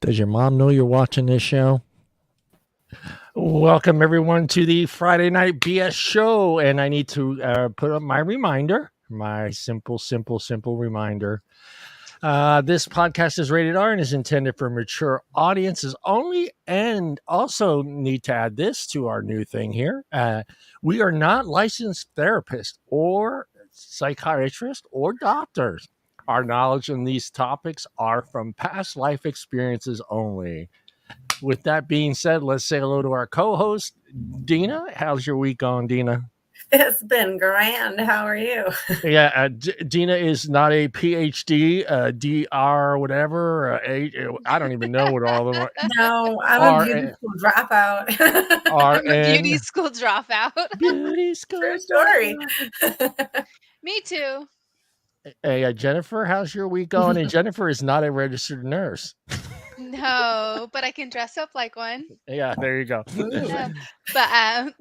Does your mom know you're watching this show? Welcome, everyone, to the Friday Night BS show. And I need to put up my reminder, my simple reminder. This podcast is rated R and is intended for mature audiences only. And also need to add this to our new thing here. We are not licensed therapists or psychiatrists or doctors. Our knowledge on these topics are from past life experiences only. With that being said, let's say hello to our co-host, Deana. How's your week going, Deana? It's been grand. How are you? Yeah, Deana is not a PhD, DR, whatever. I don't even know what all of them are. No, I'm a beauty school dropout. I'm a beauty school dropout. Beauty school. True story. Me too. Hey, Jennifer, how's your week going? And Jennifer is not a registered nurse. No, but I can dress up like one. Yeah, there you go. Yeah. But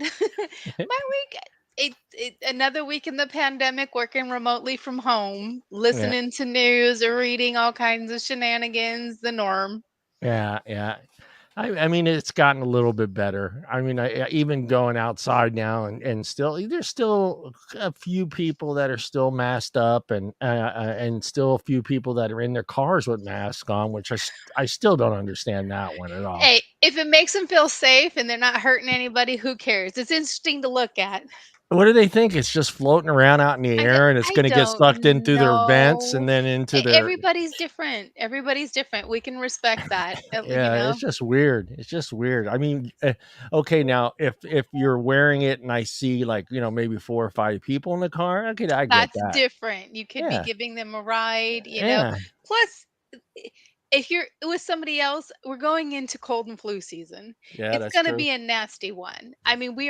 my week, another week in the pandemic, working remotely from home, listening to news or reading all kinds of shenanigans, the norm. Yeah. I mean, it's gotten a little bit better. I mean, even going outside now and still, there's still a few people that are still masked up and still a few people that are in their cars with masks on, which I still don't understand that one at all. Hey, if it makes them feel safe and they're not hurting anybody, who cares? It's interesting to look at. What do they think? It's just floating around out in the air and it's going to get sucked in through their vents and then into their... Everybody's different. We can respect that. Yeah, it's just weird. I mean, okay, now if you're wearing it and I see like, maybe 4 or 5 people in the car, okay, I get that. That's different. You could be giving them a ride, know. Plus, if you're with somebody else, we're going into cold and flu season. Yeah, it's going to be a nasty one. I mean, we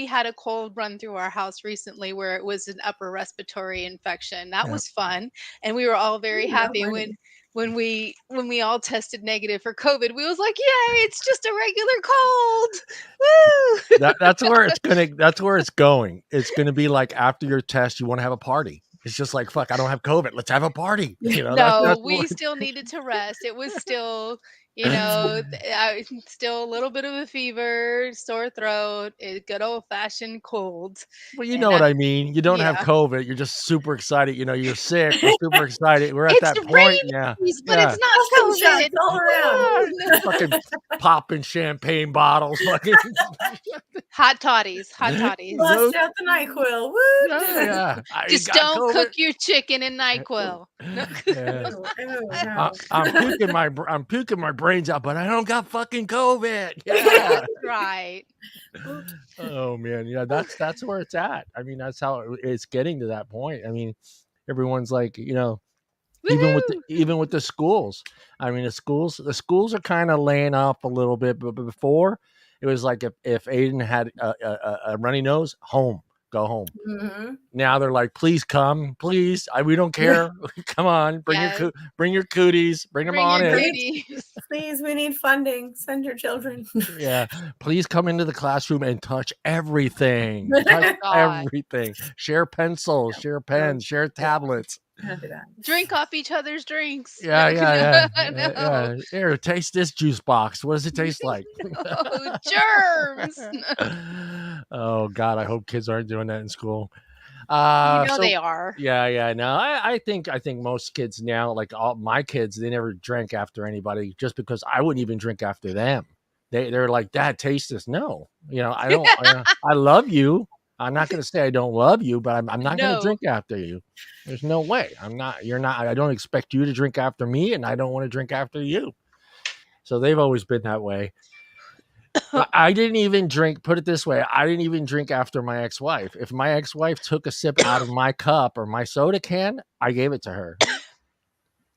had a cold run through our house recently where it was an upper respiratory infection. That was fun, and we were all very happy when we all tested negative for COVID. We was like, yay, it's just a regular cold. Woo! That's where it's going. It's going to be like after your test, you want to have a party. It's just like, fuck, I don't have COVID. Let's have a party. No, we still needed to rest. It was still, still a little bit of a fever, sore throat, a good old fashioned cold. Well, you know what I mean. You don't have COVID. You're just super excited. You're sick. You're super excited. We're at that point now. But it's not COVID. All around. Fucking popping champagne bottles. Fucking hot totties. Bust out the NyQuil. Woo! Yeah. Just don't cook your chicken in NyQuil. I'm puking my brains out, but I don't got fucking COVID. Yeah. Right. Oh man, yeah, that's where it's at. I mean, that's how it's getting to that point. I mean, everyone's like, even with the schools. I mean, the schools are kind of laying off a little bit, but before it was like if Aiden had a runny nose, go home. Mm-hmm. Now they're like, please come, please. We don't care. Come on, bring your cooties, bring them on in. Please, we need funding. Send your children. Yeah, please come into the classroom and touch everything. Everything. Share pencils, share pens, share tablets. Drink off each other's drinks. Yeah. Here, taste this juice box. What does it taste like? Oh, germs. Oh God, I hope kids aren't doing that in school. They are. Yeah. No, I think most kids now, like all my kids, they never drank after anybody just because I wouldn't even drink after them. They're like, Dad, taste this. No, I don't. I love you. I'm not going to say I don't love you, but I'm not going to drink after you. There's no way. You're not. I don't expect you to drink after me, and I don't want to drink after you. So they've always been that way. I didn't even drink. Put it this way: I didn't even drink after my ex-wife. If my ex-wife took a sip out of my cup or my soda can, I gave it to her.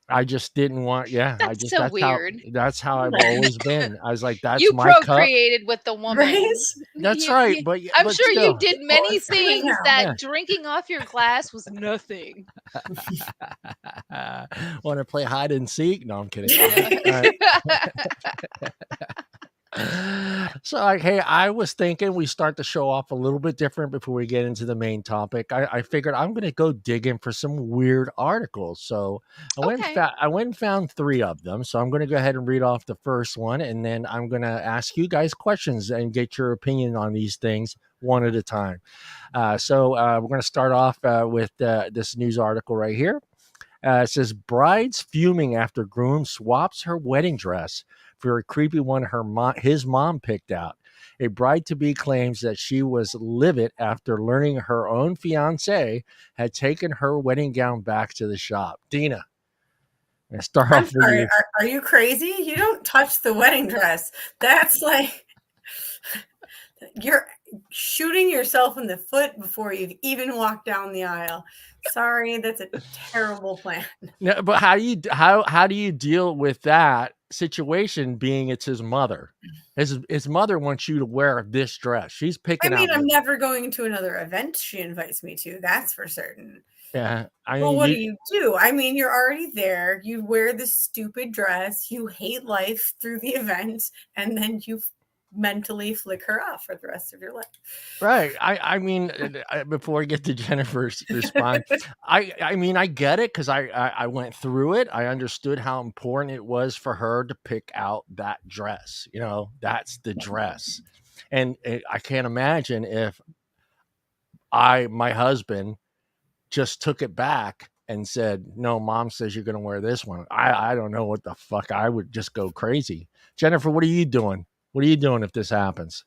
I just didn't want. Yeah, that's weird. That's how I've always been. I was like, that's you my cup. You procreated with the woman. Right? That's right. But I'm sure still. You did many things that drinking off your glass was nothing. Want to play hide and seek? No, I'm kidding. So, like, hey, I was thinking we start the show off a little bit different before we get into the main topic. I figured I'm going to go digging for some weird articles. So Okay. I went and found 3 of them. So I'm going to go ahead and read off the first one, and then I'm going to ask you guys questions and get your opinion on these things one at a time. We're going to start off with this news article right here. It says bride's fuming after groom swaps her wedding dress for a creepy one his mom picked out. A bride to be claims that she was livid after learning her own fiance had taken her wedding gown back to the shop. Deana, I'm gonna start I'm off with sorry. you. Are you crazy? You don't touch the wedding dress. That's like you're shooting yourself in the foot before you've even walked down the aisle. Sorry, that's a terrible plan. No, but how do you deal with that situation? Being it's his mother, his mother wants you to wear this dress. She's I picking mean, out. I'm never going to another event she invites me to. That's for certain. Yeah, I Well, mean what do you. you do? I mean, you're already there. You wear this stupid dress. You hate life through the event, and then you mentally flick her off for the rest of your life. Right. I mean, before I get to Jennifer's response, I mean, I get it because I went through it. I understood how important it was for her to pick out that dress. You know, that's the dress, and I can't imagine if my husband just took it back and said, "No, mom says you're going to wear this one." I don't know what the fuck. I would just go crazy. Jennifer, what are you doing? What are you doing if this happens?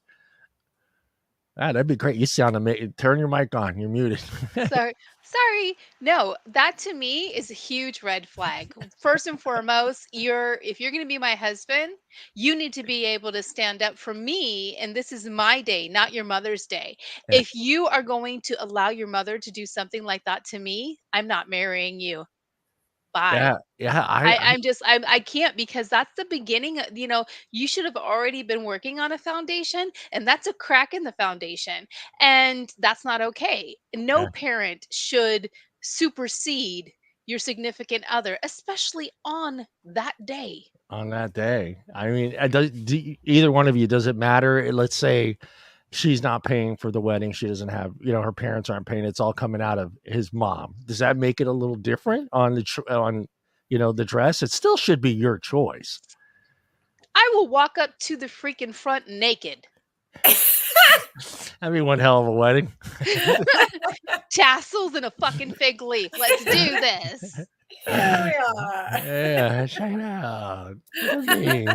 Ah, that'd be great. You sound amazing. Turn your mic on. You're muted. Sorry. No, that to me is a huge red flag. First and foremost, if you're going to be my husband, you need to be able to stand up for me, and this is my day, not your mother's day. Yeah, If you are going to allow your mother to do something like that to me, I'm not marrying you. Bye. yeah. I can't, because that's the beginning. You should have already been working on a foundation, and that's a crack in the foundation, and that's not okay. No Yeah, parent should supersede your significant other, especially on that day. on that day. I mean, either one of you, does it matter? Let's say she's not paying for the wedding. She doesn't have, her parents aren't paying. It's all coming out of his mom. Does that make it a little different on the dress? It still should be your choice. I will walk up to the freaking front naked. That'd be one hell of a wedding. Tassels and a fucking fig leaf. Let's do this. Here we are. Yeah, check it out. Look at me.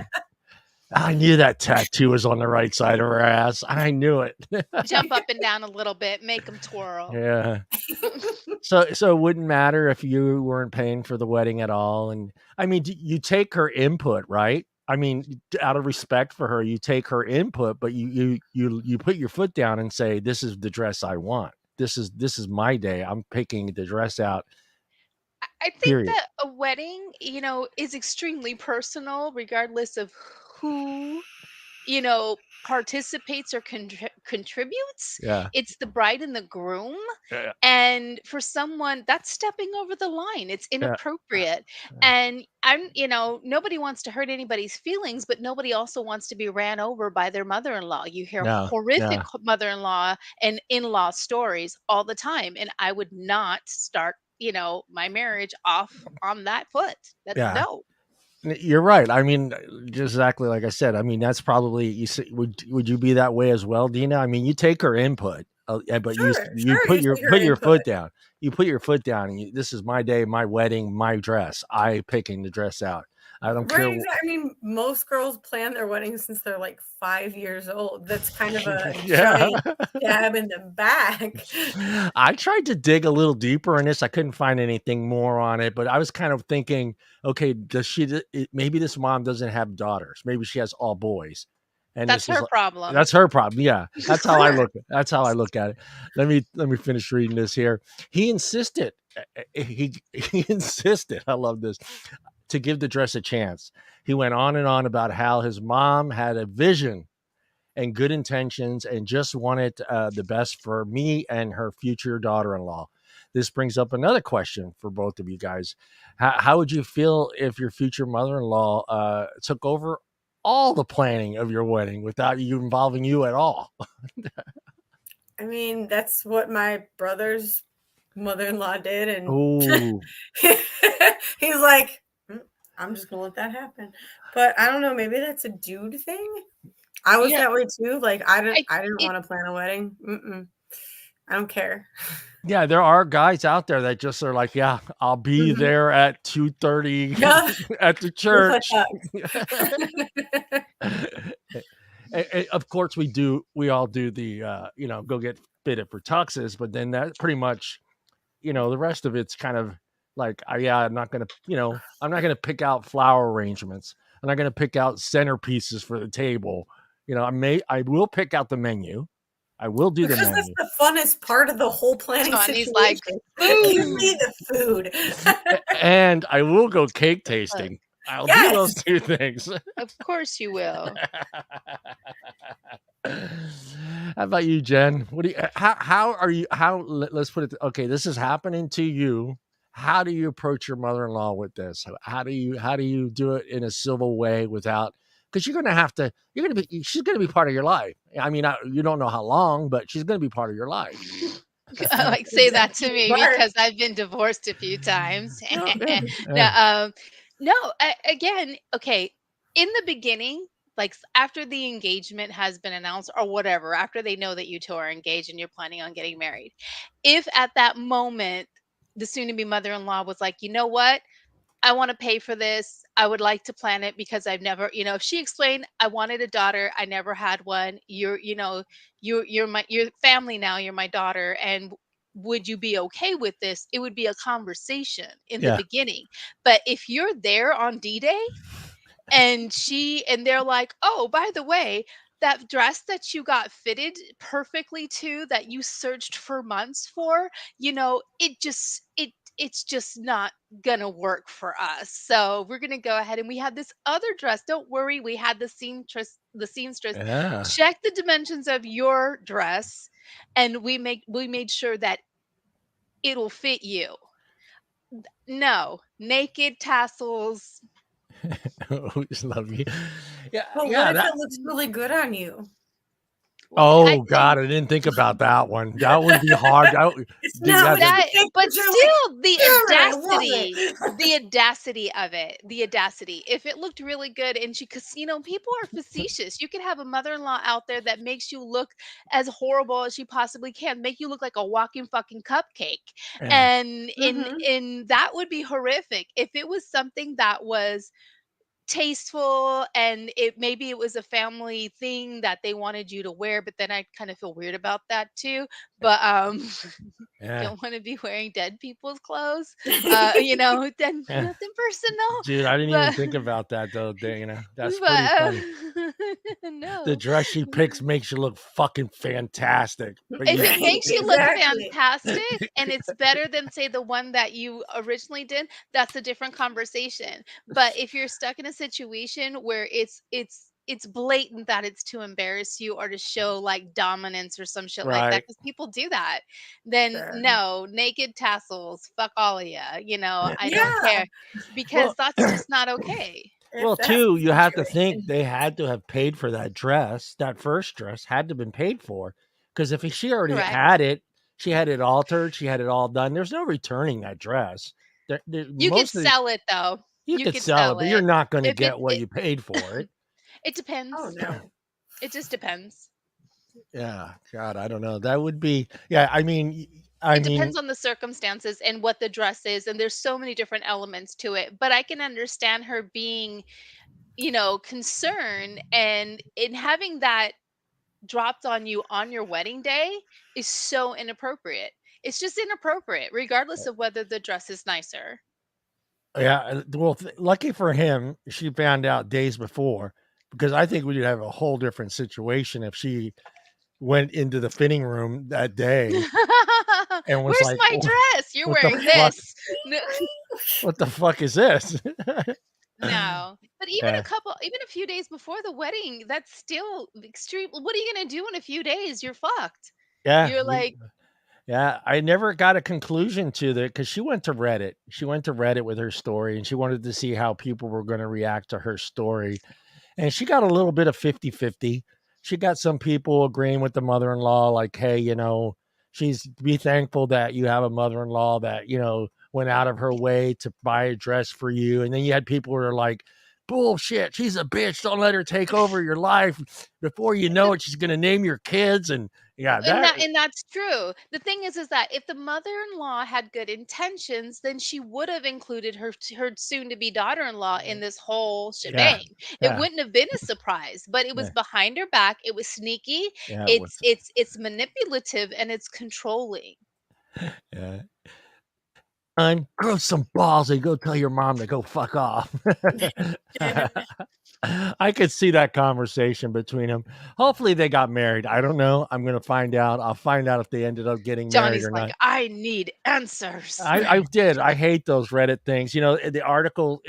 I knew that tattoo was on the right side of her ass. I knew it. Jump up and down a little bit, make them twirl. Yeah. So it wouldn't matter if you weren't paying for the wedding at all. And I mean, you take her input, right? I mean, out of respect for her, you take her input, but you put your foot down and say, "This is the dress I want. This is my day. I'm picking the dress out." I think Period. that a wedding, is extremely personal, regardless of who, participates or contributes. Yeah. It's the bride and the groom. Yeah. And for someone that's stepping over the line, it's Yeah. inappropriate. Yeah. And nobody wants to hurt anybody's feelings, but nobody also wants to be ran over by their mother-in-law. You hear No. horrific No. mother-in-law and in-law stories all the time. And I would not start, my marriage off on that foot. That's Yeah. no. You're right. I mean, just exactly like I said. I mean, that's probably you. Would you be that way as well, Deana? I mean, you take her input, but you Sure, you sure. put You take her put your input. foot down. You put your foot down, and this is my day, my wedding, my dress. I picking the dress out. I don't care. Right. I mean, most girls plan their weddings since they're like 5 years old. That's kind of a Yeah. giant stab in the back. I tried to dig a little deeper in this. I couldn't find anything more on it, but I was kind of thinking, okay, maybe this mom doesn't have daughters. Maybe she has all boys. And That's her problem. that's her problem. Yeah. That's how I look. That's how I look at it. Let me finish reading this here. He insisted. He insisted. I love this. To give the dress a chance. He went on and on about how his mom had a vision and good intentions and just wanted the best for me and her future daughter-in-law. This brings up another question for both of you guys. How would you feel if your future mother-in-law took over all the planning of your wedding without you involving you at all. I mean, that's what my brother's mother-in-law did, and Oh, he's like, I'm just gonna let that happen. But I don't know, maybe that's a dude thing. I was yeah, that way too. Like I didn't it want to plan a wedding. I don't care. yeah. There are guys out there that just are like, yeah, I'll be Mhm. there at 2:30 Yeah, at the with my church. Of course, we all do the go get fitted for tuxes, but then that pretty much, the rest of it's kind of like, yeah, I'm not gonna pick out flower arrangements. I'm not gonna pick out centerpieces for the table. I will pick out the menu. I will do the because that's menu. the funnest part of the whole planning Johnny's like, situation. Give me food. the food. And I will go cake tasting. I'll do those Yes. two things. Of course you will. How about you, Jen? What do you? How are you? Let's put it. Okay, this is happening to you. How do you approach your mother-in-law with this? How do you do it in a civil way without? Because you're gonna have to. She's gonna be part of your life. I mean, you don't know how long, but she's gonna be part of your life. Like, say Exactly that to me part. because I've been divorced a few times. No. Yeah, No, yeah, no, again, okay, in the beginning, like, after the engagement has been announced or whatever, after they know that you two are engaged and you're planning on getting married, if at that moment the soon-to-be mother-in-law was like, "You know what? I want to pay for this. I would like to plan it because I've never, if she explained, I wanted a daughter, I never had one. You're family now, you're my daughter, and would you be okay with this?" It would be a conversation in the yeah, beginning. But if you're there on D-Day and they're like, "Oh, by the way, that dress that you got fitted perfectly to, that you searched for months for, it's just not gonna work for us. So we're gonna go ahead and we had this other dress. Don't worry, we had the seamstress yeah. check the dimensions of your dress, and we made sure that it'll fit you." No, naked tassels. Always love you. Yeah, But what yeah. if it looks really good on you? Well, Oh god, I didn't think about that one. That would be hard. It's not Yeah, what you that think, but but you're like, still, damn it, I love it. the audacity of it, the audacity. If it looked really good and she 'cause, people are facetious. You could have a mother-in-law out there that makes you look as horrible as she possibly can, make you look like a walking fucking cupcake, yeah, and Mhm. that would be horrific. If it was something that was tasteful and it was a family thing that they wanted you to wear, but then I kind of feel weird about that too. But yeah, don't want to be wearing dead people's clothes. Then yeah. nothing personal. Dude, I didn't even But think about that though, Dana. That's but pretty funny. The no. dress she picks makes you look fucking fantastic, but If you it Right, makes you look exactly. fantastic and it's better than, say, the one that you originally did, that's a different conversation. But if you're stuck in a situation where it's blatant that it's to embarrass you or to show like dominance or some shit like that, right. because people do that, then Sure. no, naked tassels, fuck all of you. I don't Yeah, care because Well, that's just not okay. if well, that's too, the you have to think situation. they had to have paid for that dress. That first dress had to have been paid for because if she already Correct. had it, she had it altered, she had it all done. There's no returning that dress. You could Most of the sell it though. You You could could sell it, sell but you're it. not gonna If get what it you paid for it. it Oh, depends. no. It just depends. Yeah, God, I don't know. That would be yeah, I It mean, depends on the circumstances and what the dress is, and there's so many different elements to it. But I can understand her being, concerned, and in having that dropped on you on your wedding day is so inappropriate. It's just inappropriate, regardless of whether the dress is nicer. yeah, well, lucky for him, she found out days before because I think we'd have a whole different situation if she went into the fitting room that day and was Where's like, my dress? You're "What the wearing fuck? this. No, What the fuck is this?" no. But Yeah, even a few days before the wedding, that's still extreme. What are you gonna do in a few days? You're fucked. yeah, You're like, yeah. I never got a conclusion to that because she went to Reddit. She went to Reddit with her story, and she wanted to see how people were gonna react to her story. and she got a little bit of 50-50. She got some people agreeing with the mother-in-law, like, hey, she's be thankful that you have a mother-in-law that, went out of her way to buy a dress for you. And then you had people who are like, bullshit, she's a bitch. Don't let her take over your life. Before you know it, she's gonna name your kids. And yeah, And that that's true. The thing is that if the mother-in-law had good intentions, then she would have included her soon-to-be daughter-in-law in this whole yeah, shebang. It yeah, wouldn't have been a surprise, but it was yeah, behind her back. It was sneaky. yeah, it It's was, it's it's manipulative and it's controlling. yeah. Son, grow some balls and go tell your mom to go fuck off. I could see that conversation between them. Hopefully they got married. I don't know. I'm gonna find out. I'll find out if they ended up getting married Johnny's or like, not. I need answers. I did. I hate those Reddit things. The article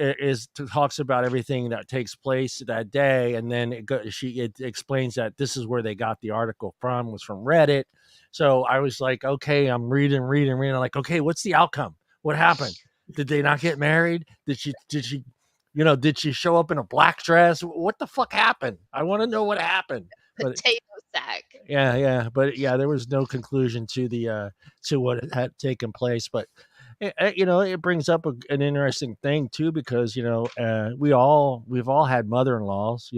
talks about everything that takes place that day, and then it explains that this is where they got the article from, was from Reddit. So I was like, okay, I'm reading. I'm like, okay, what's the outcome? What happened? Did they not get married? Did she show up in a black dress? What the fuck happened? I want to know what happened. But Potato sack. yeah, but yeah, there was no conclusion to what had taken place. But it brings up an interesting thing too, because we've all had mother-in-laws.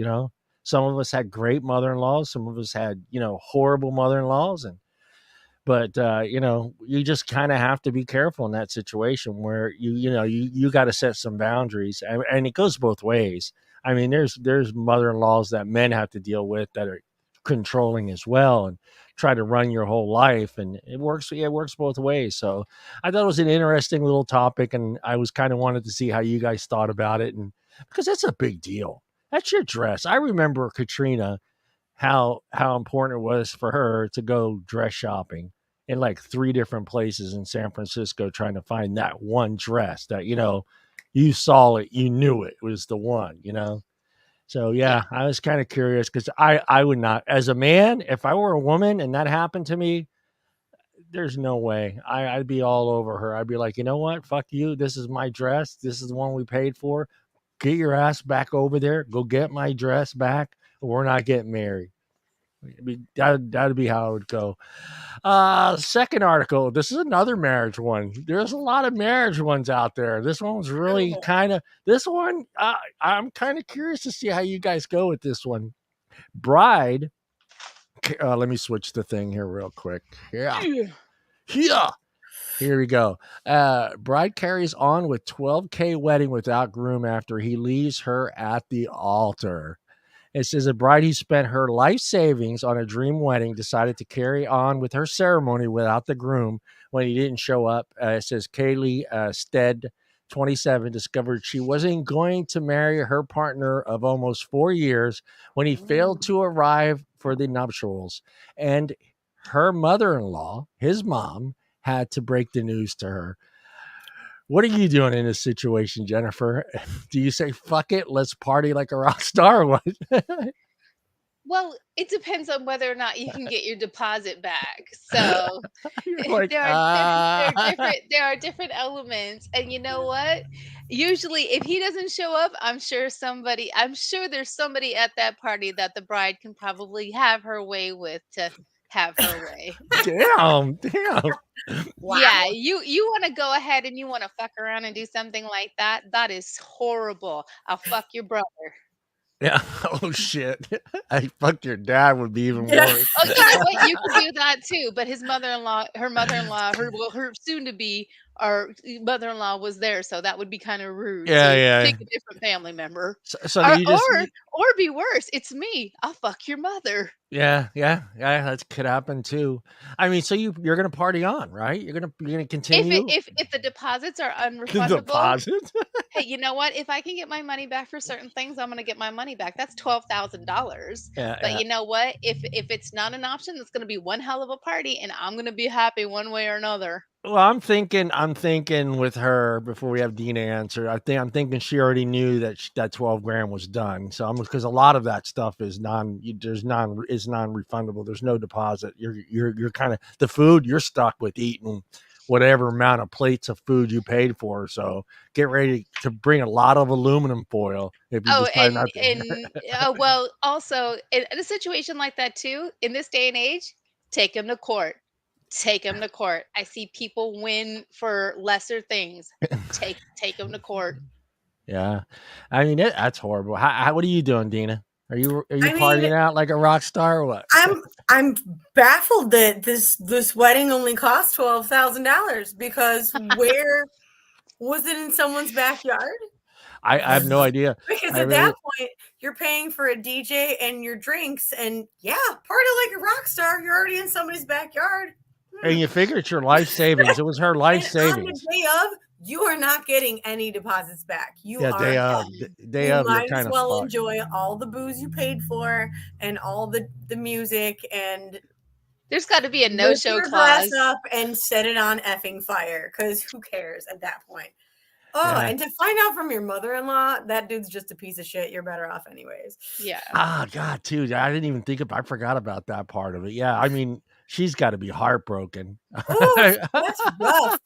Some of us had great mother-in-laws, some of us had horrible mother-in-laws, but you just kind of have to be careful in that situation where you got to set some boundaries, and it goes both ways. I mean, there's mother-in-laws that men have to deal with that are controlling as well, and try to run your whole life, and it works both ways. So I thought it was an interesting little topic, and I was kind of wanted to see how you guys thought about it, and because that's a big deal. That's your dress. I remember Katrina, how important it was for her to go dress shopping in like three different places in San Francisco, trying to find that one dress that you saw it, you knew it was the one. So Yeah. yeah, I was kind of curious, because I would not, as a man, if I were a woman and that happened to me, there's no way. I'd be all over her. I'd be like, you know what? Fuck you. This is my dress. This is the one we paid for. Get your ass back over there. Go get my dress back. Or we're not getting married. That'd be how it would go. Second article. This is another marriage one. There's a lot of marriage ones out there. This one was really kind of. This one, I'm kind of curious to see how you guys go with this one. Bride. Let me switch the thing here real quick. Yeah, yeah. Here we go. Bride carries on with 12K wedding without groom after he leaves her at the altar. It says a bride who spent her life savings on a dream wedding decided to carry on with her ceremony without the groom when he didn't show up. It says Kaylee Stead, 27, discovered she wasn't going to marry her partner of almost 4 years when he failed to arrive for the nuptials. And her mother-in-law, his mom, had to break the news to her. What are you doing in this situation, Jennifer? Do you say, fuck it, let's party like a rock star, or what? Well, it depends on whether or not you can get your deposit back. So You're like, there are different elements, and you know what? Usually, if he doesn't show up, I'm sure there's somebody at that party that the bride can probably have her way with to have her way. damn. Wow. Yeah, you want to go ahead and you want to fuck around and do something like that? That is horrible. I'll fuck your brother. Yeah. Oh shit. I fuck your dad would be even Yeah. worse. Oh, you know what? You can do that too, but his mother-in-law, her soon to be or mother-in-law was there, so that would be kind of rude. So Yeah, you yeah. pick a different family member. So Or you just or or be worse, it's me. I'll fuck your mother. yeah. That could happen too. I mean, so you're gonna party on, right? You're gonna continue If the deposits are the unrefundable, deposit. hey, you know what? If I can get my money back for certain things, I'm gonna get my money back. That's $12,000. Yeah, But yeah. you know what? If it's not an option, it's gonna be one hell of a party, and I'm gonna be happy one way or another. Well, I'm thinking with her before we have Dina answer. I'm thinking she already knew that that 12 grand was done. So because a lot of that stuff is non refundable. There's no deposit. You're kind of the food you're stuck with eating whatever amount of plates of food you paid for. So get ready to bring a lot of aluminum foil if you Oh, decide not to. well, also in a situation like that too, in this day and age, take them to court. Take them to court. I see people win for lesser things. Take them to court. Yeah, I mean that's horrible. What are you doing, Deana? Are you I mean, partying out like a rock star or what? I'm baffled that this wedding only cost $12,000 because where was it in someone's backyard? I have no idea. Because I at that really point, you're paying for a DJ and your drinks, and yeah, party like a rock star. You're already in somebody's backyard. and you figure it's your life savings. It was her life And on the savings. day of, you are not getting any deposits back. You Yeah, are day you of, you're might as kind of well fucked. enjoy all the booze you paid for and all the music and There's got to be a lift no-show your glass clause. up and set it on effing fire because who cares at that point? Oh, Yeah. and to find out from your mother-in-law, that dude's just a piece of shit. You're better off anyways. Yeah. God, dude, I didn't even think I forgot about that part of it. Yeah, I mean, she's got to be heartbroken. Oh, that's rough.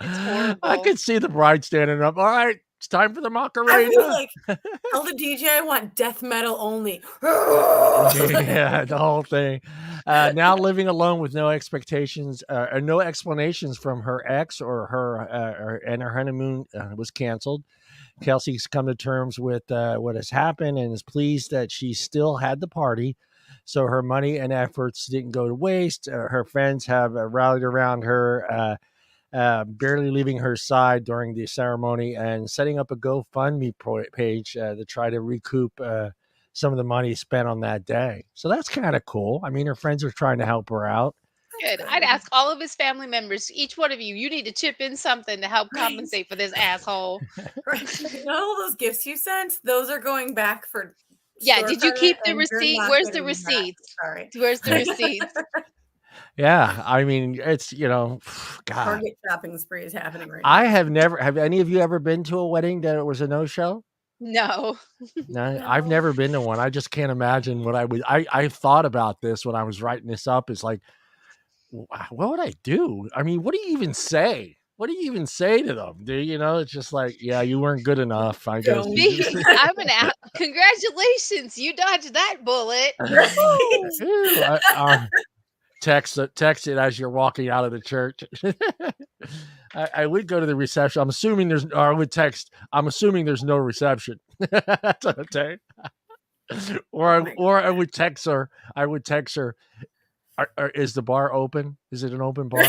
It's I horrible. could see the bride standing up. All right, it's time for the I Macarena. was like, tell the DJ I want death metal only. Yeah, the whole thing. Now living alone with no expectations or no explanations from her ex or and her honeymoon was canceled. Kelsey's come to terms with what has happened and is pleased that she still had the party. So her money and efforts didn't go to waste. Her friends have rallied around her, barely leaving her side during the ceremony and setting up a GoFundMe page to try to recoup some of the money spent on that day. So that's kind of cool. I mean, her friends are trying to help her out. Good. I'd ask all of his family members, each one of you need to chip in something to help compensate for this asshole. Right. You know all those gifts you sent? Those are going back for Yeah, store did you credit, keep the and you're receipt? not Where's the getting them back. receipts? Sorry. Where's the receipts? Yeah, I mean, it's God. Target shopping spree is happening right now. Have any of you ever been to a wedding that was a no-show? No. No, No. I've never been to one. I just can't imagine what I would. I thought about this when I was writing this up. It's like, what would I do? I mean, what do you even say? What do you even say to them? It's just like, yeah, you weren't good enough. I guess. I'm an congratulations, you dodged that bullet. Text it as you're walking out of the church. I would go to the reception. I'm assuming there's, or I would text. I'm assuming there's no reception. That's what I'm saying. Or I would text her. Is the bar open? Is it an open bar?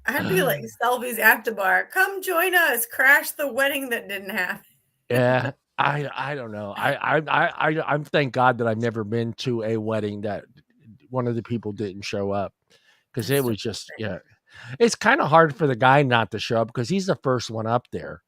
I'd be like Selby's after bar. Come join us. Crash the wedding that didn't happen. Yeah, I don't know. I'm thank God that I've never been to a wedding that one of the people didn't show up because it was just It's kind of hard for the guy not to show up because he's the first one up there.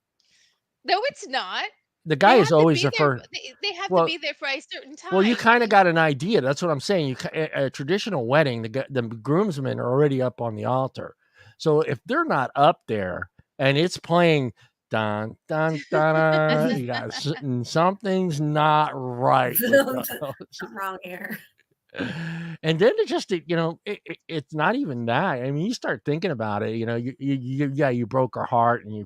No, it's not. The guy is always the first. They have to be there for a certain time. Well, you kind of got an idea. That's what I'm saying. A traditional wedding, the groomsmen are already up on the altar. So if they're not up there and it's playing dun dun dun, you got something's not right. Wrong here. And then it just it's not even that. I mean, you start thinking about it. You broke her heart and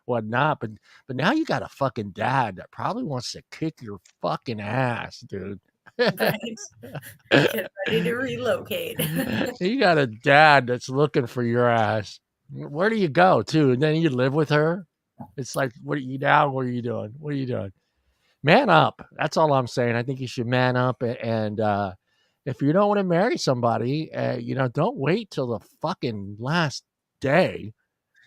whatnot. But now you got a fucking dad that probably wants to kick your fucking ass, dude. Right. Get ready to relocate. You got a dad that's looking for your ass. Where do you go to? And then you live with her. It's like, what are you down? What are you doing? What are you doing? Man up. That's all I'm saying. I think you should man up and if you don't want to marry somebody, don't wait till the fucking last day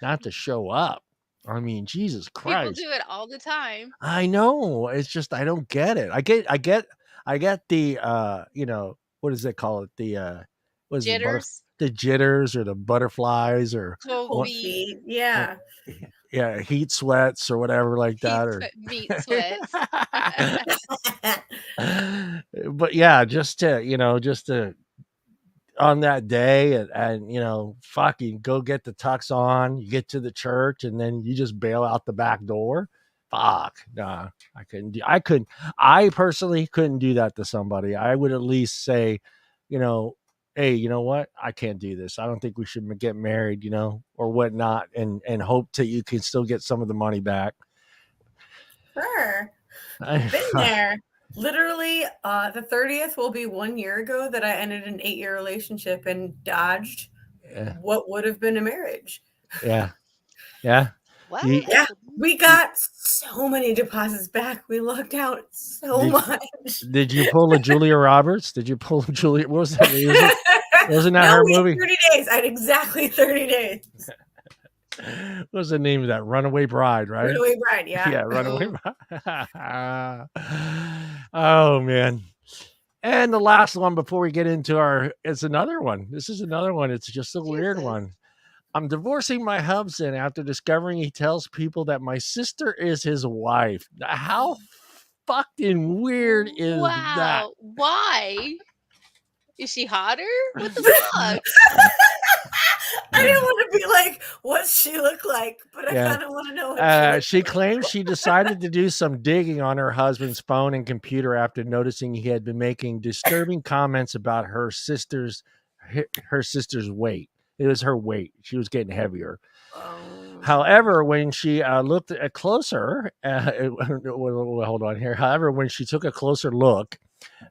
not to show up. I mean, Jesus Christ. People do it all the time. I know. It's just I don't get it. I get the what does it call it? The what is jitters? The jitters or the butterflies or cold feet. Yeah. Yeah, heat sweats or whatever like that, or meat sweats. But yeah, just to on that day and fucking go get the tux on, you get to the church and then you just bail out the back door. Fuck, nah, I personally couldn't do that to somebody. I would at least say, hey, you know what? I can't do this. I don't think we should get married, or whatnot, and hope that you can still get some of the money back. Sure. Been there. Literally, the 30th will be 1 year ago that I ended an 8-year relationship and dodged what would have been a marriage. Yeah. Yeah. Well, Yeah, we got so many deposits back. We lucked out so much. Did you pull a Julia Roberts? Did you pull a Julia? What was that? Wasn't that No, her we had movie? 30 days. I had exactly 30 days. What was the name of that? Runaway Bride, right? Runaway Bride, yeah. Yeah, Runaway Bride. Oh, man. And the last one before we get into it's another one. This is another one. It's just a weird one. I'm divorcing my husband after discovering he tells people that my sister is his wife. How fucking weird is that? Why? Is she hotter? What the fuck? I didn't want to be like, what's she look like? But I kind of want to know what she claims she decided to do some digging on her husband's phone and computer after noticing he had been making disturbing comments about her sister's weight. It was her weight. She was getting heavier. However, when she looked at closer, hold on here. However, when she took a closer look,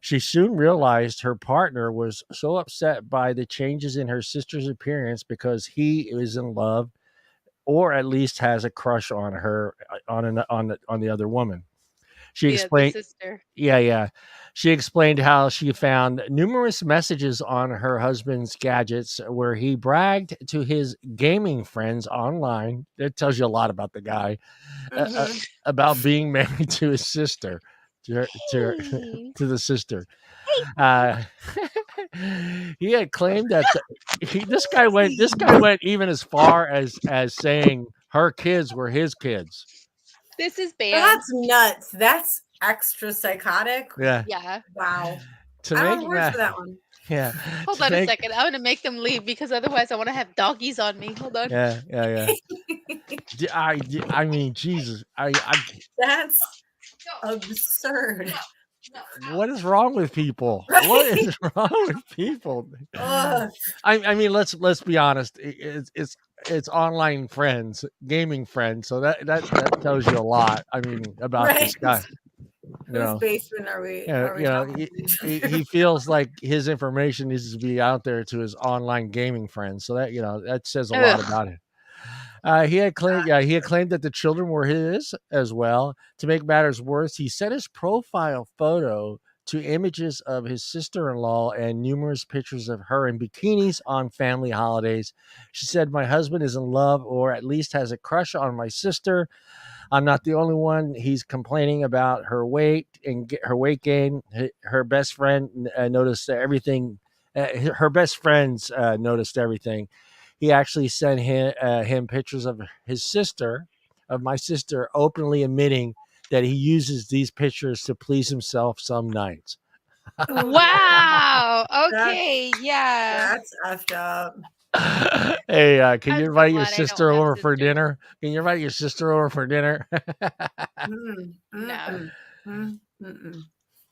she soon realized her partner was so upset by the changes in her sister's appearance because he is in love, or at least has a crush on her, on the other woman. She explained, the sister. Yeah. She explained how she found numerous messages on her husband's gadgets where he bragged to his gaming friends online. That tells you a lot about the guy, about being married to his sister, to the sister. He had claimed that this guy went even as far as saying her kids were his kids. This is banned. That's nuts. That's extra psychotic. Yeah. Wow. To I make don't work for that one. Yeah. Hold on a second. I'm gonna make them leave because otherwise I want to have doggies on me. Hold on. Yeah. I mean, Jesus. That's absurd. What is wrong with people? What is wrong with people? I mean, let's be honest. It's online friends, gaming friends. So that tells you a lot. I mean, about this guy. Whose basement are we? He feels like his information needs to be out there to his online gaming friends. So that that says a lot about it. He had claimed that the children were his as well. To make matters worse, he set his profile photo to images of his sister-in-law and numerous pictures of her in bikinis on family holidays. She said, "My husband is in love, or at least has a crush on my sister. I'm not the only one. He's complaining about her weight and her weight gain. Her best friend noticed everything. Her best friends noticed everything. He actually sent him pictures of my sister, openly admitting that he uses these pictures to please himself some nights." Wow. Okay. Yeah. That's effed up. Hey, can you invite your sister over for dinner? Can you invite your sister over for dinner? No.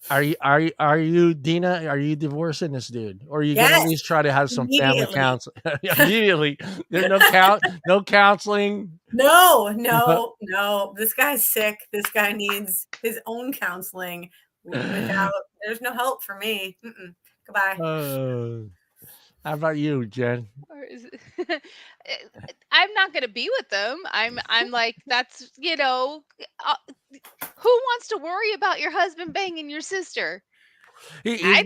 Are you Deana? Are you divorcing this dude, or are you gonna at least try to have some family counseling? Immediately, there's no counseling. No. This guy's sick. This guy needs his own counseling. There's no help for me. Goodbye. How about you, Jen? I'm not gonna be with them. I'm like, that's who wants to worry about your husband banging your sister? He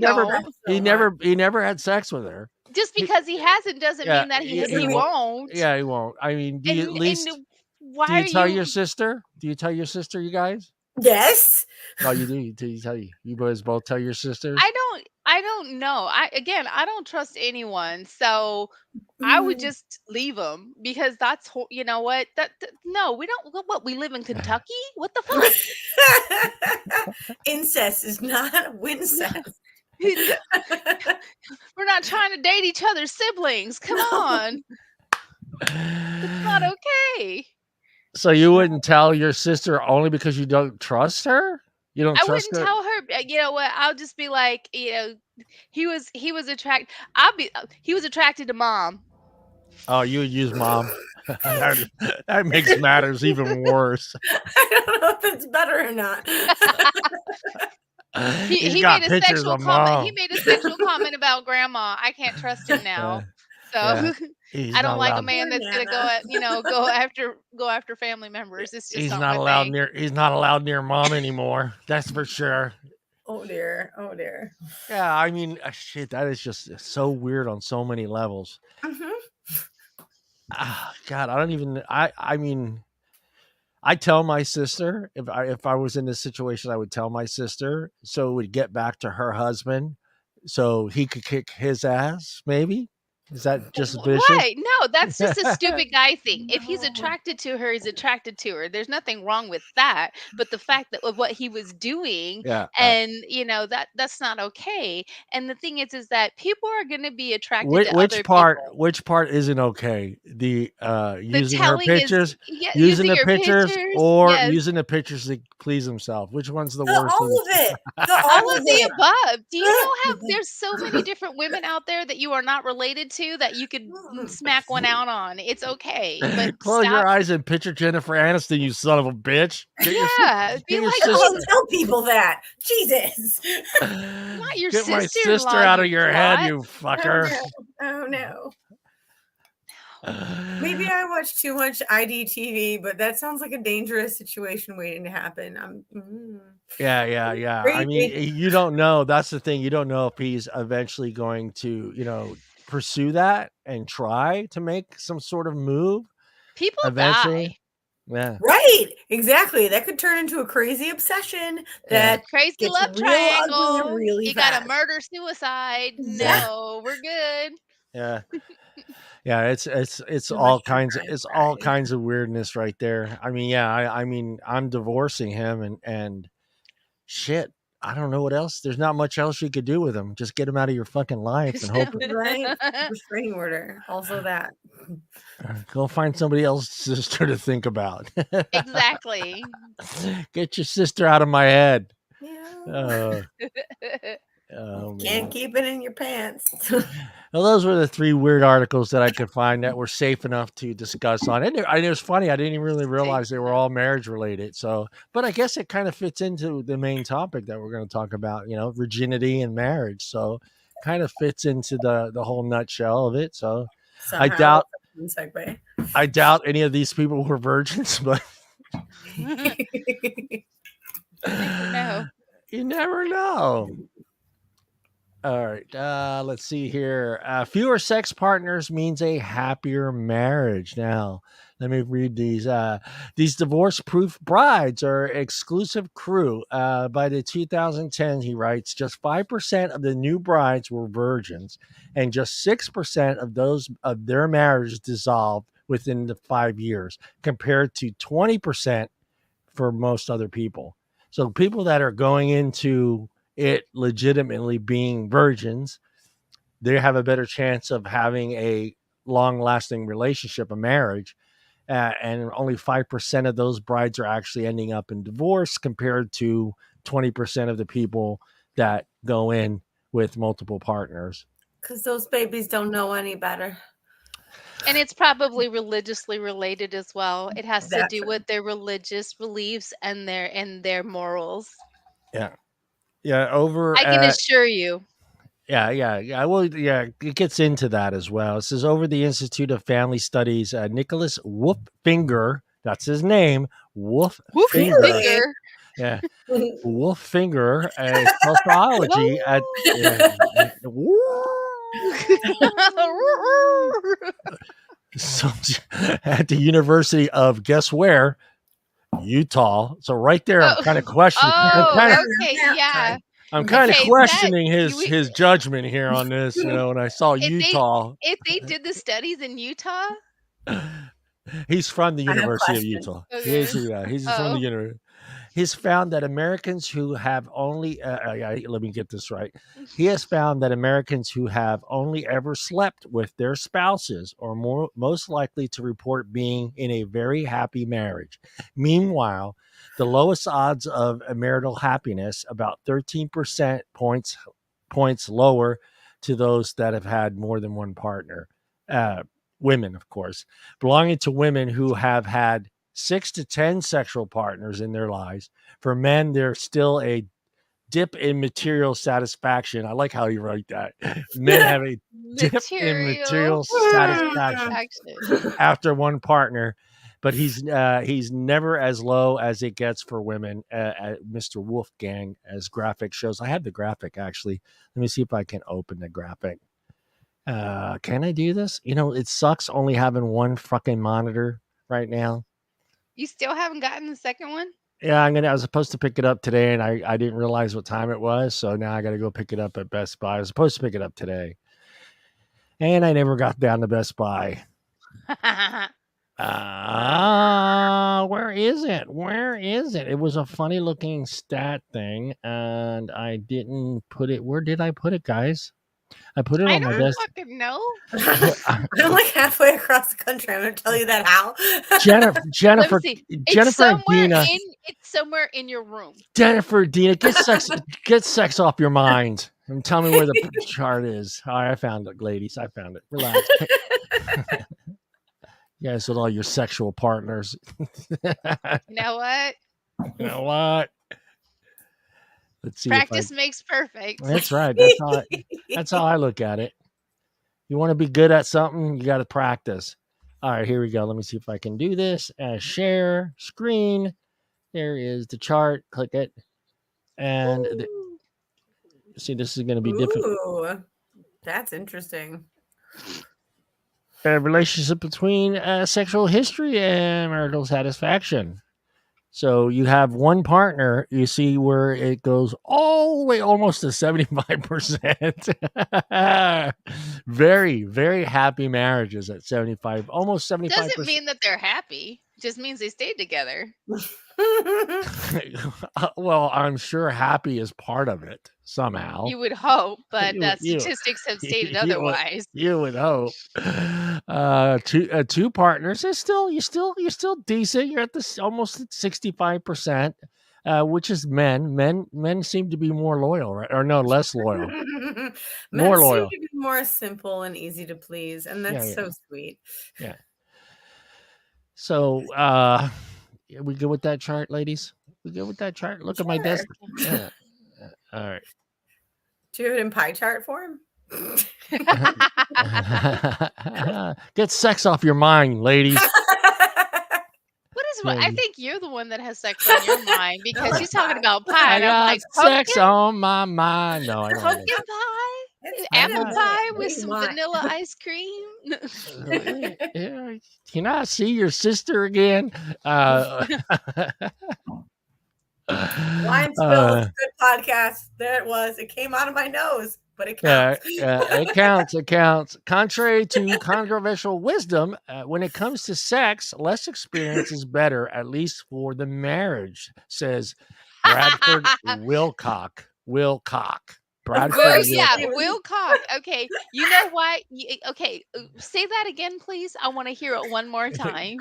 never had sex with her. Just because he hasn't doesn't mean that he won't. Yeah, he won't. I mean, do you tell your sister? Do you tell your sister, you guys? Yes. Oh, you do. You tell you boys both tell your sisters? I don't know. I don't trust anyone. So I would just leave them because that's you know what? No, we don't. What, we live in Kentucky? What the fuck? Incest is not wincest. We're not trying to date each other's siblings. Come on. It's not okay. So you wouldn't tell your sister only because you don't trust her? You don't I trust wouldn't her? tell her. You know what? I'll just be like, he was attracted. He was attracted to mom. Oh, you would use mom. That makes matters even worse. I don't know if it's better or not. He's He got made a pictures sexual of comment. He mom. made a sexual comment about grandma. I can't trust him Yeah, now. yeah. So He's I not don't like a allowed. man Poor that's gonna Nana. go after family members. It's just He's not not my allowed thing. near. He's not allowed near mom anymore. That's for sure. Oh dear. Oh dear. Yeah, I mean, shit. That is just so weird on so many levels. Mhm. God, I don't even. I mean, I tell my sister if I was in this situation, I would tell my sister so it would get back to her husband, so he could kick his ass. Maybe is that just vicious? Right. No, that's just a stupid guy thing. If he's No. attracted to her, he's attracted to her. There's nothing wrong with that. But the fact that of what he was doing Yeah. and that's not okay. And the thing is that people are gonna be attracted to other people. Which part isn't okay? The The using her telling is pictures, yeah, using using the your pictures, pictures. or Yes. using the pictures to please himself. Which one's the The worst of all of the it. The All all of of the it. above. Do you know how there's so many different women out there that you are not related to that you could smack one out on? It's okay, but two? Close your stop. eyes and picture Jennifer Aniston, you son of a bitch. Yeah, be Get your like, sister. oh, Don't tell people that. Jesus. not your Get my sister-in-law, sister out you of your head, twat. you Oh fucker. no. Oh no. Maybe I watch too much IDTV, but that sounds like a dangerous situation waiting to happen. Yeah. I mean, Crazy. you don't know. That's the thing. You don't know if he's eventually going to, pursue that and try to make some sort of move People eventually. die. Yeah. Right. Exactly. That could turn into a crazy obsession Yeah. that Crazy gets love real ugly triangle. really You got a fast. murder suicide. Yeah. No, we're good. Yeah. Yeah. It's Too much all true kinds of crime it's all crime. kinds of weirdness right there. I mean, yeah, I mean, I'm divorcing him and shit. I don't know what else. There's not much else you could do with him. Just get him out of your fucking life and hope Right. Restraining order. Also that. go find somebody else's sister to think about. Exactly. Get your sister out of my head. Yeah. Oh Can't man. keep it in your pants. Well, those were the three weird articles that I could find that were safe enough to discuss on. And it was funny. I didn't even really realize they were all marriage related. So, but I guess it kind of fits into the main topic that we're going to talk about, virginity and marriage. So kind of fits into the whole nutshell of it. So I Somehow. doubt, Segue. I doubt any of these people were virgins, but Never know. you never know. All right. Let's see here. Fewer sex partners means a happier marriage. Now, let me read these. These divorce-proof brides are exclusive crew. By the 2010, he writes, just 5% of the new brides were virgins, and just 6% of those of their marriages dissolved within the 5 years, compared to 20% for most other people. So people that are going into it legitimately being virgins, they have a better chance of having a long lasting relationship, a marriage. And only 5% of those brides are actually ending up in divorce compared to 20% of the people that go in with multiple partners. Because those babies don't know any better. And it's probably religiously related as well. It has to That's do with their religious beliefs and their morals. Yeah. Yeah. Over I can at assure you. Yeah. Well, yeah, it gets into that as well. It says over the Institute of Family Studies, Nicholas Wolffinger, that's his name, Wolffinger. really. Finger. Yeah, Wolffinger, a sociology at some- at the University of guess where, Utah. So right there, I'm Oh, kind of questioning. oh, okay, yeah. I'm kind of Okay, that questioning you his judgment here on this. When I saw if they Utah. if they did the studies in Utah? He's from the I have University of questions. Utah. Okay. He's from the Oh, university. He's found that Americans who have only, let me get this right. He has found that Americans who have only ever slept with their spouses are most likely to report being in a very happy marriage. Meanwhile, the lowest odds of marital happiness, about 13% points lower to those that have had more than one partner. Women, of course, belonging to women who have had 6 to 10 sexual partners in their lives. For men, there's still a dip in material satisfaction. I like how you write that. Men have a dip in material satisfaction after one partner, but he's never as low as it gets for women. Mr. Wolfgang, as graphic shows. I have the graphic actually. Let me see if I can open the graphic. Can I do this? It sucks only having one fucking monitor right now. You still haven't gotten the second one? Yeah, I was supposed to pick it up today, and I didn't realize what time it was, so now I got to go pick it up at Best Buy. I was supposed to pick it up today, and I never got down to Best Buy. Where is it? Where is it? It was a funny looking stat thing, and I didn't put it. Where did I put it, guys? I put it on my desk. I don't fucking know. I'm like halfway across the country. I'm going to tell you that how. Jennifer, It's and Deana. It's somewhere in your room. Jennifer, Deana, get sex off your mind and tell me where the chart is. All right, I found it, ladies. I found it. Relax. You guys with all your sexual partners. You know what? You know what? Let's see. Practice makes perfect. That's right. That's how I look at it. You want to be good at something, you got to practice. All right, here we go. Let me see if I can do this. Share screen. There is the chart. Click it. And see, this is going to be difficult. That's interesting. A relationship between sexual history and marital satisfaction. So you have one partner, you see where it goes all the way almost to 75%. Very, very happy marriages at 75, almost 75%. Doesn't mean that they're happy. Just means they stayed together. Well, I'm sure happy is part of it somehow. You would hope, but statistics have stated otherwise. You would hope. Two partners is you're still decent. You're at this almost at 65%, which is men. Men seem to be more loyal, right? Or no, less loyal. More loyal. Seem to be more simple and easy to please, and that's so sweet. Yeah. So, we good with that chart, ladies? We good with that chart? Look at my desk. Yeah. All right. Do you have it in pie chart form? Get sex off your mind, ladies. I think you're the one that has sex on your mind because she's talking about pie. I got sex on my mind. No, I don't. Pumpkin pie? Apple pie with some vanilla ice cream? Yeah. Can I see your sister again? Wine spills, good podcast. There it was. It came out of my nose, but it counts. It counts. It counts. Contrary to controversial wisdom, when it comes to sex, less experience is better, at least for the marriage, says Bradford Wilcock. Bradford. Wilcock. Okay. You know what? Okay. Say that again, please. I want to hear it one more time.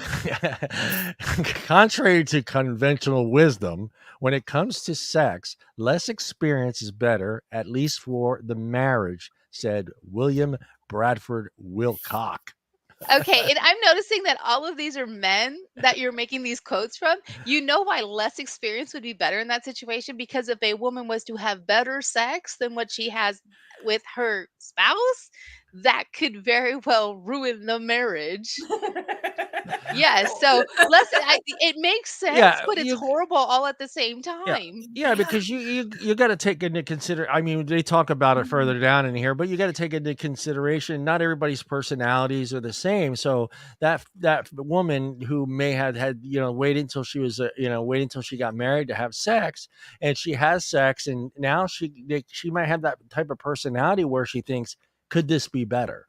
Contrary to conventional wisdom, when it comes to sex, less experience is better, at least for the marriage, said William Bradford Wilcock. Okay, and I'm noticing that all of these are men that you're making these quotes from. You know why less experience would be better in that situation? Because if a woman was to have better sex than what she has with her spouse, that could very well ruin the marriage. Yes, so it makes sense, but it's horrible all at the same time. Yeah, because you got to take into consideration. I mean, they talk about it further down in here, but you got to take into consideration not everybody's personalities are the same. So that woman who may have had wait until she was wait until she got married to have sex, and she has sex, and now she might have that type of personality where she thinks, could this be better?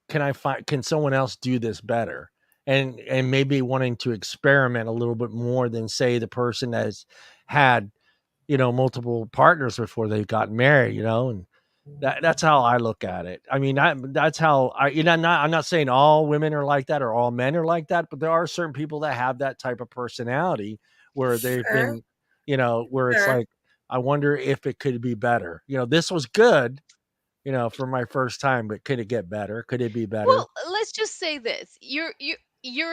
Can someone else do this better? and maybe wanting to experiment a little bit more than say the person that's had, multiple partners before they got married, and that's how I look at it. I mean, that's how I'm not saying all women are like that or all men are like that, but there are certain people that have that type of personality where they've Sure. been, where it's Sure. like, I wonder if it could be better. This was good, for my first time, but could it get better? Could it be better? Well, let's just say this. You're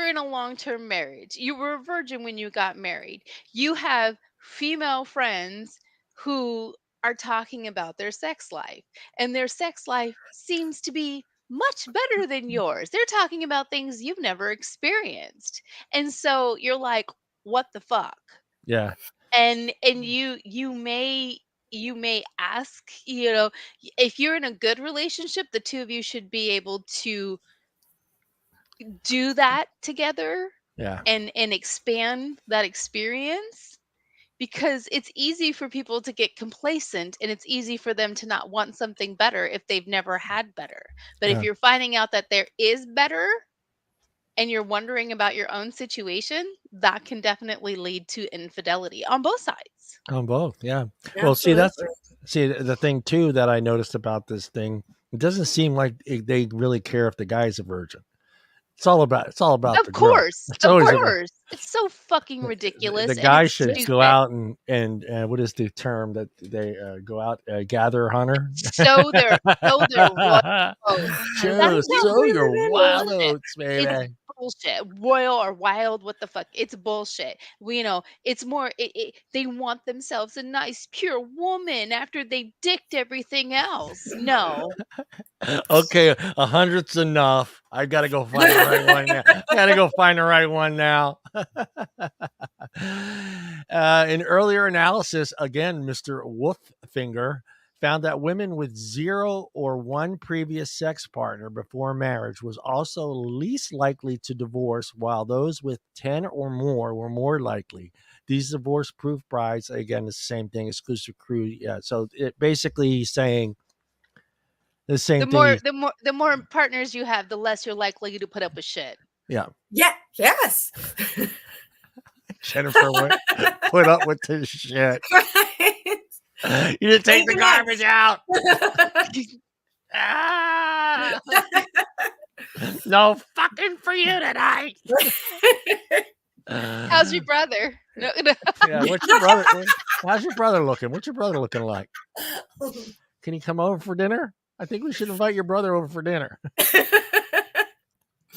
in a long-term marriage. You were a virgin when you got married. You have female friends who are talking about their sex life, and their sex life seems to be much better than yours. They're talking about things you've never experienced. And so you're like, "What the fuck?" Yeah. And you may ask, if you're in a good relationship, the two of you should be able to do that together Yeah. and expand that experience, because it's easy for people to get complacent, and it's easy for them to not want something better if they've never had better. But if Yeah. you're finding out that there is better and you're wondering about your own situation, that can definitely lead to infidelity on both sides. On both. Yeah. Well, Absolutely. see the thing too that I noticed about this thing. It doesn't seem like they really care if the guy's a virgin. It's all about the girl. It's Of always about course. It's so fucking the ridiculous, and guy it's should go stupid. out and what is the term that they go out, gather hunter? Show their show their royal oats. That's not Show your wild bullshit. oats, It's baby. bullshit. Royal or wild, what the fuck? It's bullshit. It's more they want themselves a nice pure woman after they dicked everything else. No. Okay, 100's enough. I gotta go find the right one now. I gotta go find the right one now. In earlier analysis, again, Mr. Wolffinger found that women with 0 or 1 previous sex partner before marriage was also least likely to divorce, while those with 10 or more were more likely. These divorce-proof brides, again, it's the same thing, exclusive crew. Yeah, so it basically he's saying the The same thing. more the more partners you have, the less you're likely to put up with shit. Yeah. Yeah. Yes. Jennifer went, put up with this shit. Right. You didn't take Thank the you garbage next. out. Ah, no fucking for you tonight. How's your brother? No, no. Yeah, what's your brother? How's your brother looking? What's your brother looking like? Can he come over for dinner? I think we should invite your brother over for dinner. Can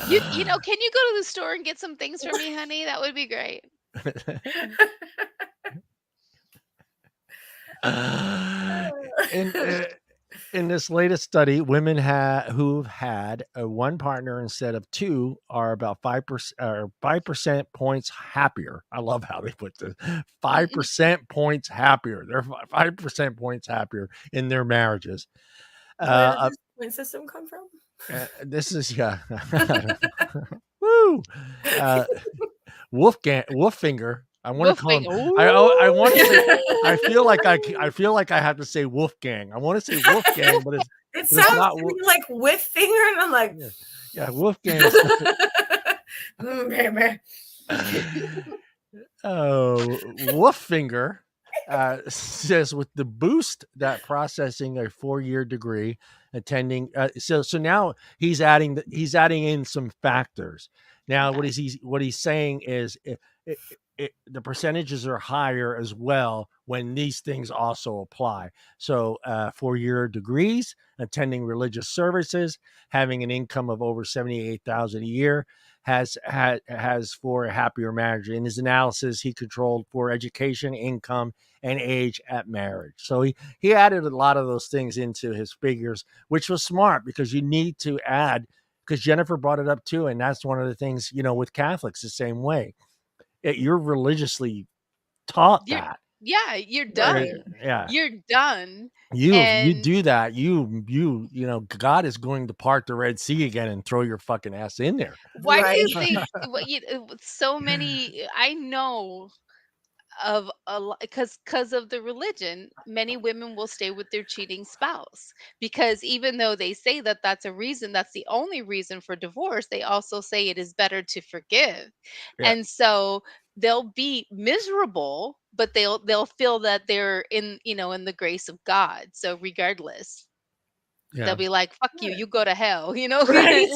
you go to the store and get some things for me, honey? That would be great. In this latest study, women who've had one partner instead of two are about 5% points happier. I love how they put this: 5% points happier. They're 5% points happier in their marriages. Where does this point system come from? This is woo. Wolffinger. I want to call him. I want to say. I feel like I have to say Wolfgang. I want to say Wolfgang, but It it's sounds not. to me like with finger, and I'm like, Yeah, Wolfgang. baby. Oh, Wolffinger says with the boost that processing a 4-year degree, attending. So now he's adding in some factors. Now Okay. what he's saying is the percentages are higher as well when these things also apply. So 4-year degrees, attending religious services, having an income of over 78,000 a year has for a happier marriage. In his analysis, he controlled for education, income, and age at marriage. So he added a lot of those things into his figures, which was smart because you need to add, because Jennifer brought it up too, and that's one of the things, with Catholics the same way. You're religiously taught You're that. you're Right. done. Yeah. You're done. You And do that, God is going to part the Red Sea again and throw your fucking ass in there. why do Right. you think so many I know of because of the religion, many women will stay with their cheating spouse, because even though they say that that's a reason, that's the only reason for divorce, they also say it is better to forgive. Yeah. And so they'll be miserable, but they'll feel that they're in, in the grace of God. So regardless, they'll Yeah. be like, fuck you, Yeah. you go to hell, you know? Right.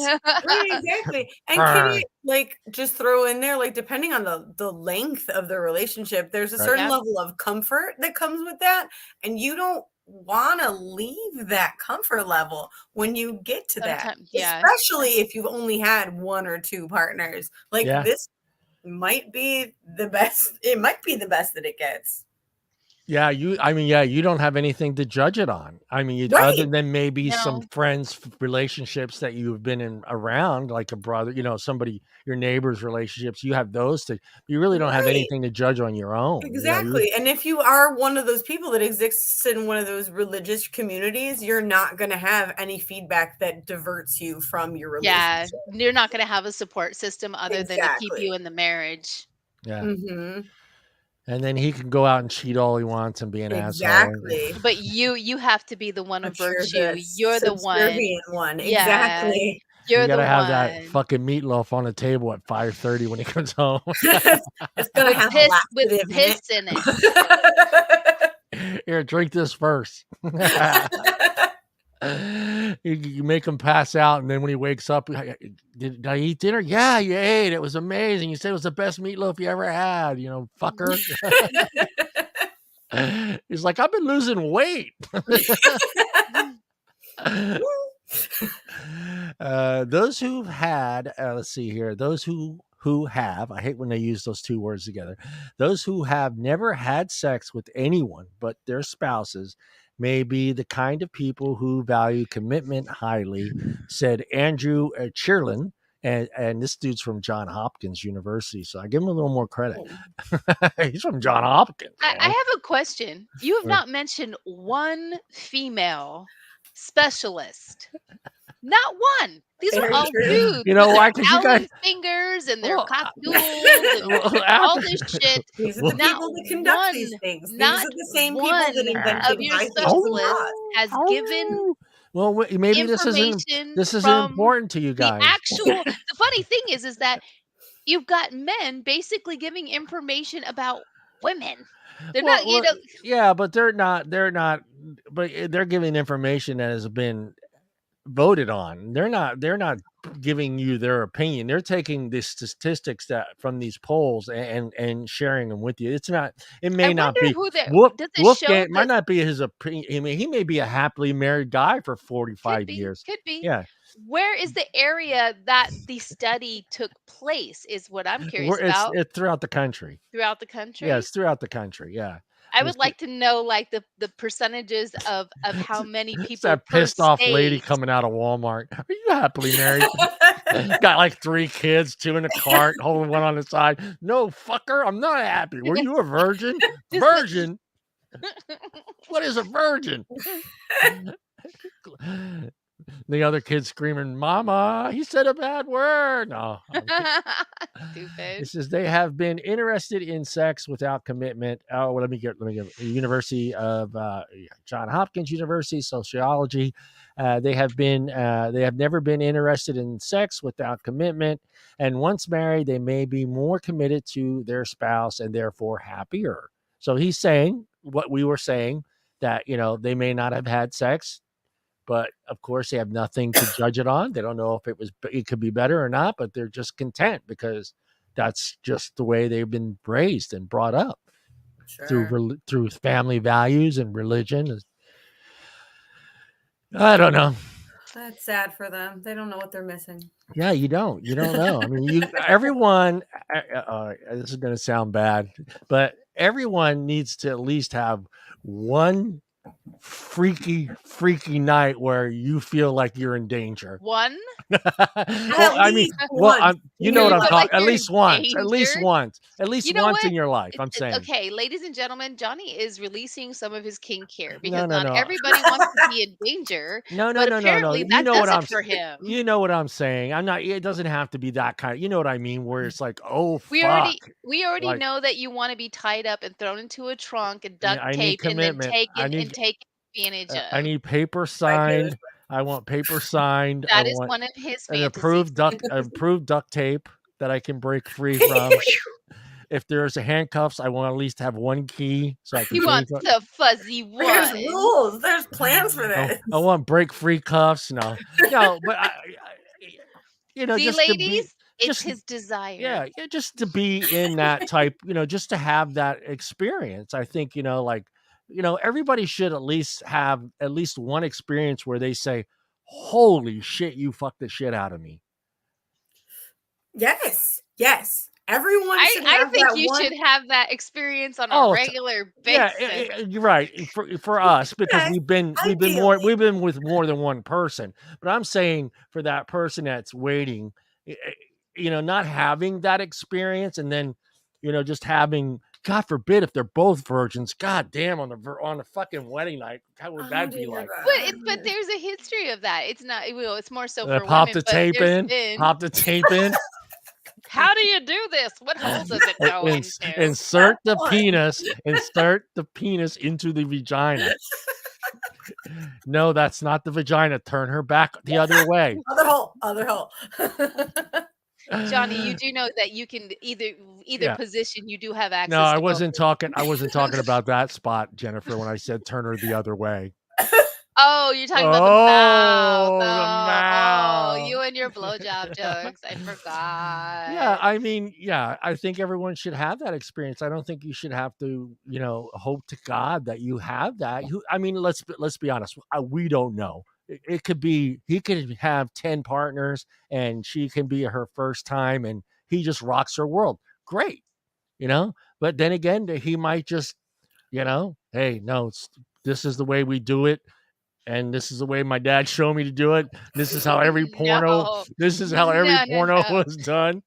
Right, exactly. And can Burn. you like just throw in there, like depending on the length of the relationship, there's a Right. certain Yep. level of comfort that comes with that. And you don't want to leave that comfort level when you get to that, Sometimes, yeah. especially if you've only had one or two partners. Like Yeah. this might be the best, it might be the best that it gets. Yeah, you don't have anything to judge it on. I mean, other Right. than maybe some No. friends relationships that you've been in around, like a brother, somebody, your neighbor's relationships, you have those to, you really don't have Right. anything to judge on your own. Exactly. And if you are one of those people that exists in one of those religious communities, you're not going to have any feedback that diverts you from your Yeah, relationship. you're not gonna have a support system other than to keep you Exactly. in the marriage. Yeah. Mhm. And then he can go out and cheat all he wants and be an asshole. Exactly. But you have to be the one of But you're virtue. the You're the one. subservient one. Yeah, Exactly. You you're got the to have that one fucking meatloaf on the table at 5:30 when he comes home. It's going to with have a laxative in piss it. in it. Here, drink this first. You make him pass out, and then when he wakes up, did I eat dinner? Yeah, you ate. It was amazing. You said it was the best meatloaf you ever had. Fucker. He's like, I've been losing weight. Those who've had, let's see here, those who have, I hate when they use those two words together. Those who have never had sex with anyone but their spouses may be the kind of people who value commitment highly, said Andrew Chirlin. And this dude's from Johns Hopkins University, so I give him a little more credit. He's from Johns Hopkins. I have a question. You have not mentioned one female specialist. Not one. These are Very all true. dudes You know with why? their Because you guys, Allen fingers and their well, cock duels and well, all after, this shit. These are the Not people that conduct one, these things. These not are the same people that one invented of your high heels and specialists bras. has given well, maybe information this isn't from important to you the guys. actual. The funny thing is that you've got men basically giving information about women. They're not, Well, yeah, but but they're giving information that has been voted on. They're not giving you their opinion. They're taking the statistics that from these polls and sharing them with you. It I may not wonder be who they does it show Wolfgang might that not be his opinion. I mean, he may be a happily married guy for 45 years. could be. Yeah. Where is the area that the study took place is what I'm curious about. It's throughout the country. Throughout the Yeah, country? it's throughout the country. Yeah. I would It's, like to know, like, the percentages of how many it's people that per pissed off lady state. coming out of Walmart. Are you happily married? Got like 3 kids, 2 in a cart, holding one on the side. No, fucker, I'm not happy. Were you a virgin? Virgin? What is a virgin? The other kid screaming, "Mama, he said a bad word." No. Stupid. It says they have been interested in sex without commitment. Oh, well, let me get University of Johns Hopkins University sociology. They have never been interested in sex without commitment, and once married, they may be more committed to their spouse and therefore happier. So he's saying what we were saying, that they may not have had sex, but of course they have nothing to judge it on. They don't know if it could be better or not, but they're just content because that's just the way they've been raised and brought up. Sure. Through family values and religion. I don't know. That's sad for them. They don't know what they're missing. Yeah, you don't know. I mean, everyone, this is going to sound bad, but everyone needs to at least have one freaky night where you feel like you're in danger? One? Well, At I mean, least once. you Where know what you I'm feel like talking. At you're in least once. At least danger? once. At least You know once what? in your life. I'm saying. Okay, ladies and gentlemen, Johnny is releasing some of his kink here No, because no, not no. everybody wants to be in danger, No, no, but no, no, no. apparently You that know what does it I'm. for him. You know what I'm saying. I'm not. It doesn't have to be that kind. You know what I mean? Where it's like, oh We fuck, already like know that you wanna be tied up and thrown into a trunk and duct I need taped and then commitment. taken advantage I of. need paper By Taylor signed. I want paper signed. I That is want one of his an fantasies. approved duct tape that I can break free from. If there's a handcuffs, I want to at least have one key so I can He change. wants the fuzzy There's one. rules. There's plans for this. I want break free cuffs. No, no, but See, just to be, ladies, it's just his desire. yeah, just to be in that type, just to have that experience. I think like, everybody should at least have at least one experience where they say, "Holy shit, you fucked the shit out of me." Yes. Yes. Everyone should I have think that you one. should have that experience on a Oh, regular yeah, basis. you're right. For us, because Yes. we've Ideally. been with more than one person. But I'm saying for that person that's waiting, not having that experience, and then, just having, God forbid, if they're both virgins. God damn, on the fucking wedding night, how would Oh that be dear like? But God. there's a history of that. It's not well, it's more so for Pop women, the but tape there's in, been pop the tape in, how do you do this? What hole does it go into? insert the One. penis into the vagina. No, that's not the vagina. Turn her back the other way. Other hole. Other hole. Johnny, you do know that you can either Yeah. position, you do have No, access to both. I wasn't talking about that spot, Jennifer, when I said turn her the other way. Oh, you're talking about the mouth. Oh, the Oh, mouth. you and your blowjob jokes. I Yeah, forgot. I mean, yeah, I think everyone should have that experience. I don't think you should have to, hope to God that you have that. I mean, let's be honest. We don't know. It could be he could have 10 partners and she can be her first time and he just rocks her world. Great, But then again, he might just, hey, no, this is the way we do it. And this is the way my dad showed me to do it. This is how every porno. No. This is how every No, no, porno no. was done.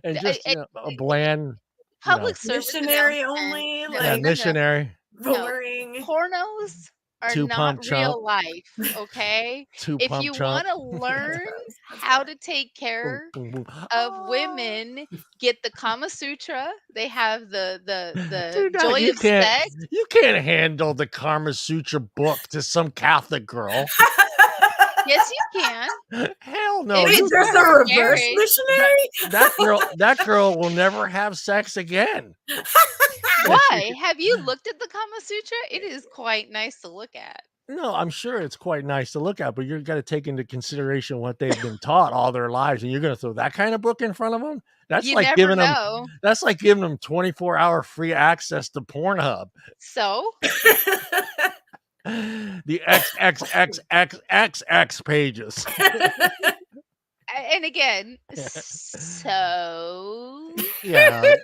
And just a bland, Public service Missionary announcement. only. No, yeah, Like no, no. missionary, boring. Pornos are two not pump chump, real life, okay? two If pump you chump. wanna learn Gross. That's how gross. to take Boom, care boom, boom. of Ah. women, get the Kama Sutra. They have the Dude, joy of sex. you can't handle the Karma Sutra book to some Catholic girl. Yes, you can. Hell no. If Wait, it's there's for a her reverse marriage. missionary? That girl will never have sex again. Why? Have you looked at the Kama Sutra? It is quite nice to look at. No, I'm sure it's quite nice to look at, but you're gonna take into consideration what they've been taught all their lives, and you're gonna throw that kind of book in front of them. You never know. That's like giving them 24-hour free access to Pornhub. So? The XXXXXX pages. And again, so Yeah. Did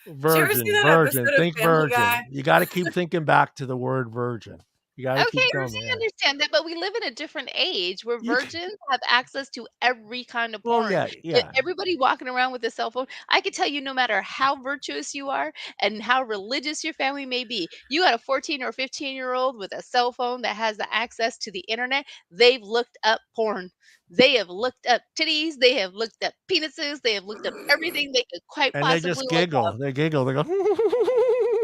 you ever see that Virgin. episode of Think Family virgin. Guy? You got to keep thinking back to the word virgin. You got to okay, keep I going there. understand that, but we live in a different age where You virgins have access to every kind of Well, porn. yeah. Everybody walking around with a cell phone. I can tell you, no matter how virtuous you are and how religious your family may be, you got a 14 or 15-year-old with a cell phone that has the access to the internet. They've looked up porn. They have looked up titties. They have looked up penises. They have looked up everything they could quite And they possibly just look up. giggle. They giggle. They go.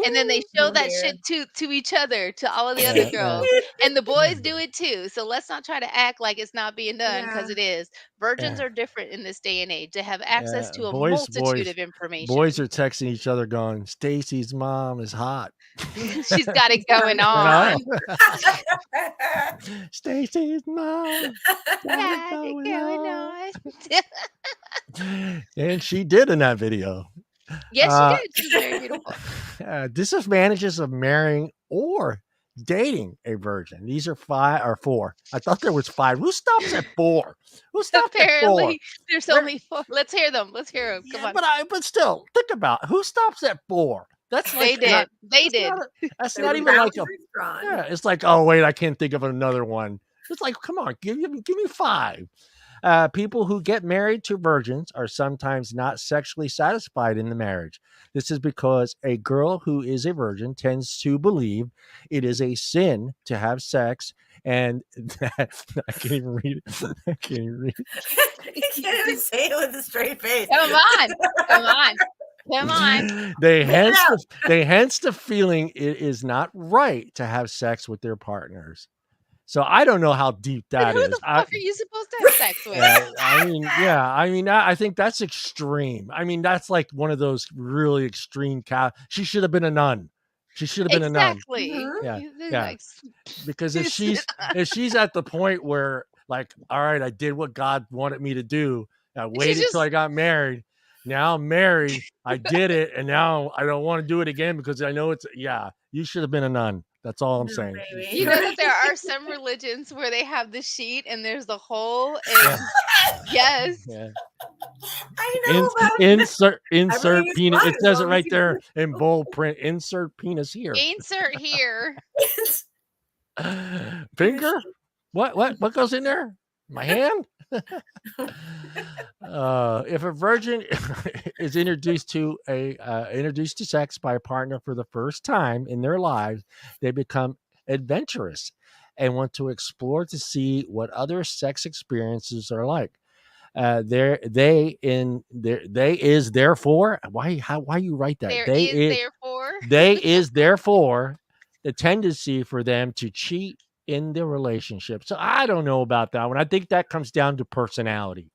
And then they show Oh that dear. shit to each other, to all of the other girls. And the boys do it too. So let's not try to act like it's not being done Yeah. because it is. Virgins Yeah. are different in this day and age. They have access to a Boys multitude of information. boys are texting each other going, Stacy's mom is hot. She's got it going You on. know? Stacy's mom got it Got it going going on. on. And she did in that video. Yes, she did. She's very beautiful. Disadvantages of marrying or dating a virgin. These are 5 or 4. I thought there was 5. Who stops at 4? Who stops at 4? Apparently, there's only 4. Let's hear them. Let's hear them. Come Yeah, on. but still, think about who stops at 4. That's They like not. did. They That's did. not. That's There not were even like a. boundaries drawn. Yeah, it's like, oh wait, I can't think of another one. It's like, come on, give me 5. People who get married to virgins are sometimes not sexually satisfied in the marriage. This is because a girl who is a virgin tends to believe it is a sin to have sex, and that I can't even read it. I can't even read it. You can't even say it with a straight face. Come on. Come on. Come on. They Get it out. hence the feeling it is not right to have sex with their partners. So I don't know how deep But that who is. the fuck are you supposed to have sex with? I think that's extreme. I mean, that's like one of those really extreme. She should have been a nun. She should have been a nun. Exactly. Mhm. Yeah, They're yeah. like, Because if sit she's at the point where like, all right, I did what God wanted me to do. I she's waited till just I got married. Now I'm married. I did it, and now I don't want to do it again because I know it's you should have been a nun. That's all I'm No, saying. baby. you know that there are some religions where they have the sheet and there's the hole and yes. Yeah. I know about it. Insert Everything is penis. fine It as says it long as right you there in bold print. Insert penis here. Insert here. Finger? What goes in there? My hand? If a virgin is introduced to sex by a partner for the first time in their lives, they become adventurous and want to explore to see what other sex experiences are like. They is therefore why you write that There is therefore. they is therefore the tendency for them to cheat in the relationship. So I don't know about that one. I think that comes down to personality.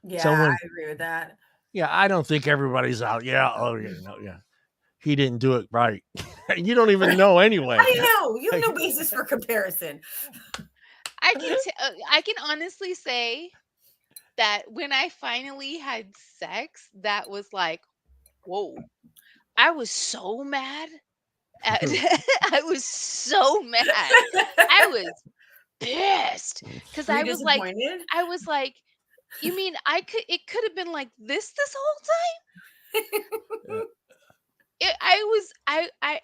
Yeah, Someone, I agree with that. yeah, I don't think everybody's out. Yeah, oh yeah, no, yeah. He didn't do it right. You don't even know anyway. I know. You have no basis for comparison. I can honestly say that when I finally had sex, that was like, whoa. I was so mad. I was so mad. I was pissed because Were you disappointed? I was like, you mean it could have been like this whole time?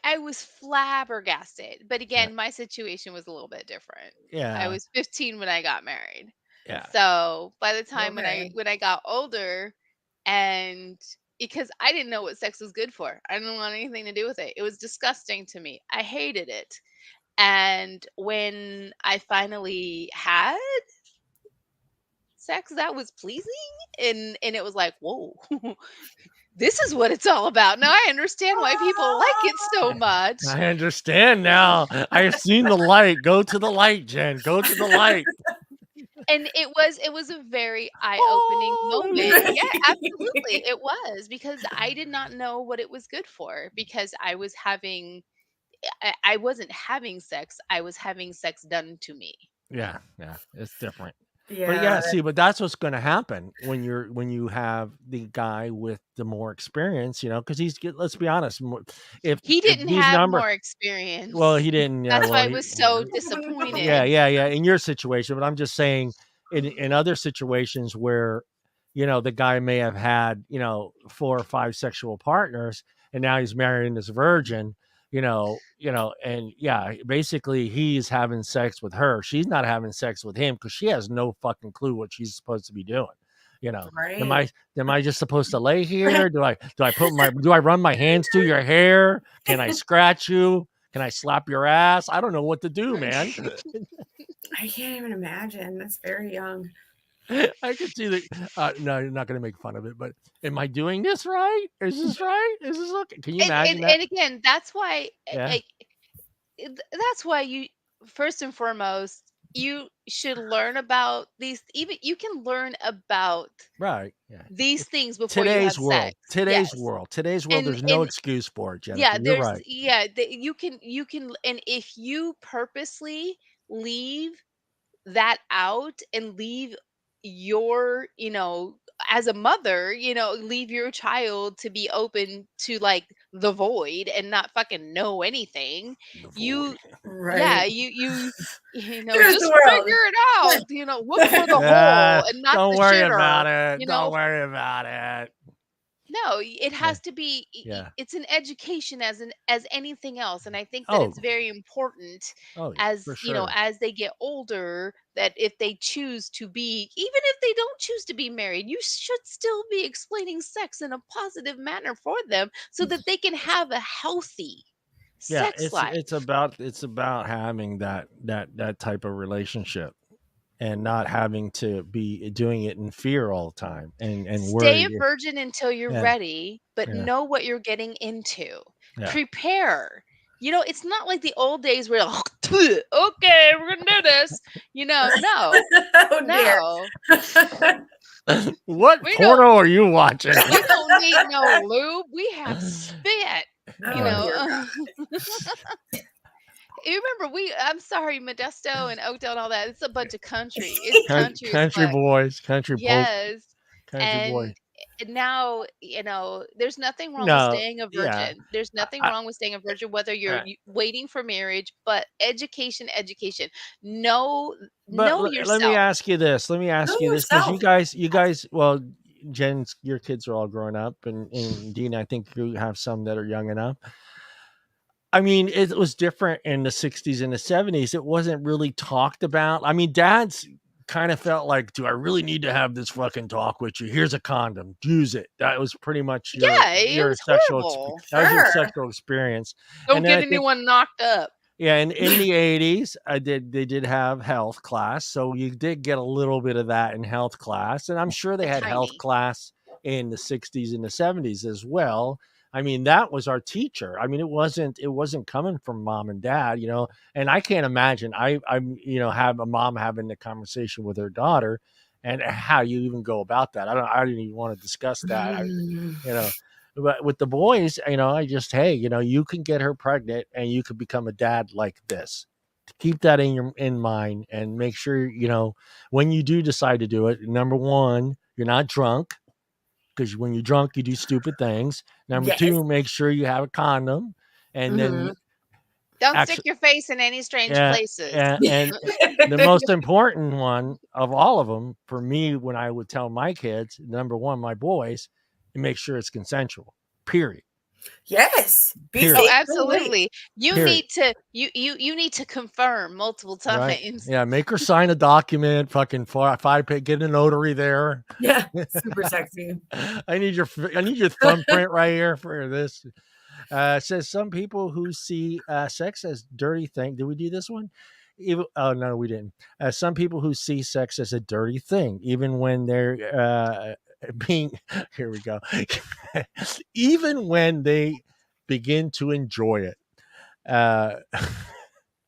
I was flabbergasted. But again, my situation was a little bit different. I Yeah, was 15 when I got married. yeah, So by the time Okay. when I got older, and because I didn't know what sex was good for, I didn't want anything to do with it. It was disgusting to me. I hated it. And when I finally had sex that was pleasing, and it was like, whoa, this is what it's all about. Now I understand why people like it so much. I understand now. I've seen the light. Go to the light, Jen. Go to the light. And it was a very eye-opening moment. Yeah, absolutely. It was because I did not know what it was good for because I wasn't having sex. I was having sex done to me. Yeah, it's different. But Yeah. but that's what's going to happen when you have the guy with the more experience, because let's be honest, if He didn't these have number, more experience. well, he didn't, yeah, That's why well, I was so disappointed. yeah, in your situation, but I'm just saying in other situations where, the guy may have had, 4 or 5 sexual partners and now he's marrying this virgin, and yeah, basically he's having sex with her. She's not having sex with him because she has no fucking clue what she's supposed to be doing. Am Right. I just supposed to lay here? Do I run my hands through your hair? Can I scratch you? Can I slap your ass? I don't know what to do, man. I can't even imagine. That's very young. I can see that. No, you're not going to make fun of it, but am I doing this right? Is this right? Is this okay? Can you imagine that? And again, that's why Yeah. that's why you first and foremost you should learn about these. Even you can learn about Right. Yeah. these things before you have sex. Today's Yes. world. There's no And excuse for it, Jennifer. yeah, You're there's right. you can and if you purposely leave that out and leave your, as a mother, leave your child to be open to like the void and not fucking know anything. The You void. yeah, Right. Here's just the world. figure it out, look for the Yeah, hole and not don't the worry shitter, about it. Don't worry about it. No, it Yeah. has to be Yeah. it's an education as anything else, and I think that Oh, it's very important oh, for as, sure. as they get older that if they choose to be even if they don't choose to be married, you should still be explaining sex in a positive manner for them so that they can have a healthy Yeah, sex life. it's about having that type of relationship and not having to be doing it in fear all the time and Stay a worried. virgin until you're Yeah, ready, but yeah, know what you're getting into. yeah. Prepare. It's not like the old days where, okay, we're gonna do this. No, Oh dear. no, What we don't. porno are you watching? We don't need no lube. We have spit. You Oh Uh, dear know. God. You remember I'm sorry, Modesto and Oakdale and all that. It's a bunch of country. It's country as country fuck. boys, Yes. country boy. And now, there's nothing wrong with No, staying a yeah. virgin. There's nothing I, wrong with staying a virgin, whether you're I, waiting for marriage, but education, education. Know But know let me yourself. ask you this. Let me Know ask you this because yourself. you guys, well, Jen's, your kids are all grown up, and Dina, I think you have some that are young enough. I mean, it was different in the 60s and the 70s. It wasn't really talked about. I mean, dads kind of felt like, do I really need to have this fucking talk with you? Here's a condom. Use it. That was pretty much Yeah, it was horrible. that was your Sure. sexual experience. Don't And then get I think, anyone knocked up. yeah, and in the 80s, they did have health class, so you did get a little bit of that in health class, and I'm sure they A had health tiny. class in the 60s and the 70s as well. I mean, that was our teacher. I mean, it wasn't coming from mom and dad, and I can't imagine I'm have a mom having the conversation with her daughter and how you even go about that. I didn't even want to discuss that. You know, but with the boys, I just, hey, you can get her pregnant and you could become a dad like this. Keep that in mind and make sure, when you do decide to do it, number one, you're not drunk because when you're drunk, you do stupid things. Number Yes. two, make sure you have a condom. And then Mhm. Don't stick actually, your face in any strange yeah, places. and the most important one of all of them for me, when I would tell my kids, number one, my boys, make sure it's consensual. Period. Yes. Be Oh, Period. safe. Don't wait. absolutely. You Period. need to you need to confirm multiple Right. times. Yeah. Make her sign a document. Fucking five pay. Get a notary there. Yeah. Super sexy. I need your thumbprint right here for this. It says some people who see sex as dirty thing. Did we do this one? Oh no, we didn't. Some people who see sex as a dirty thing, even when they're being. Here we go. Even when they begin to enjoy it, uh,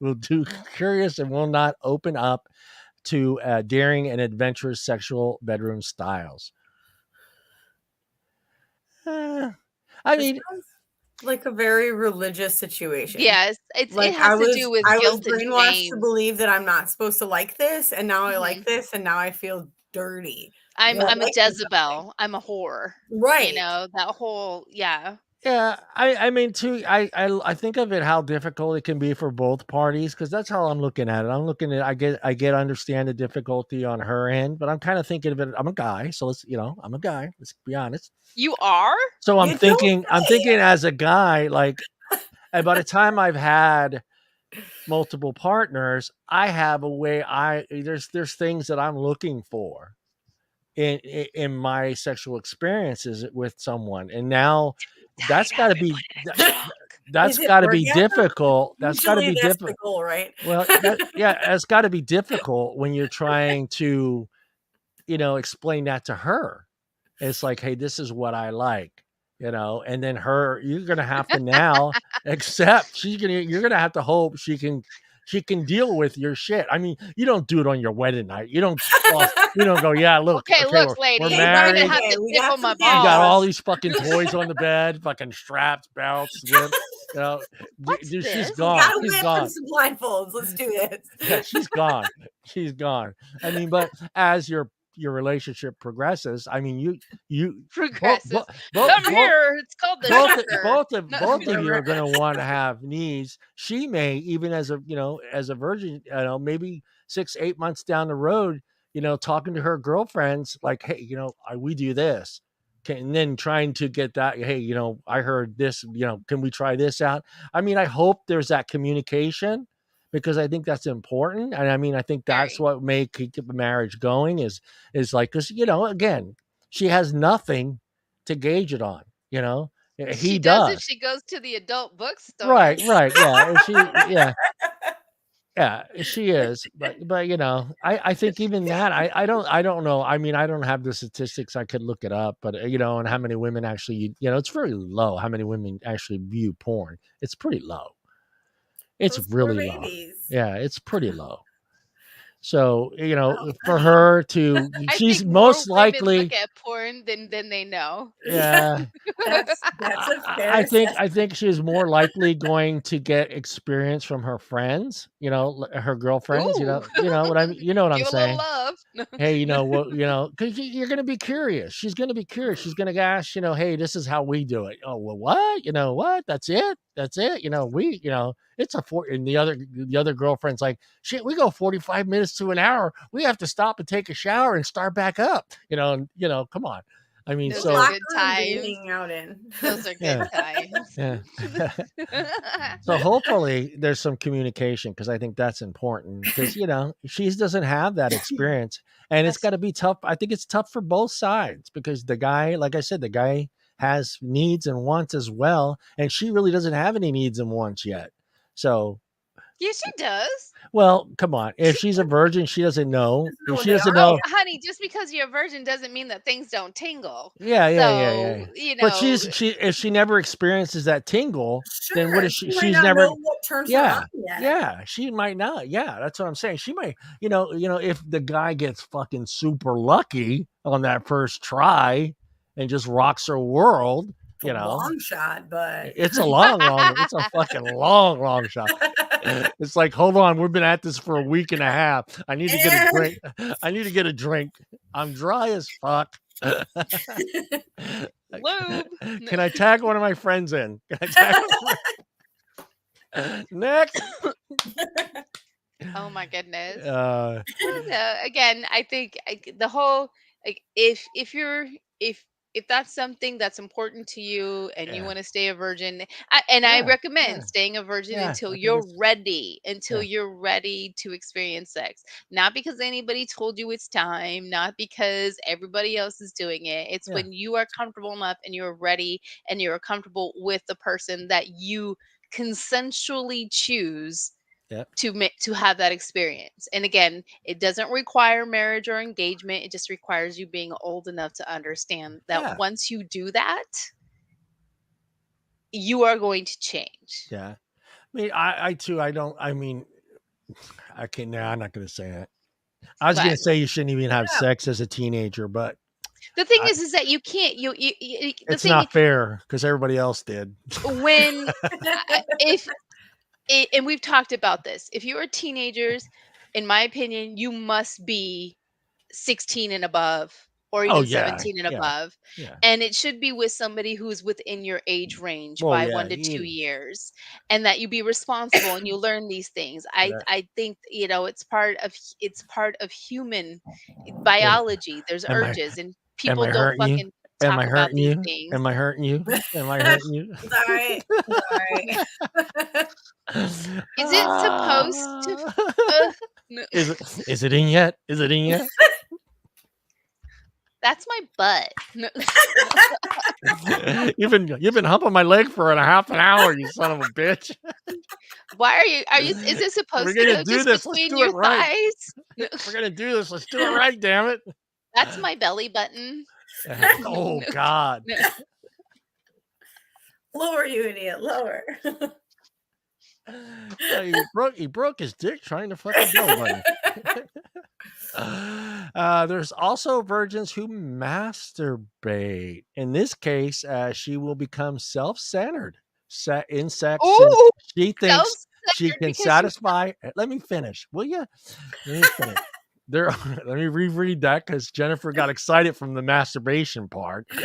will do curious and will not open up to daring and adventurous sexual bedroom styles. Uh, I This mean, sounds like a very religious situation. Yes, it Like has to do with I was guilt and brainwashed to shame. believe that I'm not supposed to like this, and now I like Mhm. this, and now I feel dirty. I I'm don't I'm a like this. Jezebel. I'm a whore. Right. That whole yeah. yeah, I mean too. I think of it how difficult it can be for both parties because that's how I'm looking at it. I'm looking at understand the difficulty on her end, but I'm kind of thinking of it. I'm a guy, so I'm a guy. Let's be honest. You are? So You don't I'm say. thinking as a guy, like, and by the time I've had multiple partners, I have a way. There's things that I'm looking for in my sexual experiences with someone, and now Tied that's got up to and be put in a that, trunk. that's Is it got to be orgasm? difficult. That's got to Usually be that's the different. goal, right? Well, it's got to be difficult when you're trying to, explain that to her. It's like, hey, this is what I like, and then you're gonna have to now accept. You're gonna have to hope she can deal with your shit. I mean, you don't do it on your wedding night. You don't go, yeah, look, Okay, okay, look, we're lady, Hey, you're by gonna the married. have way, to we tickle got my some You got all cameras. balls. these fucking toys on the bed, fucking straps, belts, whip. You know, What's dude, she's this? We gone. got a She's whip and gone. some blindfolds. Let's do Yeah, this. she's gone. She's gone. I mean, but as your relationship progresses, I mean, you both Progresses. both both Come both here. It's called the both trucker. both of No. both of you are going to want to have needs. She may, even as a virgin, maybe 6-8 months down the road, talking to her girlfriends like, hey, we do this. and then trying to get that, hey, I heard this, can we try this out? I mean, I hope there's that communication, because I think that's important. And I mean, I think that's Very. what may keep a marriage going is like, because, again, she has nothing to gauge it on, She he does if does. she goes to the adult bookstore. Right. Yeah. Yeah, she is, but I think even that, I don't know. I mean, I don't have the statistics. I could look it up, but and how many women actually, it's very low. How many women actually view porn? It's pretty low. It's Those poor really low. babies. Yeah, it's pretty low. So I for mean, her to, I she's think more most women look likely. at porn than they know. Yeah, that's a fair I think assessment. I think she's more likely going to get experience from her friends, her girlfriends. Ooh, You know what I'm give a little saying. love. Hey, what, because you're going to be curious. She's going to be curious. She's going to ask, hey, this is how we do it. Oh, well, what? What? That's it. That's it. It's and the other girlfriend's like, shit, we go 45 minutes to an hour. We have to stop and take a shower and start back up. Come on. I mean, Those What are so locker good room do you times. hang out in? Those are good yeah, times. yeah. So hopefully there's some communication, because I think that's important, because she doesn't have that experience, and it's That's got to be tough. I think it's tough for both sides, because the guy, like I said, the guy has needs and wants as well, and she really doesn't have any needs and wants yet. So, yeah, she does. well, come on, if she's a virgin, she doesn't know. Know If what she they doesn't are Oh, know, yet. honey, just because you're a virgin doesn't mean that things don't tingle. yeah. So, But if she never experiences that tingle, then what Sure, is she? she might She's not never. know what turns her on Yeah, yet. yeah, she might not. Yeah, that's what I'm saying. She might, if the guy gets fucking super lucky on that first try and just rocks her world, It's a long shot, but it's it's a fucking long shot. It's like, hold on, we've been at this for a week and a half. I need to get a and drink. I need to get a drink. I'm dry as fuck. lube. No. Can I tag one of my friends in? Can I tag next? Oh my goodness. Uh, Well, no, again, I think the whole like if if that's something that's important to you and you yeah, want to stay a virgin, I yeah, recommend yeah, staying a virgin yeah. until I think you're it's ready, until yeah, you're ready to experience sex. Not because anybody told you it's time, not because everybody else is doing it. It's yeah, when you are comfortable enough and you're ready and you're comfortable with the person that you consensually choose yeah, to have that experience. And again, it doesn't require marriage or engagement. It just requires you being old enough to understand that yeah, once you do that, you are going to change. yeah. I mean, I too. I don't. I mean, I can't. Nah, I'm not going to say that. I was going But to say you shouldn't even have yeah, sex as a teenager, but the thing I, is that you can't the it's thing not fair because everybody else did. when if and we've talked about this. If you are teenagers, in my opinion, you must be 16 and above or Oh even yeah, 17 and yeah, above, yeah. and it should be with somebody who's within your age range Well, by yeah, 1 to 2 years, and that you be responsible and you learn these things. i yeah. i think it's part of human Am, biology. There's am I urges and am people I don't hurting you? fucking Am talk I about hurting these you? things. Am I hurting you? Am I hurting you? it's all right. It's all right. Is it supposed to uh, no, Is it in yet? Is it in yet? that's my butt. No. You've been humping my leg for a half an hour, you son of a bitch. Why are you is it We're supposed to gonna go do just this. Let's between do it your right. thighs? No. If we're gonna do this. Let's do it right. Damn it. That's my belly button. Oh No, God. no. Lower, you idiot. Lower. He broke his dick trying to fuck a belly button. There's also virgins who masturbate. In this case, she will become self-centered in sex, since Ooh, she thinks she self-centered can because you satisfy. Let me finish, will you? Let me finish. There, let me reread that because Jennifer got excited from the masturbation part. So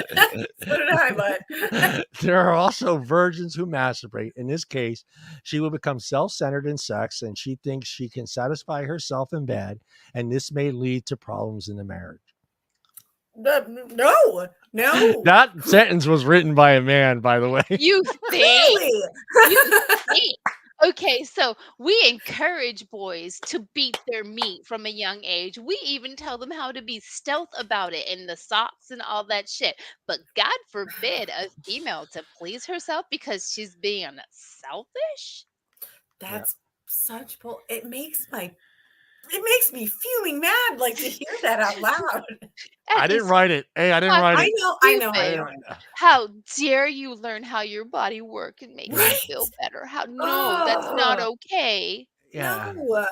did I, but There are also virgins who masturbate. In this case, she will become self-centered in sex, and she thinks she can satisfy herself in bed, and this may lead to problems in the marriage. No. That sentence was written by a man, by the way. You think? Really? You think? Okay, so we encourage boys to beat their meat from a young age. We even tell them how to be stealth about it in the socks and all that shit. But God forbid a female to please herself because she's being selfish. That's such bull. It makes me fuming mad, like, to hear that out loud. I didn't write it. Hey, I didn't write it. I know. How dare you learn how your body works and make you feel better? No, that's not okay. Yeah. No. Eat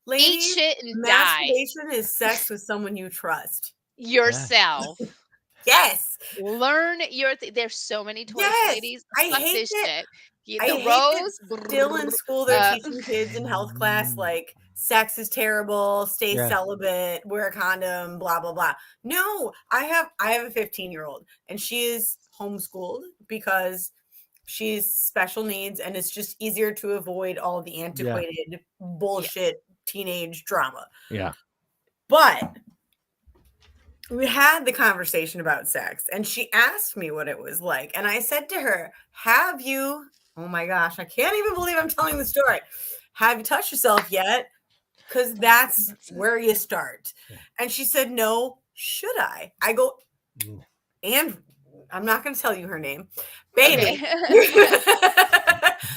Ladies, shit and die masturbation is sex with someone you trust. yourself. Yes. Learn your there's so many toys, Yes. ladies. I Fuck hate this it. shit. I The hate rose, that still in school they're teaching kids in health class, like, sex is terrible, stay celibate, wear a condom, blah, blah, blah. No, I have a 15-year-old, and she is homeschooled because she's special needs, and it's just easier to avoid all the antiquated bullshit teenage drama. Yeah. But we had the conversation about sex, and she asked me what it was like. And I said to her, have you, oh my gosh, I can't even believe I'm telling the story. Have you touched yourself yet? Because that's where you start. And she said, no, should I? I go, and I'm not going to tell you her name. Baby.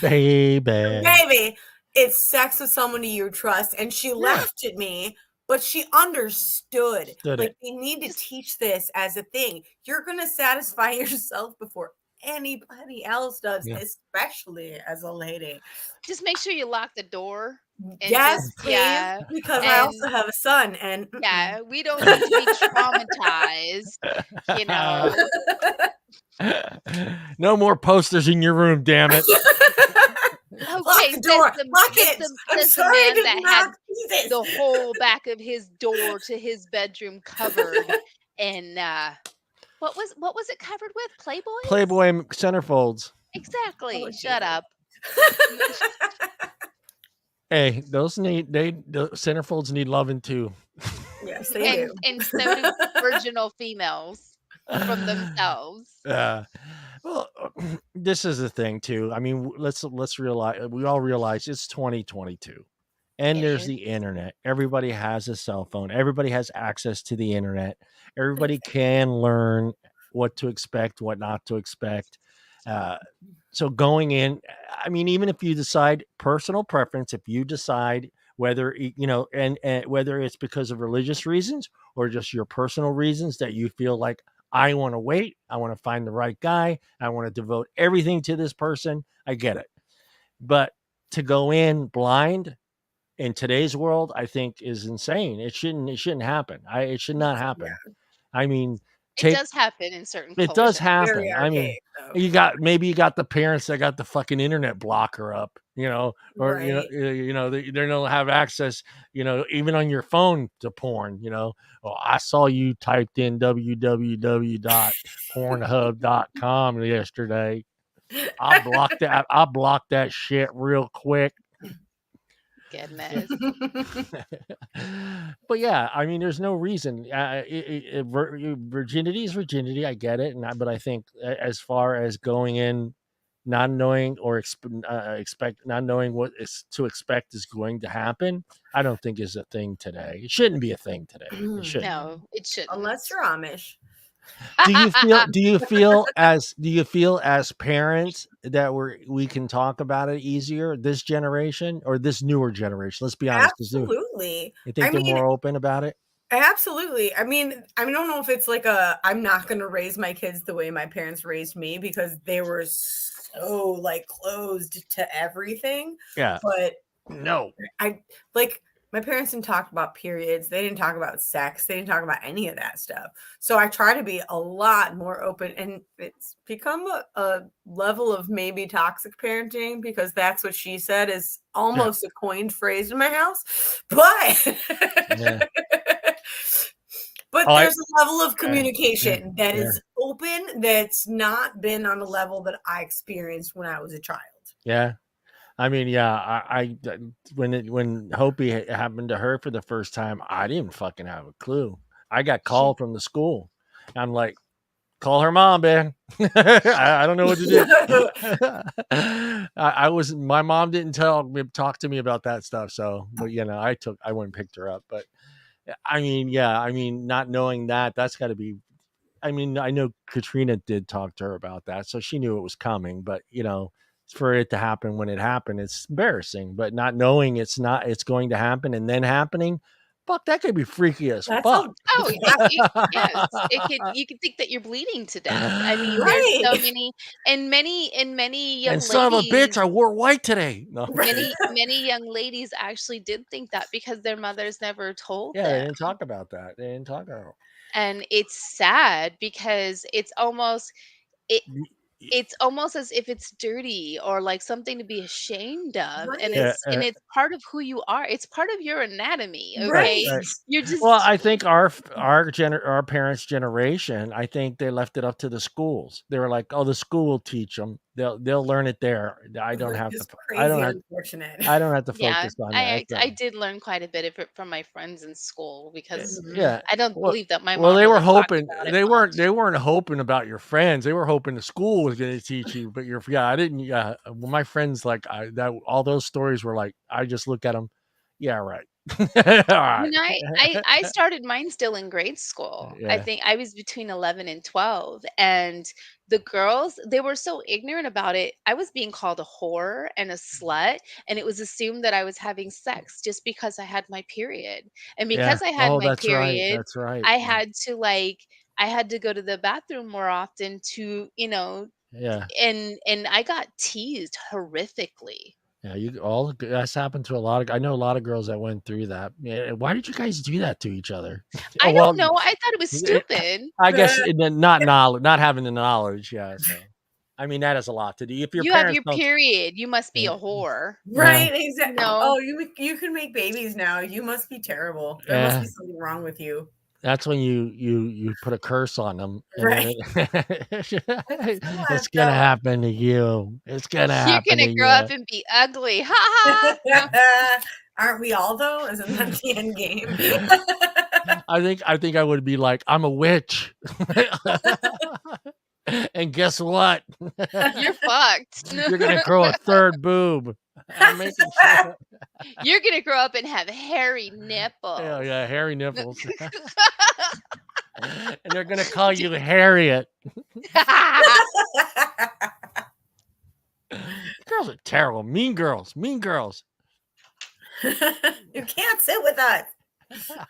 Baby. Baby, it's sex with somebody you trust. And she laughed at me, but she understood. Like, you need to teach this as a thing. You're going to satisfy yourself before anybody else does, especially as a lady. Just make sure you lock the door. Yes, please. Because I also have a son, and we don't need to be traumatized. You know. No more posters in your room, damn it. Lock the door. Lock it. I'm sorry, the man that had the whole back of his door to his bedroom covered, and what was it covered with? Playboy centerfolds. Exactly. Oh, shut up. Hey, those centerfolds need loving too. Yes, they do. And so do virginal females from themselves. Well, this is the thing too. I mean, let's realize, we all realize it's 2022, and there's the internet. Everybody has a cell phone. Everybody has access to the internet. Everybody can learn what to expect, what not to expect. So going in, I mean, even if you decide personal preference, if you decide whether, and whether it's because of religious reasons or just your personal reasons that you feel like, I want to wait, I want to find the right guy, I want to devote everything to this person, I get it. But to go in blind in today's world, I think is insane. It shouldn't happen. It should not happen. Yeah. I mean, it does happen in certain cultures. It does happen. I mean, you got the parents that got the fucking internet blocker up, or right. They don't have access, even on your phone to porn. Oh, I saw you typed in www.pornhub.com yesterday. I blocked that shit real quick. Goodness. But yeah, I mean, there's no reason. Virginity is virginity. I get it, but I think as far as going in, not knowing or not knowing what is to expect is going to happen, I don't think is a thing today. It shouldn't be a thing today. It shouldn't. No, it shouldn't. Unless you're Amish. Do you feel as parents that we can talk about it easier this generation or this newer generation? Let's be honest. Absolutely. You think they're more open about it? Absolutely. I mean, I don't know if it's like I'm not going to raise my kids the way my parents raised me because they were so like closed to everything. Yeah. But no, my parents didn't talk about periods. They didn't talk about sex. They didn't talk about any of that stuff. So I try to be a lot more open, and it's become a level of maybe toxic parenting because that's what she said is almost a coined phrase in my house. But there's a level of communication that is open that's not been on the level that I experienced when I was a child. Yeah. I mean, I when Hopi happened to her for the first time, I didn't fucking have a clue. I got called from the school I'm like, call her mom, man. I don't know what to do. My mom didn't talk to me about that stuff. So, but I went and picked her up. But I mean, yeah, I mean, not knowing that's got to be. I mean, I know Katrina did talk to her about that, so she knew it was coming. But for it to happen when it happened, it's embarrassing. But not knowing it's going to happen and then happening, fuck, that could be freaky as That's fuck. Oh, yes, you could think that you're bleeding to death. I mean, there's right. so many many And young son of a bitch, ladies I wore white today. No, I'm kidding. many young ladies actually did think that because their mothers never told Yeah, they them. didn't talk about that. They didn't talk about And it's sad because it it. it's almost as if it's dirty or like something to be ashamed of, and Right. Yeah, it's part of who you are. It's part of your anatomy, right, okay? Right. right. You're Well, just I think our parents' generation, I think they left it up to the schools. They were like, "Oh, the school will teach them. They'll learn it there. Which is I don't crazy have unfortunate. I don't have to yeah, focus on that." I did learn quite a bit of it from my friends in school because Mhm. Yeah. I don't Well, believe that my well, mom they were really talked hoping about it they much. weren't hoping about your friends. They were hoping the school was going to teach you. But I didn't. Yeah, well, my friends all those stories were like I just look at them. Yeah, right. All right. I started mine still in grade school. I Yeah. think I was between 11 and 12, and the girls, they were so ignorant about it. I was being called a whore and a slut, and it was assumed that I was having sex just because I had my period. And Yeah. because I had Oh, my that's right. period, That's right. I Yeah. had to like I had to go to the bathroom more often to, Yeah. and I got teased horrifically. Yeah, that's happened to a lot of I know a lot of girls that went through that. Yeah, why did you guys do that to each other? Oh, I well, don't know. I thought it was eh, stupid. I guess not having the knowledge, yeah, so I mean, that has a lot to do. If your You have parents your don't period. You must be yeah, a whore. yeah, Right, exactly. No. Oh, you can make babies now. You must be terrible. There must yeah, be something wrong with you. that's when you put a curse on them, and then Right. It's so it's messed gonna up. happen to you. It's gonna You're happen to gonna grow up you. and be ugly. Ha ha. No. Aren't we all though? Isn't that the end game? I think I would be like, "I'm a witch." And guess what? You're fucked. You're gonna grow a third boob. I'm making sure. You're gonna grow up and have hairy Yeah, nipples. yeah, hairy nipples. And they're gonna call you Harriet. Girls are terrible. Mean girls. Mean girls. You can't sit with us.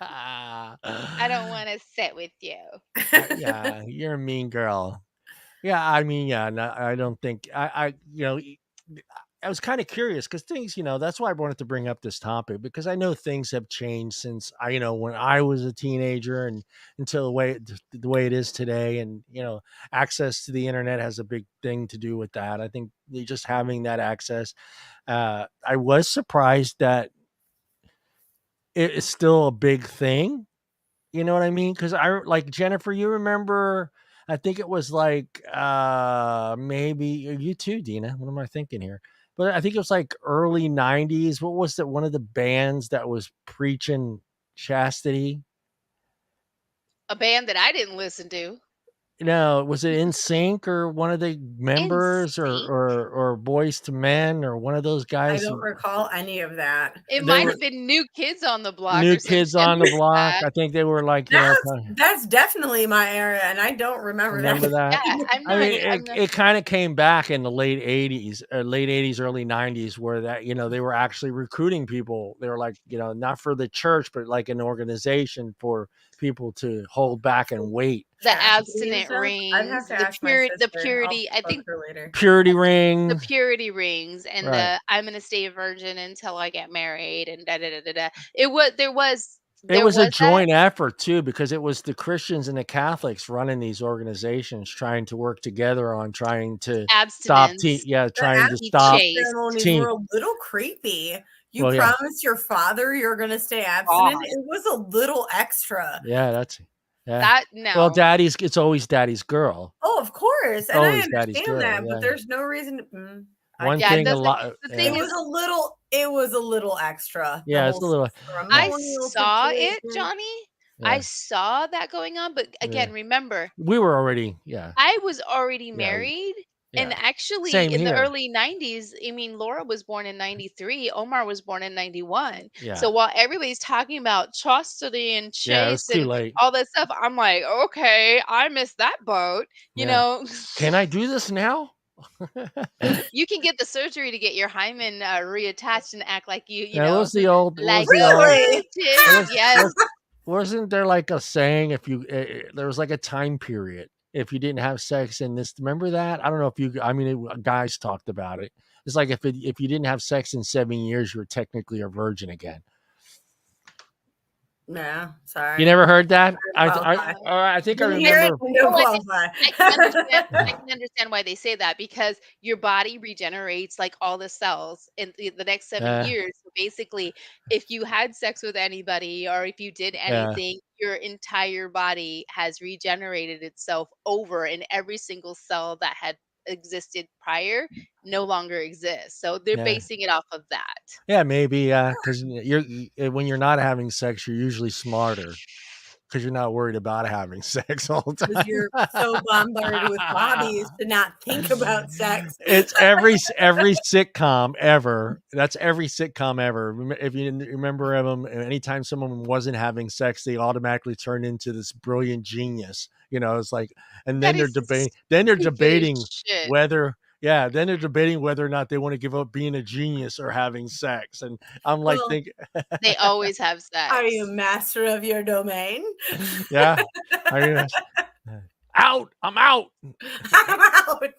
I don't want to sit with you. Yeah, you're a mean girl. Yeah, I mean, yeah, no, I don't think I was kind of curious because things, that's why I wanted to bring up this topic because I know things have changed since when I was a teenager and until the way it is today, and access to the internet has a big thing to do with that. I think just having that access, I was surprised that it is still a big thing. You know what I mean? Because I like Jennifer, you remember, I think it was like maybe you too, Dina. What am I thinking here? But I think it was like early 90s. What was that one of the bands that was preaching chastity? A band that I didn't listen to. No, was it In Sync or one of the In members sync. or Boys to Men or one of those I guys? don't recall any of that. It They might were have been New Kids on the Block New or some Kids shit on the like Block. that. I think they were like, That's definitely my era, and I don't remember that. remember that? Yeah, I mean, I'm not it kind of came back in the late 80s, early 90s, where they were actually recruiting people. They were like, not for the church, but like an organization for people to hold back and wait. the Chastity and abstinent stuff? I'd have rings, to ask my the sister. I'll purity. I bug think her later. Purity the rings, purity rings and right. the I'm gonna stay a virgin until I get married and da da da da da. It was It there was a was that joint effort too, because it was the Christians and the Catholics running these organizations, trying to work together on trying to stop abstinence. The trying to Be stop abstinence chaste. ceremonies teen. were a little creepy. You Well, yeah, promised your father you're gonna stay abstinent. God, It was a little extra. yeah, yeah. that Well, no. it's always daddy's girl. Oh, of course, It's and I always daddy's understand girl. that, but Yeah. there's no reason. I One can't. Yeah, it thing a doesn't. lot. The It thing Yeah. is, was a little extra. The Yeah, it's whole a little. I ceremonial saw it, situation. Johnny. I Yeah. saw that going on, but Yeah. again, remember, We were already, yeah. I was already Yeah. married, and Yeah. actually Same in the here. early 90s, I mean, Laura was born in 93, Omar was born in 91. Yeah. So while everybody's talking about chastity and Yeah. It was chase too and late. all that stuff, I'm like, "Okay, I missed that boat," you Yeah. know? Can I do this now? You can get the surgery to get your hymen, reattached and act like you Now, what know, was the old what like was the old Really? virgin. was Yes. was wasn't there like a saying if you there was like a time period if you didn't have sex in this remember that? I don't know if you I mean guys talked about it. It's like if you didn't have sex in 7 years, you were technically a virgin again. No, You sorry. never heard that? Qualify. I think I Didn't hear it remember. and don't Well, qualify. I can understand why they say that because your body regenerates like all the cells in the next 7 Yeah, years. So basically, if you had sex with anybody or if you did yeah, anything, your entire body has regenerated itself over and every single cell that had existed prior no longer exists. So they're yeah. basing it off of that. Yeah, maybe, yeah, 'cause when you're not having sex, you're usually smarter because 'cause you're not worried about having sex all the 'Cause you're so bombarded with time. hobbies to not think about sex. It's every sitcom ever. That's every sitcom ever. If you remember them, anytime someone wasn't having sex, they automatically turn into this brilliant genius. It's like, and That then they're is the debating. Then they're stupidest debating shit. whether, yeah, then they're debating whether or not they want to give up being a genius or having sex. And I'm like, Well, think, They always have are you sex. master of your domain? yeah, I mean, out. I'm out. I'm out.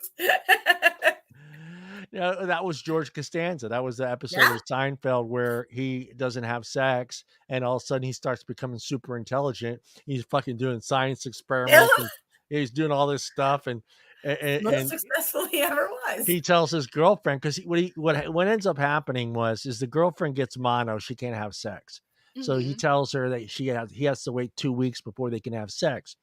Yeah, that was George Costanza. That was the episode Yeah. of Seinfeld where he doesn't have sex, and all of a sudden he starts becoming super intelligent. He's fucking doing science experiments, and he's doing all this stuff, Most and successful he ever was. he tells his girlfriend because what ends up happening is the girlfriend gets mono, she can't have sex, so he Mhm. tells her that he has to wait 2 weeks before they can have sex.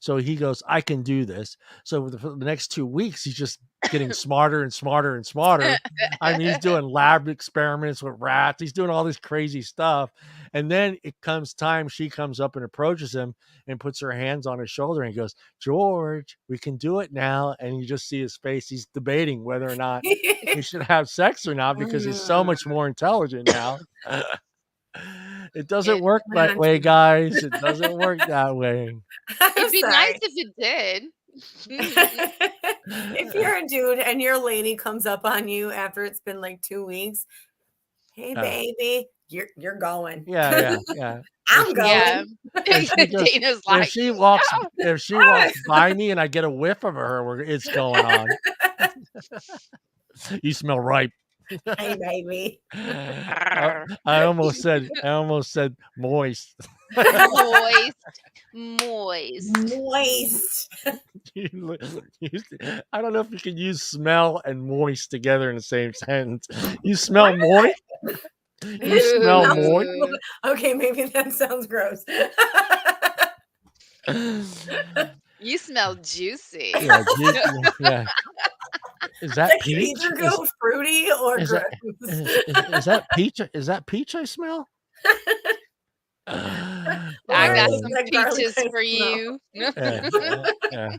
So he goes, I can do this. So for the next 2 weeks, he's just getting smarter and smarter and smarter. I mean, he's doing lab experiments with rats. He's doing all this crazy stuff. And then it comes time, she comes up and approaches him and puts her hands on his shoulder and he goes, George, we can do it now. And you just see his face. He's debating whether or not he should have sex or not because he's so much more intelligent now. It doesn't It work that way, Imagine. guys. It doesn't work that way. I'm it'd be nice sorry. if it did. If you're a dude and your lady comes up on you after it's been like 2 weeks, "Hey, Uh, baby, you're going." yeah, yeah, yeah. If I'm she Yeah. going. if she just Dana's if like, she walks "No." if she walks by me and I get a whiff of her, it's going on. You smell ripe. Hey, baby. I almost said moist. Moist. Moist. Moist. You look- I don't know if you can use smell and moist together in the same sentence. You Why smell moist? You smell moist? Ooh. Okay, maybe that sounds gross. You smell juicy. Yeah, yeah. Is that That could peach? either go fruity or Is gross. that is that peach? Is that peach I smell? I Or got is some that garlic peaches I for smell? you. Yeah.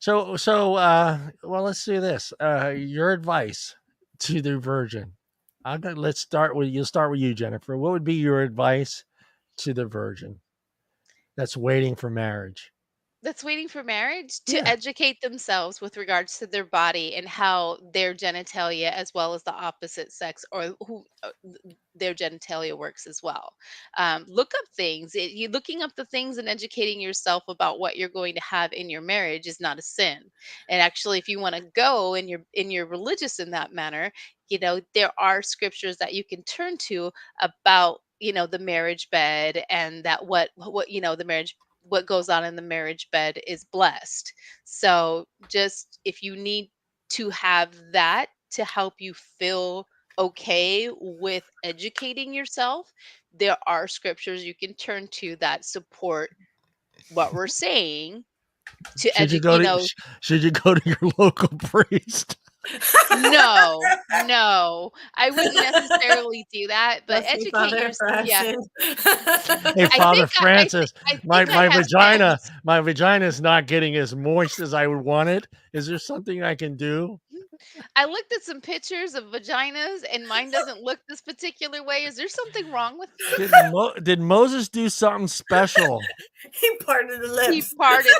Well, let's do this. Your advice to the virgin. Let's start with you'll start with you, Jennifer. What would be your advice to the virgin that's waiting for marriage? That's waiting for marriage to Yeah. educate themselves with regards to their body and how their genitalia as well as the opposite sex or their genitalia works as well. Look up things. You looking up the things and educating yourself about what you're going to have in your marriage is not a sin. And actually, if you want to go and you're religious in that manner, there are scriptures that you can turn to about the marriage bed and that what the marriage what goes on in the marriage bed is blessed. So just if you need to have that to help you feel okay with educating yourself, there are scriptures you can turn to that support what we're saying to Should you educate, go to should you go to your local priest? No, no, I wouldn't necessarily do that, but Bless me, educate Father, yours for I've yeah. sinned. Hey, Father Francis, I my think I my have vagina sense. my vagina is not getting as moist as I would want it. Is there something I can do? I looked at some pictures of vaginas, and mine doesn't look this particular way. Is there something wrong with me? Did Moses do something special? He parted the He lips. parted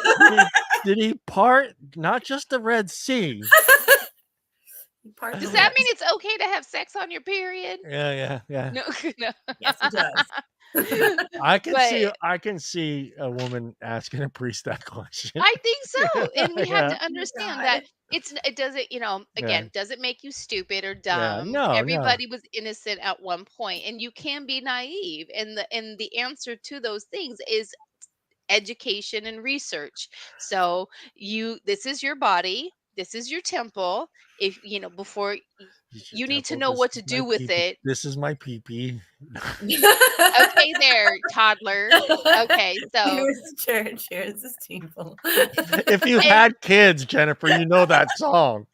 Did he part not just the Red Sea? He parted the Does that mean lips. it's okay to have sex on your period? Yeah. No, no. Yes, it does. But I can see a woman asking a priest that question. I think so, and we have Yeah, to understand God. that it doesn't, yeah, again, doesn't make you stupid or yeah. dumb. No. Everybody was innocent at one point, and you can be naive, and the answer to those things is education and research. So this is your body, this is your temple. If before Use your you need to temple. know This what is to my do with pee. it. This is my pee. Okay, there, toddler. Okay, so Here's the church. Here's the steeple. If you've and had kids, Jennifer, you know that song.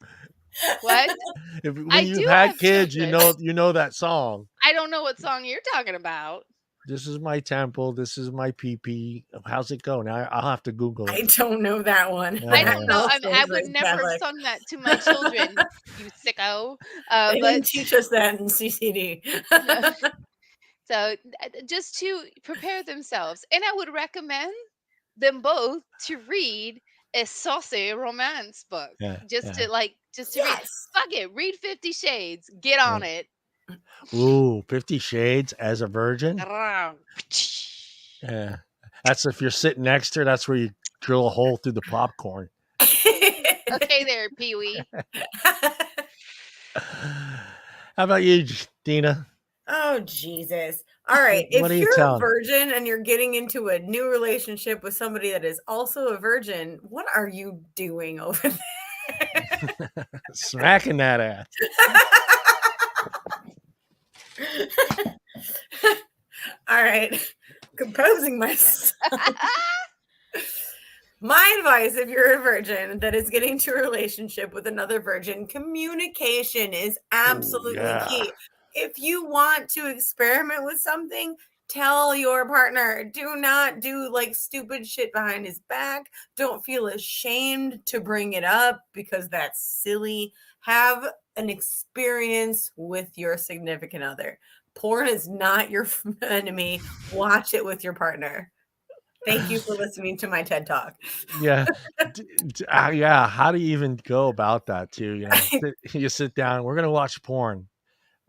what? When I you've do had have kids, children. you know that song. I don't know what song you're talking about. This is my temple. This is my pee. How's it go? Now I'll have to Google I it. don't know that one. I Yeah, don't My know. house I is would like never have Catholic. sung that to my children, you sicko. They But didn't teach us that in CCD. so just to prepare themselves, and I would recommend them both to read a saucy romance book, yeah. just to read. Yes. Fuck it, read 50 Shades. Get Yeah. on it. Ooh, 50 Shades as a virgin. Yeah, that's if you're sitting next to her. That's where you drill a hole through the popcorn. Okay, there, Pee Wee. How about you, Dina? Oh, Jesus. All right. What are If you you're a telling? virgin and you're getting into a new relationship with somebody that is also a virgin, what are you doing over there? Smacking that ass. All right. Composing myself. My advice, if you're a virgin that is getting to a relationship with another virgin, communication is Ooh, absolutely yeah. key. If you want to experiment with something, tell your partner. Do not do like stupid shit behind his back. Don't feel ashamed to bring it up because that's silly. Have an experience with your significant other. Porn is not your enemy. Watch it with your partner. Thank you for listening to my TED Talk. Yeah. Yeah. How do you even go about that, too? You sit down. We're going to watch porn.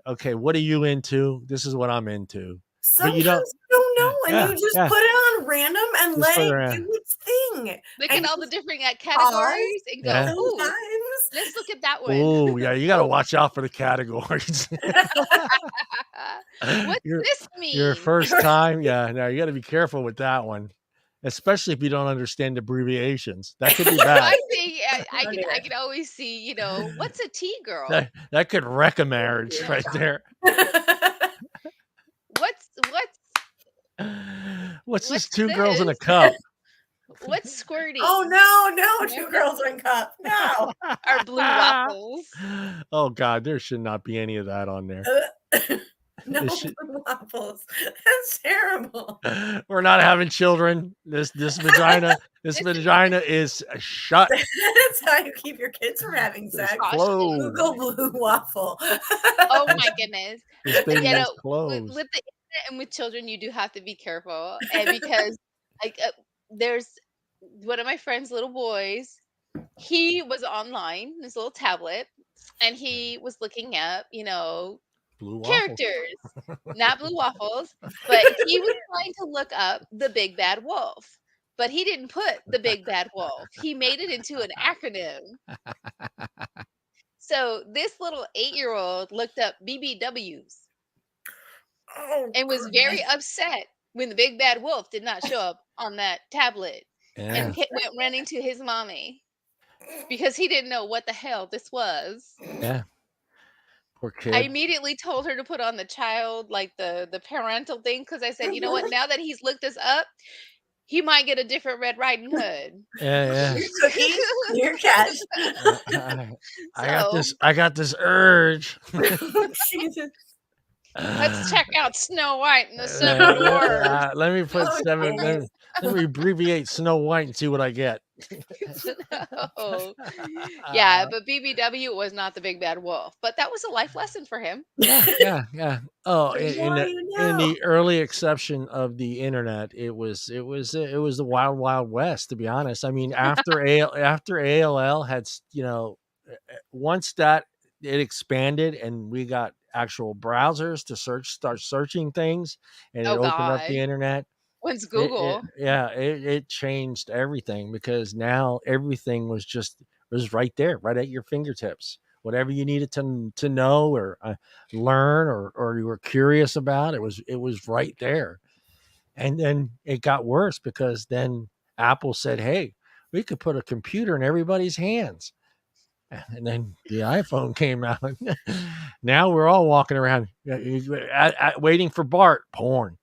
Okay. What are you into? This is what I'm into. But Sometimes you don't know, and you just yeah. put it on random and Just let put it it around. do its thing. Look at And all the just different pause categories and go, Yeah. ooh, sometimes. let's look at that one. Oh, yeah. You got to watch out for the categories. What's your this your mean? first time, yeah. No, you got to be careful with that one, especially if you don't understand abbreviations. That could be bad. I think I Oh, can dear. I can always see, what's a T girl? That could wreck a marriage right there. What's What's this? what's Two girls in a this? cup. What's squirting? Oh, no, two girls, one cup. No. Are blue waffles? Oh God, there should not be any of that on there. No It should, blue waffles. That's terrible. we're not having children. This vagina is shut. That's how you keep your kids from having It's sex. Caution. closed. Google blue waffle. Oh This my goodness. this baby You is know, closed. with the internet and with children, you do have to be careful, and because like there's one of my friend's little boys. He was online, his little tablet, and he was looking up, Blue waffles. characters, not blue waffles, but he was trying to look up the big bad wolf. But he didn't put the big bad wolf. He made it into an acronym. So this little 8-year-old looked up BBWs Oh, and was very goodness. upset when the big bad wolf did not show up on that tablet Yeah, and went running to his mommy because he didn't know what the hell this was. yeah. Poor I kid. immediately told her to put on the child, like the parental thing, because I said, you know what? Now that he's looked us up, he might get a different Red Riding Hood. Yeah, Cookies, your cash. yeah. So I got this urge. Jesus. let's check out Snow White and the Seven Dwarfs. Let me put Oh, seven. Dennis. Let me abbreviate Snow White and see what I get. No. Yeah, but BBW was not the big bad wolf, but that was a life lesson for him. Yeah. Oh, The in more the you in know. the early exception of the internet, it was the wild wild west. To be honest, I mean, after AOL had once that it expanded and we got actual browsers to start searching things, and it Oh opened up God. the internet. When's It Google? yeah, it changed everything because now everything was right there, right at your fingertips. Whatever you needed to know or learn or you were curious about, it was right there. And then it got worse because then Apple said, "Hey, we could put a computer in everybody's hands." And then the iPhone came out. Now we're all walking around waiting for Bart porn.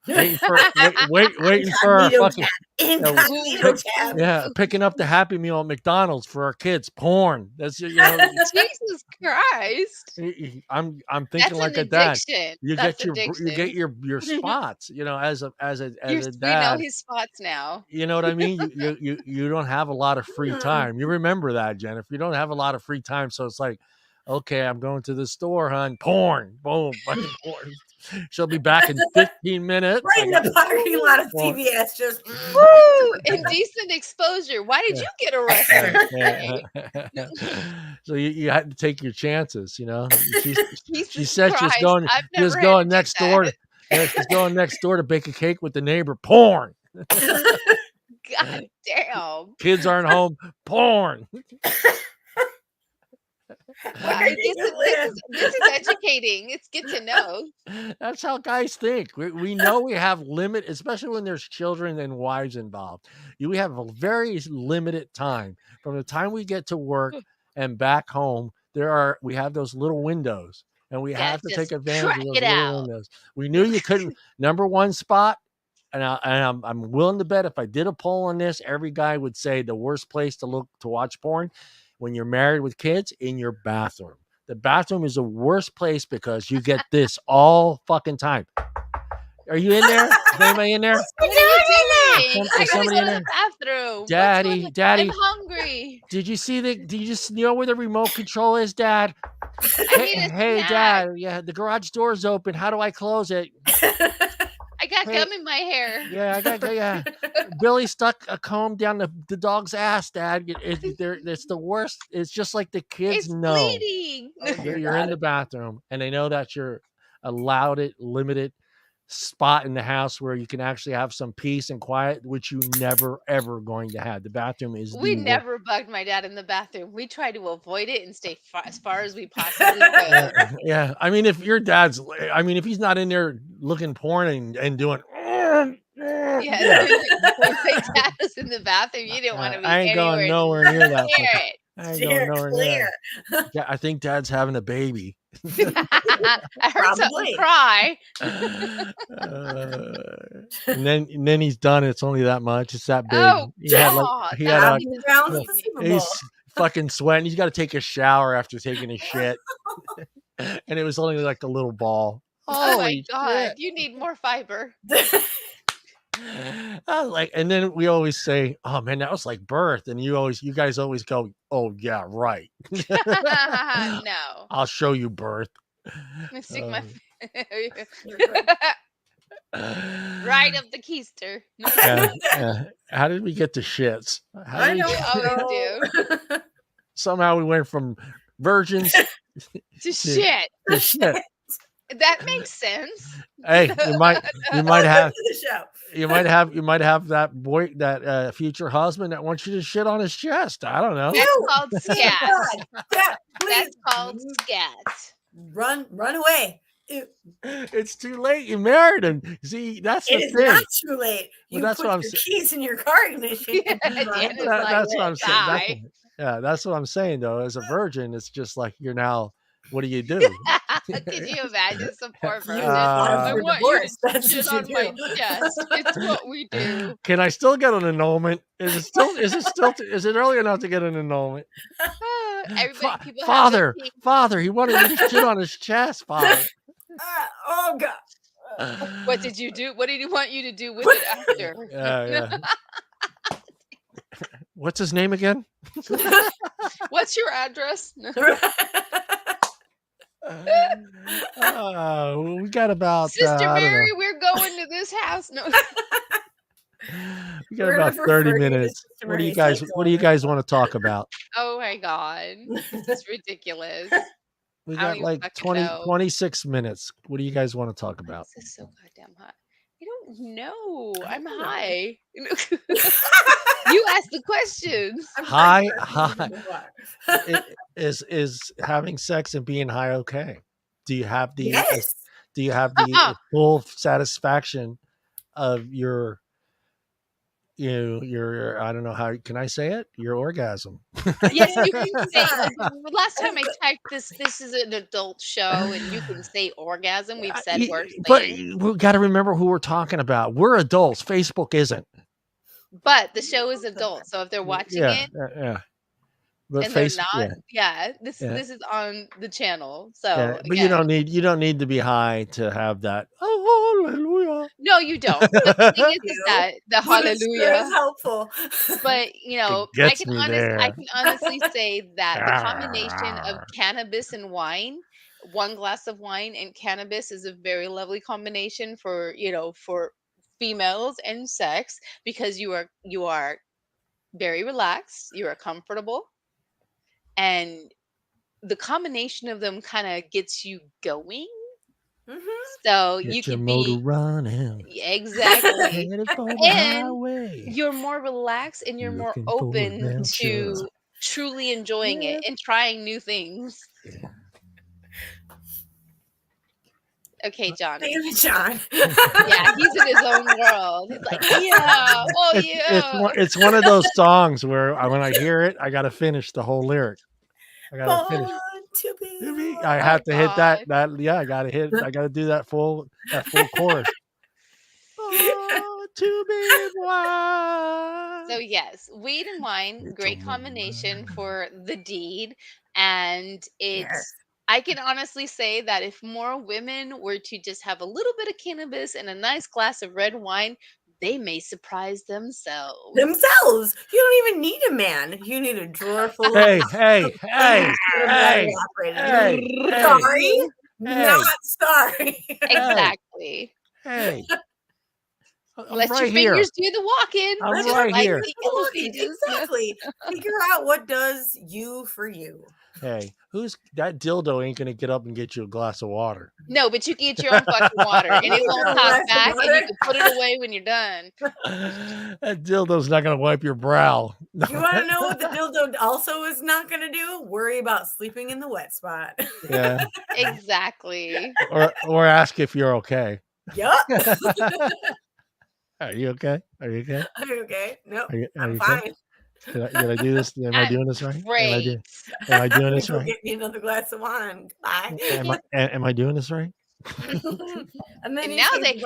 Waiting for our Incognito fucking tab. Ooh, Incognito pick, tab. picking up the Happy Meal at McDonald's for our kids. Porn. That's Jesus Christ. I'm thinking That's like an a dad. addiction. You That's get addiction. your spots. As a We know dad. his spots now. You know what I mean? You don't have a lot of free time. You remember that, Jennifer. You don't have a lot of free time, so it's like, okay, I'm going to the store, hon. Porn, boom, fucking porn. She'll be back in 15 minutes. Right in the parking lot of Porn. CVS, just Woo! Indecent exposure. Why did you get arrested? So you had to take your chances, She Jesus said Christ. I've she was never had to going do next door that. she's going next door to bake a cake with the neighbor. Porn. God damn. Kids aren't home. Porn. where do you live? This is educating. It's good to know. That's how guys think. We know we have limit, especially when there's children and wives involved. We have a very limited time from the time we get to work and back home. We have those little windows, and we Yeah, have to take just advantage of crack those it little out. windows. We knew you couldn't. Number one spot, and I'm willing to bet if I did a poll on this, every guy would say the worst place to watch porn when you're married with kids in your bathroom. The bathroom is the worst place because you get this all fucking time. Are you in there? Is anybody in there? What are you doing? Is I gotta somebody go in to there? the bathroom. Daddy, I'm hungry. did you see do you just know where the remote control is, Dad? I need a Hey, snack. Dad, yeah, the garage door's open. How do I close it? I got Hey, gum in my hair. yeah. Billy stuck a comb down the dog's ass, Dad. It's the worst. It's just like the kids It's know. bleeding. You're in the bathroom and they know that you're allowed limited spot in the house where you can actually have some peace and quiet, which you never ever going to have. The bathroom is We the worst. never bugged my dad in the bathroom. We tried to avoid it and stay as far as we possibly could. Yeah. I mean, if if he's not in there looking porn and doing Yeah. When my dad was in the bathroom, you didn't want to be I ain't going anywhere nowhere near that. near it. I ain't Steer going nowhere near clear. that. Yeah, I think Dad's having a baby. I heard something Probably. cry. And then he's done. It's only that much. It's that big. Oh, He had God. he had That Happy was rounds at the amazing. Super Bowl. he's fucking sweating. He's got to take a shower after taking a shit. And it was only like a little ball. Oh, my Holy God. shit. You need more fiber. And then we always say, "Oh man, that was like birth," and you guys always go, "Oh yeah, right." No. I'll show you birth. Let me stick my Uh, right up the keister. No. yeah. How did we get to shits? I You don't always do. know. Somehow we went from virgins To shit. to shit. That makes sense. Hey, you might Welcome have to the show. you might have that future husband that wants you to shit on his chest. I don't know. That's called scat. God, Dad, please That's called scat. run away. It's too late. You married him. See, that's It the is thing. not too late. Well, You that's put what I'm your saying. keys in your car ignition. Yeah, and run. Deana's like, That's what I'm saying. die. That's what I'm saying though. As a virgin, it's just like you're now. What do you do? Could you imagine some poor person? file I for want you divorce. to That's shit what you on my do. chest. It's what we do. Can I still get an annulment? Is it early enough to get an annulment? Everybody, people have their Father, king. Father, he wanted me to shit on his chest, Father. Oh God. What did you do? What did he want you to do with it after? Yeah. What's his name again? What's your address? We got about Sister I don't know. Mary, we're going to this house. No. We got about 30 minutes. What do you guys want to talk about? Oh my God. This is ridiculous. We I don't got even like fucking know. 26 minutes. What do you guys want to talk about? This is so goddamn hot. I don't know. I'm high. You asked the questions. High. Is having sex and being high okay? Do you have the Yes. do you have the full satisfaction of your your I don't know how can I say it? Your orgasm. Yes, you can say. Last time I typed this is an adult show, and you can say orgasm. We've said worse But things. we got to remember who we're talking about. We're adults. Facebook isn't. But the show is adult, so if they're watching it, But and they're not, this is on the channel. So but you don't need to be high to have that. Oh, hallelujah. No, you don't. But the thing is that the hallelujah is helpful. But I can honestly say that the combination of cannabis and wine, one glass of wine and cannabis, is a very lovely combination for for females and sex, because you are very relaxed, you are comfortable, and the combination of them kind of gets you going. So you Get your could motor be running. exactly, Headed for the and highway. you're more relaxed and you're more Looking for open adventure. to truly enjoying it and trying new things. Okay, John. Baby John. Yeah, he's in his own world. He's like, yeah, oh yeah. It's one of those songs where when I hear it, I got to finish the whole lyric. I got to finish. I have to hit that. I got to hit. I got to do that full chorus. Oh, to be wild. So yes, weed and wine, great combination for the deed, and I can honestly say that if more women were to just have a little bit of cannabis and a nice glass of red wine, they may surprise themselves. You don't even need a man. You need a drawer full hey. Sorry? Not sorry. Exactly. Hey. Let your fingers do the walking. I'm right here. Exactly. Figure out what does you for you. Hey, who's that dildo ain't gonna get up and get you a glass of water. No, but you can get your own fucking water, and it won't talk back, and you can put it away when you're done. That dildo's not gonna wipe your brow. You want to know what the dildo also is not going to do? Worry about sleeping in the wet spot. Yeah, exactly. Or ask if you're okay. Yup. Are you okay? Are you okay? Are you okay? No, I'm fine. Okay? Did I do this? Am I doing this right? Great. Am I doing this right? Get me another glass of wine. Bye. Am I doing this right? And then now they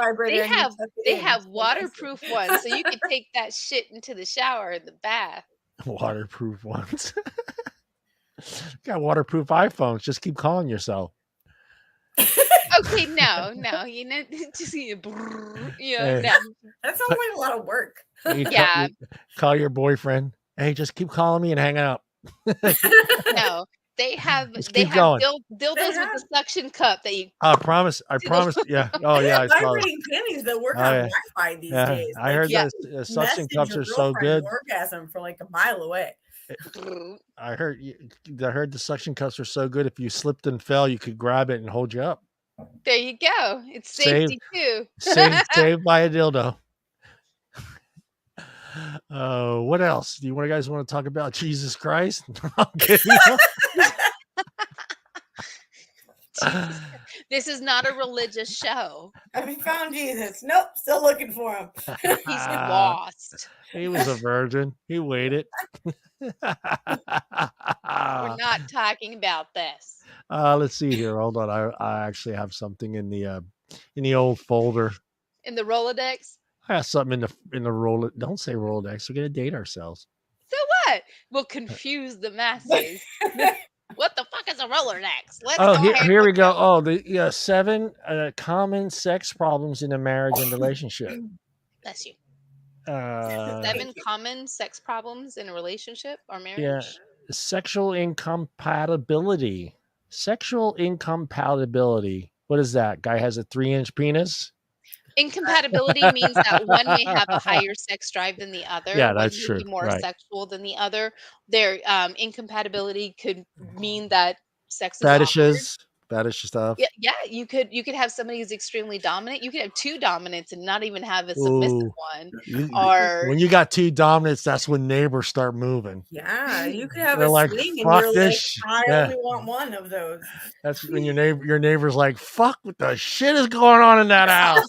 have waterproof ones, so you can take that shit into the shower in the bath. Waterproof ones. Got waterproof iPhones. Just keep calling yourself. Okay, no, just no. That sounds like a lot of work. Yeah. Call your boyfriend. Hey, just keep calling me and hang up. No, they have going. dildos with the suction cup that you. I promise. Yeah. Oh yeah. Vibrating panties that work on Wi-Fi these days. I heard that suction cups are so good. Orgasm for like a mile away. I heard the suction cups are so good. If you slipped and fell, you could grab it and hold you up. There you go. It's safety too. Saved by a dildo. What else? Do you guys want to talk about Jesus Christ? This is not a religious show. Have you found Jesus? Nope, still looking for him. He's lost. He was a virgin. He waited. We're not talking about this. Let's see here. Hold on. I actually have something in the old folder. In the Rolodex? I have something in the Rolodex. Don't say Rolodex. We're gonna date ourselves. So what? We'll confuse the masses. What the fuck is a Rolodex? Let's go ahead. Here we go. Oh, the 7 common sex problems in a marriage and relationship. Bless you. Uh, 7 common sex problems in a relationship or marriage. yeah, sexual incompatibility. Sexual incompatibility. What is that? Guy has a 3-inch penis. Incompatibility means that one may have a higher sex drive than the other. Yeah, one that's may true. be more Right. sexual than the other. Their incompatibility could mean that sex is awkward. Fetish stuff. Yeah, you could have somebody who's extremely dominant. You could have 2 dominants and not even have a submissive one. Or when you got 2 dominants, that's when neighbors start moving. Yeah, you could have They're a like, swing and "Fuck you're this." like, I Yeah. only want one of those. That's when your neighbor's like, "Fuck, what the shit is going on in that house?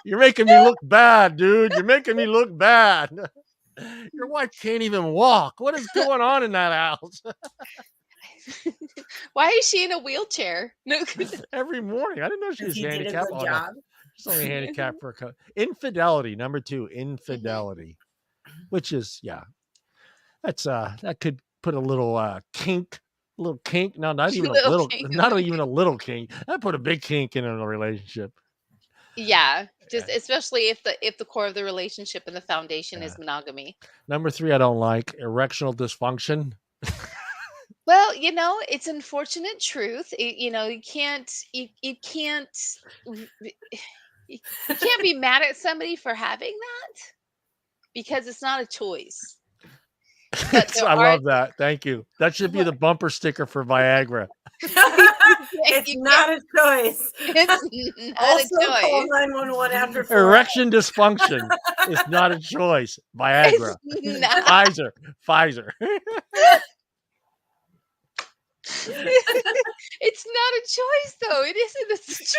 You're making me look bad, dude. You're making me look bad. Your wife can't even walk. What is going on in that house?" why is she in a wheelchair? No. Every morning. I didn't know she was He did a handicapped. good Oh, no. job. She's only handicapped for infidelity. Number 2, infidelity, which is that's that could put a little kink. No, not even a little kink. Not even a little kink. That put a big kink in a relationship. Yeah, just especially if the core of the relationship and the foundation is monogamy. Number 3, I don't like erectional dysfunction. Well, it's unfortunate truth. You can't be mad at somebody for having that because it's not a choice. I love that. Thank you. That should be the bumper sticker for Viagra. It's not a choice. It's not Also, a choice. call 911 after 4. Erection dysfunction is not a choice. Viagra. Pfizer. It's not a choice, though. It isn't.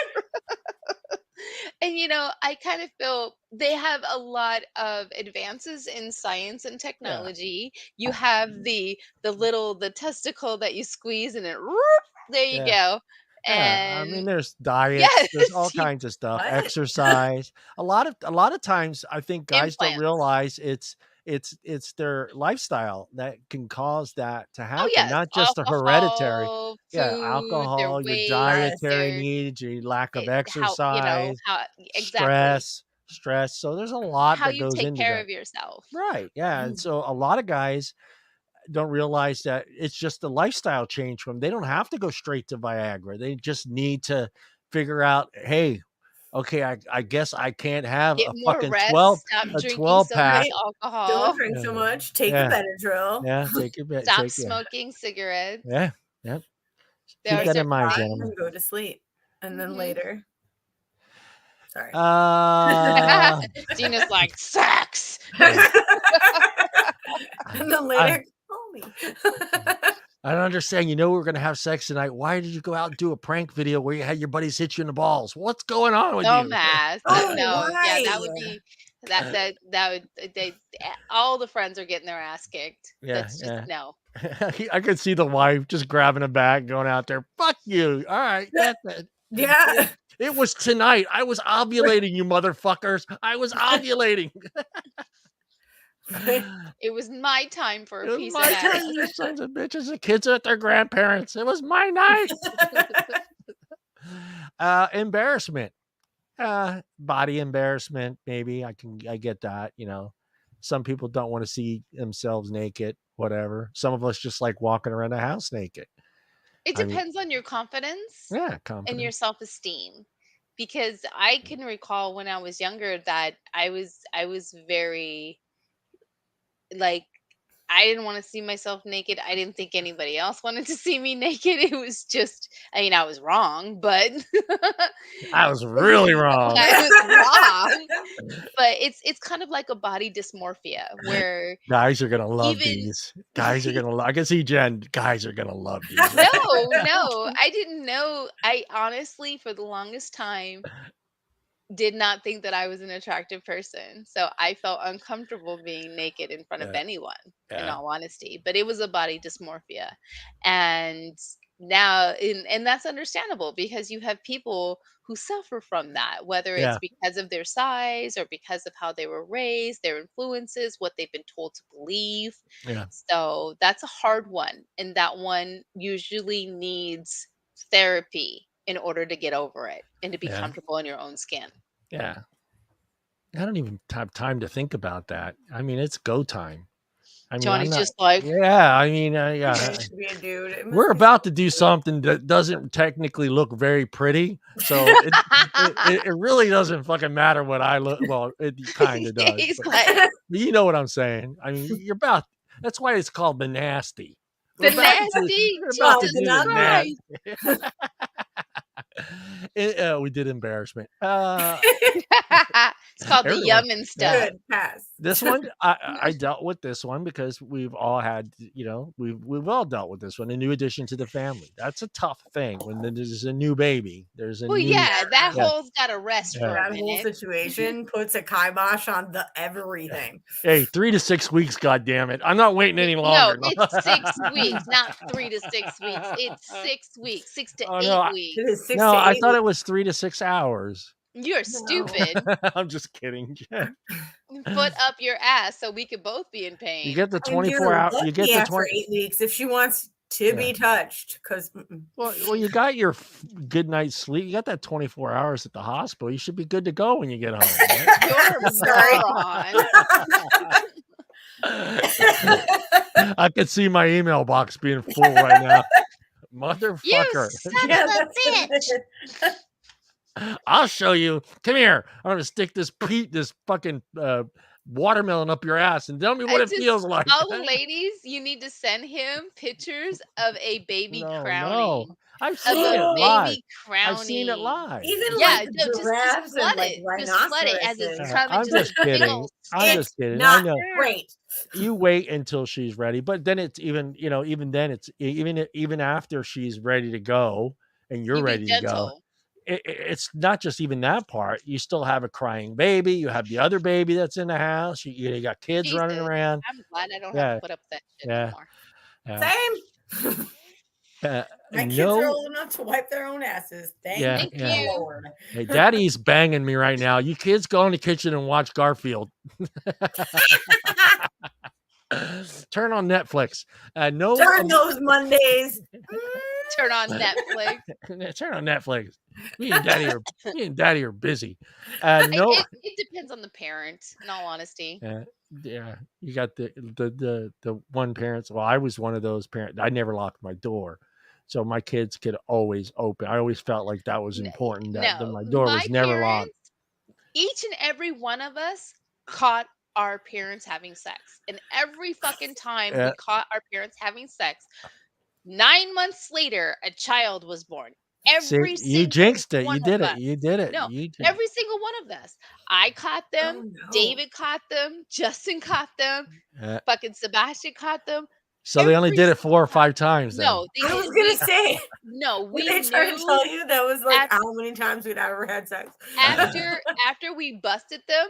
And I kind of feel they have a lot of advances in science and technology. You have the testicle that you squeeze and it there you go. Yeah, And there's diets, yes, there's all kinds of stuff, What? exercise. A lot of times, I think guys don't Implants. realize it's their lifestyle that can cause that to happen, yes, not just the hereditary. alcohol, Yeah, food, alcohol, their your weight, dietary their needs, your lack of how exercise, exactly stress. So there's a lot how that you goes take into care that. of yourself. Right. Yeah. And so a lot of guys don't realize that it's just a lifestyle change for them. They don't have to go straight to Viagra. They just need to figure out, hey, okay, I guess I can't have Get a more fucking rest. 12 Stop a drinking 12 so pack. much Don't alcohol. drink so much. Take Yeah. a Benadryl. Yeah, take it. Stop smoking cigarettes. Yeah. Yep. There Keep are that in mind, certain gentlemen. And go to sleep. And then later. Sorry. Gina's like, sex. And then later, call me. I don't understand. You know we were going to have sex tonight. Why did you go out and do a prank video where you had your buddies hit you in the balls? What's going on with you? Mass. Oh, No, yeah, why? that would be that would they all the friends are getting their ass kicked. Yeah, That's just yeah. no. I could see the wife just grabbing a bag, going out there. Fuck you. All right. That's it. Yeah. It was tonight. I was ovulating, you motherfuckers. I was ovulating. It was my time for It a was piece my of turn, ass. you sons of bitches. The kids are at their grandparents. It was my night. Embarrassment. Body embarrassment, maybe. I get that, Some people don't want to see themselves naked, whatever. Some of us just like walking around the house naked. It depends on your confidence. Yeah, and your self-esteem. Because I can recall when I was younger that I was very like I didn't want to see myself naked. I didn't think anybody else wanted to see me naked. It was just, I mean, I was wrong, but I was really wrong. I was wrong. But it's kind of like a body dysmorphia where Guys are gonna love even these. Guys are gonna. I can see Jen. Guys are gonna love these. no, I didn't know. I honestly, for the longest time, did not think that I was an attractive person. So I felt uncomfortable being naked in front of Yeah, anyone, in yeah, all honesty. But it was a body dysmorphia. And now and that's understandable because you have people who suffer from that, whether it's yeah, because of their size or because of how they were raised, their influences, what they've been told to believe. yeah, So that's a hard one. And that one usually needs therapy in order to get over it and to be yeah, comfortable in your own skin. yeah. I don't even have time to think about that. I mean, it's go time. I mean, I'm Johnny's not. just like, Yeah, I mean, It yeah. should be a dude. It must We're be about so to do cute. something that doesn't technically look very pretty, so it really doesn't fucking matter what I look. Well, it kind of does, he's but like, you know what I'm saying. I mean, you're about. That's why it's called the nasty. the We're about to do. nasty, We're about to Jesus do the Christ. nasty. We did embarrassment. it's called the Everyone. yum and Yeah. stuff. Good pass. This one, I dealt with this one because we've all had, we've all dealt with this one. A new addition to the family. That's a tough thing when there's a new baby. There's a Well, new, yeah, that yeah, hole's got to rest yeah. for a That whole minute. situation puts a kibosh on the everything. Hey, 3 to 6 weeks. God damn it! I'm not waiting any No, longer. it's 6 weeks, not 3 to 6 weeks. It's 6 weeks, 6 to Oh 8 no, weeks. It is 6 no! to I 8 thought it weeks. was 3 to 6 hours. You're No. stupid. I'm just kidding. Foot up your ass so we could both be in You pain. get the And 24 you're hour. You get lucky the after 20. 8 weeks if she wants to Yeah. be touched. Because Well, you got your good night's sleep. You got that 24 hours at the hospital. You should be good to go when you get home. Right? You're a Sorry. moron. I could see my email box being full right now. You Motherfucker. son Yeah, of a that's bitch. it. I'll show you. Come here. I'm gonna stick this fucking watermelon up your ass and tell me what I it just feels like. all the ladies, you need to send him pictures of a baby No, crowning. I've Of seen it a live. baby crowning. I've seen it live. Even Yeah, like the no, just giraffes flood and like it. Just flood it as it's rhinoceroses. coming. I'm just kidding. I'm just It's kidding. I not know. great. You wait until she's ready, but then it's even, even then it's even after she's ready to go and you're You be ready to go. gentle. It's not just even that part. You still have a crying baby. You have the other baby that's in the house. You got kids running Jesus. around. I'm glad I don't have Yeah, to put up with that shit yeah, no more. yeah. Same. My kids No, are old enough to wipe their own asses. yeah, Thank yeah. you. Lord. Hey, Daddy's banging me right now. You kids go in the kitchen and watch Garfield. Turn on Netflix. No, Turn those Mondays. Turn on Netflix. turn on Netflix. Me and Daddy are busy. No, It depends on the parent, in all honesty. yeah. You got the one parents. Well, I was one of those parents. I never locked my door, so my kids could always open. I always felt like that was important. That No, my door was never locked. each and every one of us caught our parents having sex. And every fucking time we caught our parents having sex, 9 months later, a child was born. Every See, you single jinxed it. one You did of it. us. You did it. No, You did. every single one of us. I caught them. Oh, no. David caught them. Justin caught them. Fucking Sebastian caught them. So they only did it 4 or 5 times. Then. No, I was gonna say. no. When We they tried to knew tell you that was like after- how many times we'd ever had sex. after we busted them,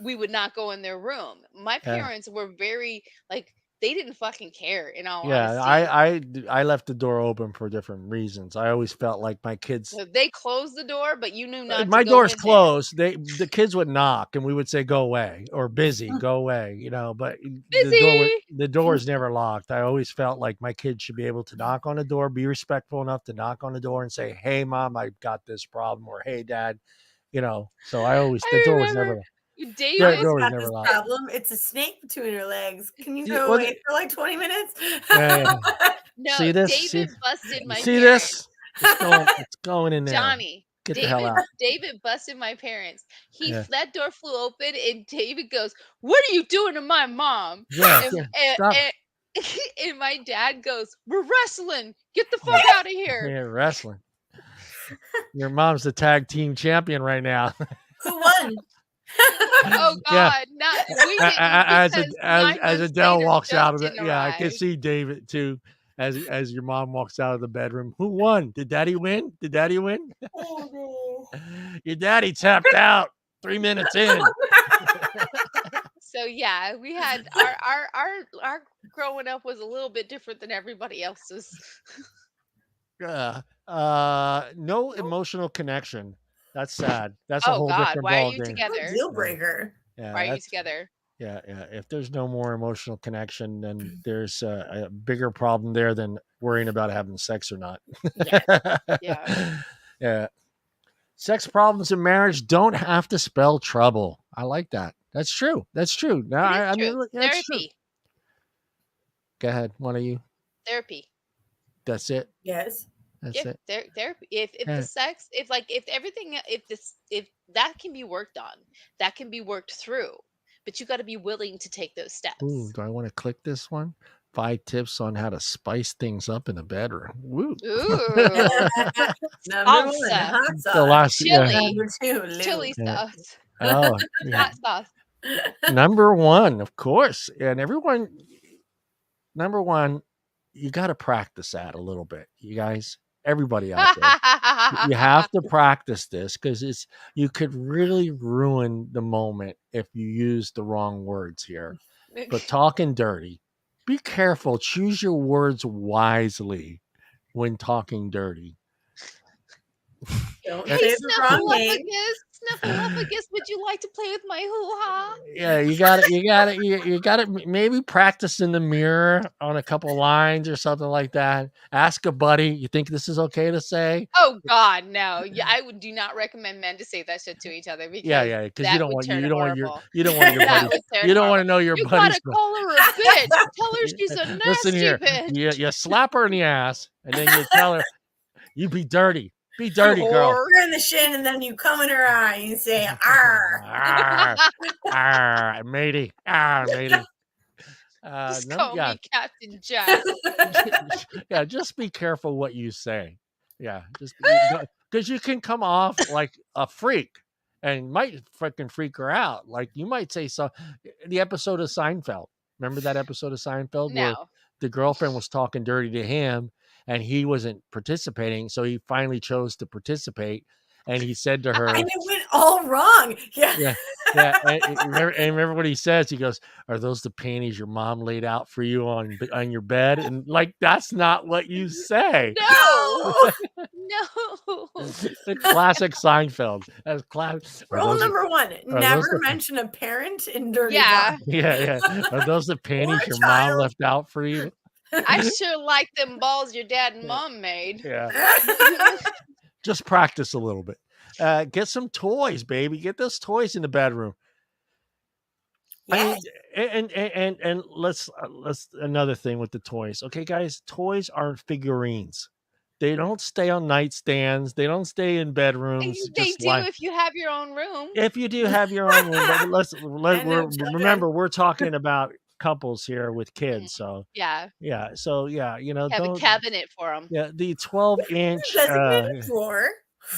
we would not go in their room. My parents were very like they didn't fucking care. In all honesty, I left the door open for different reasons. I always felt like my kids. So they closed the door, but you knew not. My to go door's in closed. The kids would knock, and we would say, "Go away" or "Busy, go away." But the door was never locked. I always felt like my kids should be able to knock on the door, be respectful enough to knock on the door and say, "Hey, Mom, I've got this problem," or "Hey, Dad," So the door was never. David got this problem. It's a snake between her legs. Can you go away for like 20 minutes? No, see this? David busted my see parents. this? It's going in there. Johnny, Get the hell out. David busted my parents. Yeah. That door flew open, and David goes, "What are you doing to my mom?" Yeah. And Yeah. Stop. and my dad goes, "We're wrestling. Get the fuck out of here." Yeah, wrestling. Your mom's the tag team champion right now. Who won? Oh Yeah. God, we didn't, because As 9 months Adele later, walks out of it, Justin yeah, I can arrived. see David too. As your mom walks out of the bedroom, who won? Did Daddy win? Did Daddy win? Oh, no. Your daddy tapped out 3 minutes in. So yeah, we had our growing up was a little bit different than everybody else's. No emotional connection. That's sad. That's a Oh whole God, different why are ball you game. What a together? deal breaker. Yeah, Why are you that's together? yeah. If there's no more emotional connection, then there's a bigger problem there than worrying about having sex or not. Yeah. Yeah. Yeah. Sex problems in marriage don't have to spell trouble. I like that. That's true. That's true. Now, It is I mean, true. that's true. Therapy. Go ahead. One of you. Therapy. That's it. Yes. That's Yeah, it. therapy. If the Yeah. sex, if everything, if that can be worked on, that can be worked through, but you got to be willing to take those Ooh, steps. do I want to click this one? 5 tips on how to spice things up in the bedroom. Woo. Ooh, Number 1, salsa, hot The sauce. last, yeah. chili, Number 2, lube. chili Yeah. sauce, Oh, yeah. hot sauce. Number 1, of course. And everyone, number 1, you got to practice that a little bit. You guys, everybody out there. You have to practice this because you could really ruin the moment if you use the wrong words here. But talking dirty, be careful. Choose your words wisely when talking dirty. Don't Hey, say the wrong name. Snuffleupagus, would you like to play with my hoo-ha? Yeah, you got to maybe practice in the mirror on a couple lines or something like that. Ask a buddy. You think this is okay to say? Oh God, no. Yeah, I do not recommend men to say that shit to each other, Yeah, because yeah, because that would turn horrible. you don't want your That buddies. would turn You don't want horrible. to know your You buddies. gotta call her a bitch. Tell her she's a Listen nasty here, bitch. you slap her in the ass, and then you tell her, "You be dirty, be dirty, girl." Whore. You're in the shin, and then you come in her eye and you say, "Arr." Arr, arr, matey, arr, matey. Just call Yeah, me Captain Jack. yeah. Just be careful what you say. Yeah, just because you can come off like a freak and might freaking freak her out. Like you might say so. The episode of Seinfeld. Remember that episode of Seinfeld where No. the girlfriend was talking dirty to him and he wasn't participating, so he finally chose to participate, and he said to her, And it went all wrong. Yeah. yeah. Yeah, and remember what he says? He goes, "Are those the panties your mom laid out for you on your bed?" And like, that's not what you say. No. No. The classic Seinfeld. That's classic. Rule number 1, those never the- mention a parent in dirty Yeah. talk. Yeah. Are those the panties Or a your mom child. left out for you? I sure like them balls your dad and mom made. Yeah. Just practice a little bit. Get some toys, baby. Get those toys in the bedroom. Yes. I mean, and let's another thing with the toys. Okay, guys, toys aren't figurines. They don't stay on nightstands. They don't stay in bedrooms. They Just do like if you have your own room. if you do have your own room, but no children. remember we're talking about couples here with Mm-hmm. kids. So Yeah. so you know, Have a don't cabinet for them. yeah the 12-inch Designated drawer.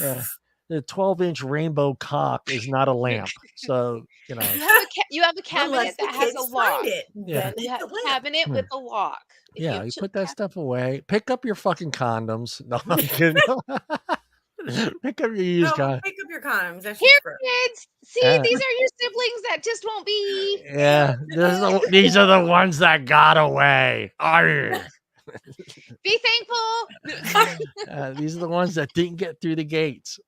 yeah. The 12-inch rainbow cock is not a lamp. So, you know. You have a cabinet Unless the that has a kids lock. find it. Yeah. Then You it's have a a lamp. cabinet with a lock. If Yeah, have you ch- put that ca- stuff away. Pick up your fucking condoms. No, I'm kidding. Pick up your used No, condoms. pick up your condoms. That's Here, just gross. kids. See, Yeah. these are your siblings that just won't be. Yeah, these are the ones that got away. Arr. Be thankful. These are the ones that didn't get through the gates.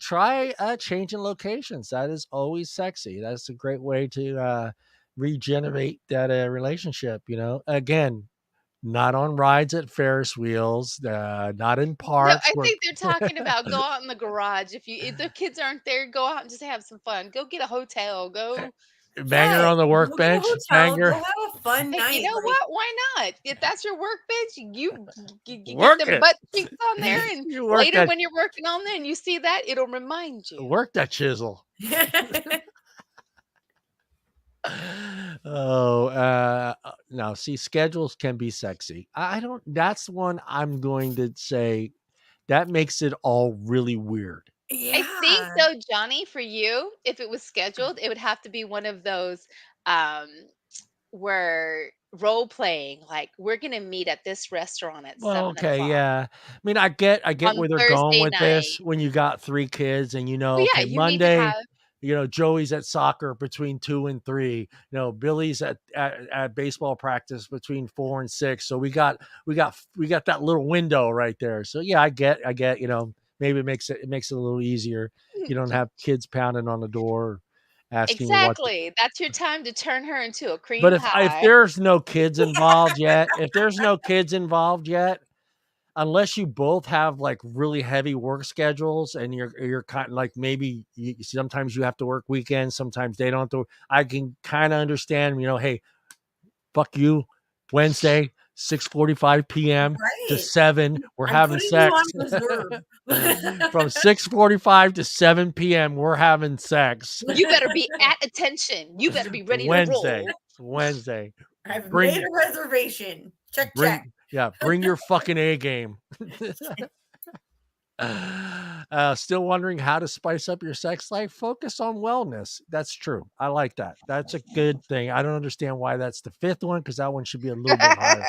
Try changing locations. That is always sexy. That's a great way to regenerate that relationship. You know, again, not on rides at Ferris wheels, not in No, parks. I think they're talking about go out in the garage. If the kids aren't there, go out and just have some fun. Go get a hotel. Go. bang her on the We'll get a workbench. hotel. Bang her. We'll have a fun Hey, night. you know like, what? Why not? If that's your workbench, you get Work them it. butt cheeks on there, and You work later that. when you're working on there and you see that, it'll remind you. Work that chisel. Oh, no. See, schedules can be sexy. I don't. That's one I'm going to say that makes it all really weird. I think yeah. though, Johnny, for you, if it was scheduled, it would have to be one of those um where role playing, like we're gonna meet at this restaurant at Well, 7 o'clock okay, yeah. I mean, I get on where they're going Thursday with this night. when you got 3 kids and Well, yeah, okay, you need to Monday, have Joey's at soccer between 2 and 3. Billy's at baseball practice between 4 and 6. So we got that little window right there. So yeah, I get, maybe it makes it a little easier. You don't have kids pounding on the door asking you what. exactly. That's your time to turn her into a But cream if pie. there's no kids involved yet, unless you both have like really heavy work schedules and you're kind of like maybe sometimes you have to work weekends, sometimes they don't have to. I can kind of understand, hey, fuck you, Wednesday, 6:45 p.m. to Right. 7, we're I'm having putting you on sex. reserve. From 6:45 to 7 p.m. we're having sex. You better be at attention. You better be ready to roll. Wednesday. I've Bring made a reservation. Check. bring your fucking A game. Still wondering how to spice up your sex life? Focus on wellness. That's true. I like that. That's a good thing. I don't understand why that's the 5th one, because that one should be a little bit higher.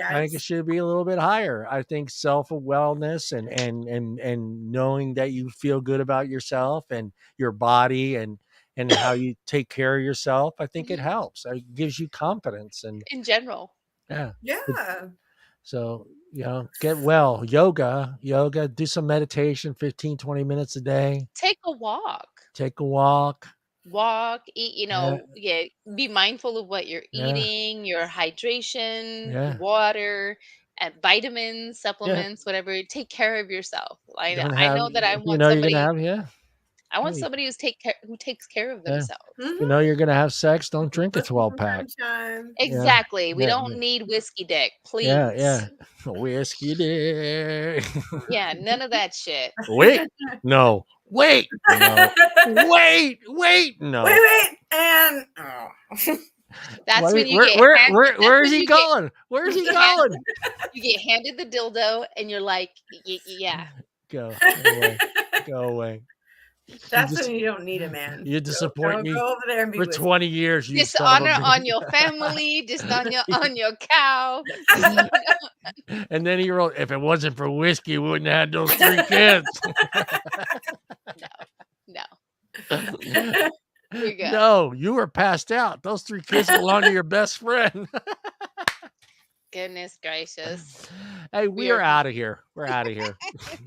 I think it should be a little bit higher. I think self-wellness and knowing that you feel good about yourself and your body and how you take care of yourself, I think it Mhm. helps. It gives you confidence and In general. yeah. Yeah. So, get well. Yoga, do some meditation, 15, 20 minutes a day. Take a walk. Take a walk. Eat, Yeah, yeah, be mindful of what you're yeah, eating, your hydration, yeah, water, and vitamins, yeah. supplements, whatever. Take care of yourself. You're gonna I have, know that you're gonna have, yeah. I want Hey, somebody who takes care of yeah. themselves. You're gonna have sex, don't drink a Listen 12 from pack. time to time. Yeah. Exactly. We Yeah. don't need whiskey dick, Yeah. please. Yeah. Whiskey dick. Yeah, none of that shit. Wait. No. Wait. No. Wait. No. Wait, and That's when you Where get where hand, where that's where is when he you get going? Where is he you hand, going? you get handed the dildo and you're like, yeah. Go away. Go away. that's when you don't need a man. You disappoint me Go over there and be for with 20 years, you son of a Dishonor bitch. on your family, dishonor on your cow. And then he wrote, if it wasn't for whiskey, we wouldn't have had those 3 kids. No. We're good. No, you were passed out. Those 3 kids belong to your best friend. Goodness gracious. Hey, we are out of here. We're out of here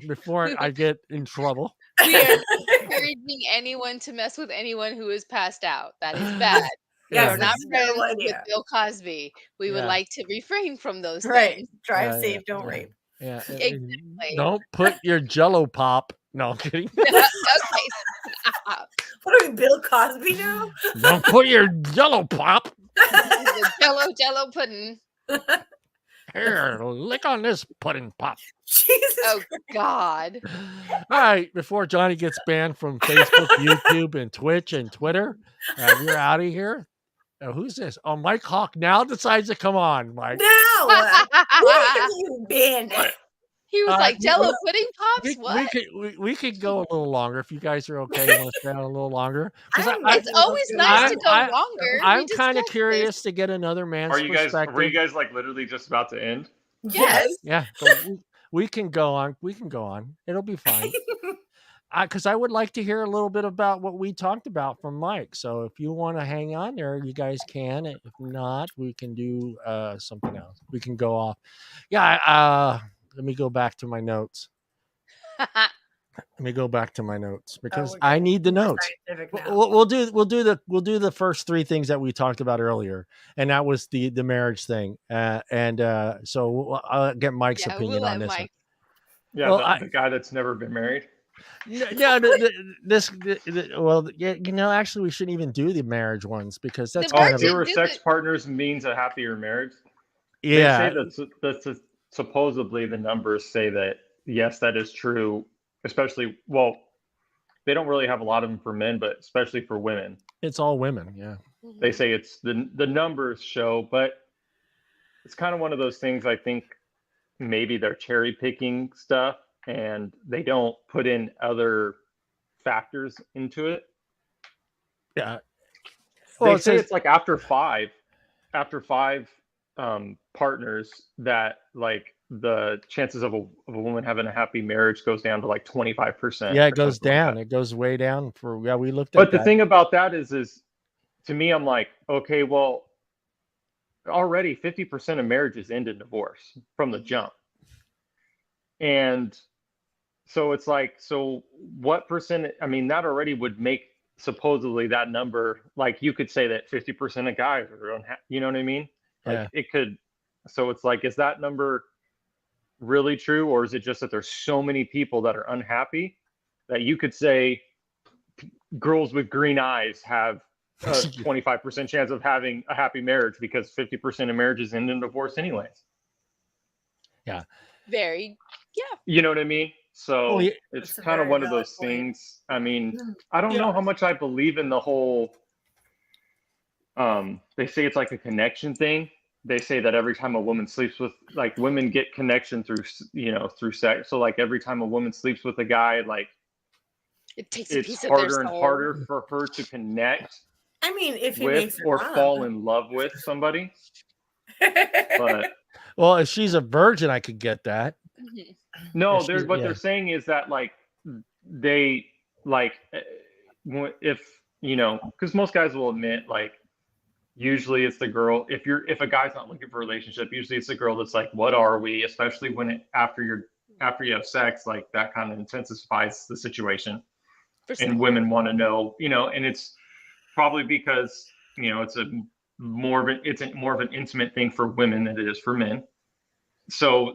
before I get in trouble. We are not encouraging anyone to mess with anyone who is passed out. That is bad. We Yeah. are not that's a terrible friends with idea. Bill Cosby. We would Yeah. like to refrain from those Right. things. Drive Yeah, safe, yeah, don't yeah. rape. Yeah. Exactly. Don't put your Jello pop. No, I'm kidding. Okay, stop. What are we, Bill Cosby now? Don't put your Jello pop. The Jello pudding. Here, lick on this pudding pop. Jesus. Oh God. All right, before Johnny gets banned from Facebook, YouTube, and Twitch and Twitter, we're out of here. Who's this? Oh, Mike Hawk now decides to come on, Mike. No. Who are you banned? He was like, Jello pudding pops? We What? could go a little longer if you guys are okay. You want to stay on a little longer? It's always nice to go longer. I'm kind of curious to get another man's perspective. Were you guys like literally just about to end? Yes. Yeah, we can go on. We can go on. It'll be fine. Because I would like to hear a little bit about what we talked about from Mike. So if you want to hang on there, you guys can. If not, we can do something else. We can go off. Yeah. Let me go back to my notes. Because I need the notes. We'll do the first 3 things that we talked about earlier, and that was the marriage thing. So I'll get Mike's opinion on this. Mike. Yeah, Well, the guy that's never been married. Well, yeah, actually, we shouldn't even do the marriage ones because that's The kind of virgin Fewer do sex the partners means a happier marriage. They say yeah. that supposedly the numbers say that yes, that is true. Especially, well, they don't really have a lot of them for men, but especially for women, It's all women. Yeah. they say it's the numbers show. But it's kind of one of those things. I think maybe they're cherry picking stuff and they don't put in other factors into it. Yeah. Well, They it say says it's like after five partners that like the chances of a woman having a happy marriage goes down to like 25% yeah, it or goes something like down. that. It goes way down for we looked at But the that. thing about that is to me, I'm like, okay, well, already 50% of marriages end in divorce from the jump. And so it's like, so what percent? I mean, that already would make supposedly that number, like you could say that 50% of guys are unhappy. You know what I mean? Like Yeah. it could. So it's like, is that number really true, or is it just that there's so many people that are unhappy that you could say girls with green eyes have a 25% chance of having a happy marriage because 50% of marriages end in divorce anyways. Yeah. very, yeah. You know what I mean? Well, So yeah, it's That's a kind of very one of valid those point. things. I mean, I don't yeah. know how much I believe in the whole they say it's like a connection thing. They say that every time a woman sleeps with, like, women get connection through, through sex. So like every time a woman sleeps with a guy, like It takes a it's piece of their harder and soul. harder for her to connect I mean, if he with makes or her fall in love with somebody. But Well, if she's a virgin, I could get that. Mhm. no, If she's what yeah. they're saying is that like they like if because most guys will admit like usually it's the girl. If a guy's not looking for a relationship, usually it's the girl that's like, what are we? Especially when after you have sex, like that kind of intensifies the situation, For and some. women want to know, and it's probably because it's more of an intimate thing for women than it is for men. So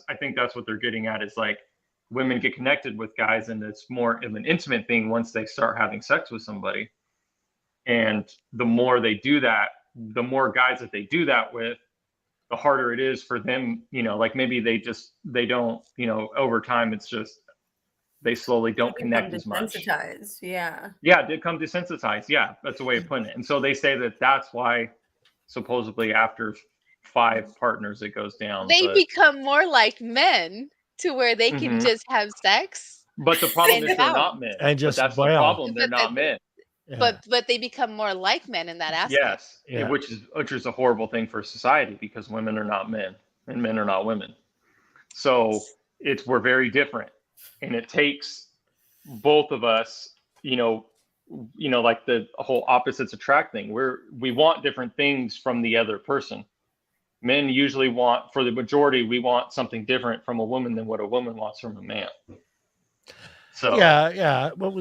I think that's what they're getting at is like women get connected with guys and it's more of an intimate thing once they start having sex with somebody. And the more they do that, the more guys that they do that with, the harder it is for them, like maybe they don't, over time it's just they slowly don't become connect as much. desensitized. Yeah. Yeah, they become desensitized. Yeah, that's a way of putting it. And so they say that that's why supposedly after 5 partners it goes down. They But become more like men to where they can just have sex but the problem and is they're pout. not men. And But just that's the well. problem. They're But that not men. Yeah. but they become more like men in that aspect. Yes, Yeah. which is a horrible thing for society because women are not men and men are not women. So we're very different, and it takes both of us, like the whole opposites attract thing. We want different things from the other person. Men usually want, for the majority, we want something different from a woman than what a woman wants from a man. So Yeah. What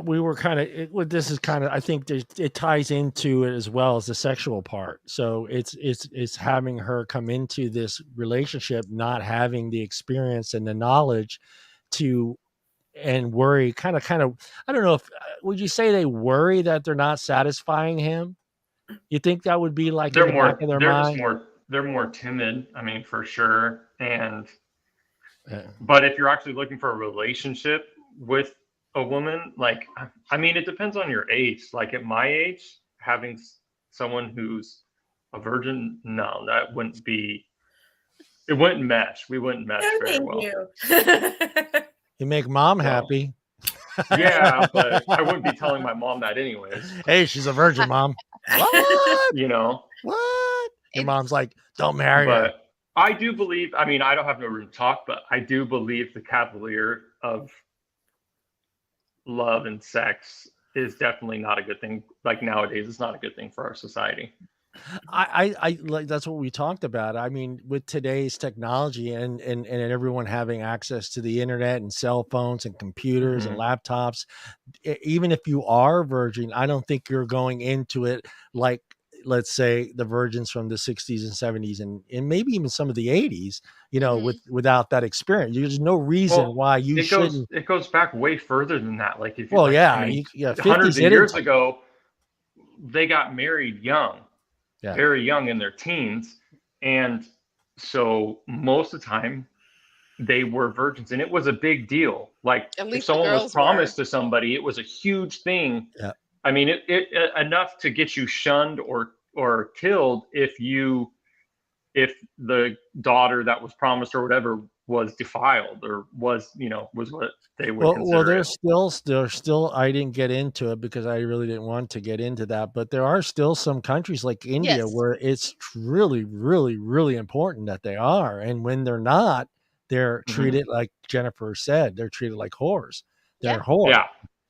we were kind of this is kind of I think it ties into it as well as the sexual part. So it's having her come into this relationship not having the experience and the knowledge to and worry kind of I don't know if would you say they worry that they're not satisfying him? You think that would be like in the back of their mind? they're more timid. I mean, for sure. And Yeah. but if you're actually looking for a relationship with a woman, like, I mean, it depends on your age. Like at my age, having someone who's a virgin, no, that wouldn't be. It wouldn't mesh. We wouldn't mesh No, very thank well. you. You make mom So, happy. yeah, but I wouldn't be telling my mom that anyways. Hey, she's a virgin, mom. What? You know. What? Your It's mom's like, don't marry her. But I do believe. I mean, I don't have no room to talk, but I do believe the cavalier of love and sex is definitely not a good thing. Like nowadays, it's not a good thing for our society. I like that's what we talked about. I mean, with today's technology and everyone having access to the internet and cell phones and computers and laptops, even if you are virgin, I don't think you're going into it like let's say the virgins from the 60s and 70s and maybe even some of the 80s, without that experience. There's no reason why you shouldn't. It goes back way further than that. Like if you, Well, like, yeah, I mean, 50s, hundreds of years ago, they got married young, very young in their teens, and so most of the time they were virgins, and it was a big deal. Like if someone was promised to somebody, it was a huge thing. Yeah. I mean, it enough to get you shunned or killed if the daughter that was promised or whatever was defiled or was what they would consider. Well, there's still, I didn't get into it because I really didn't want to get into that, but there are still some countries like India where it's really, really, really important that they are. And when they're not, they're treated like Jennifer said, they're treated like whores. They're whores. Yeah.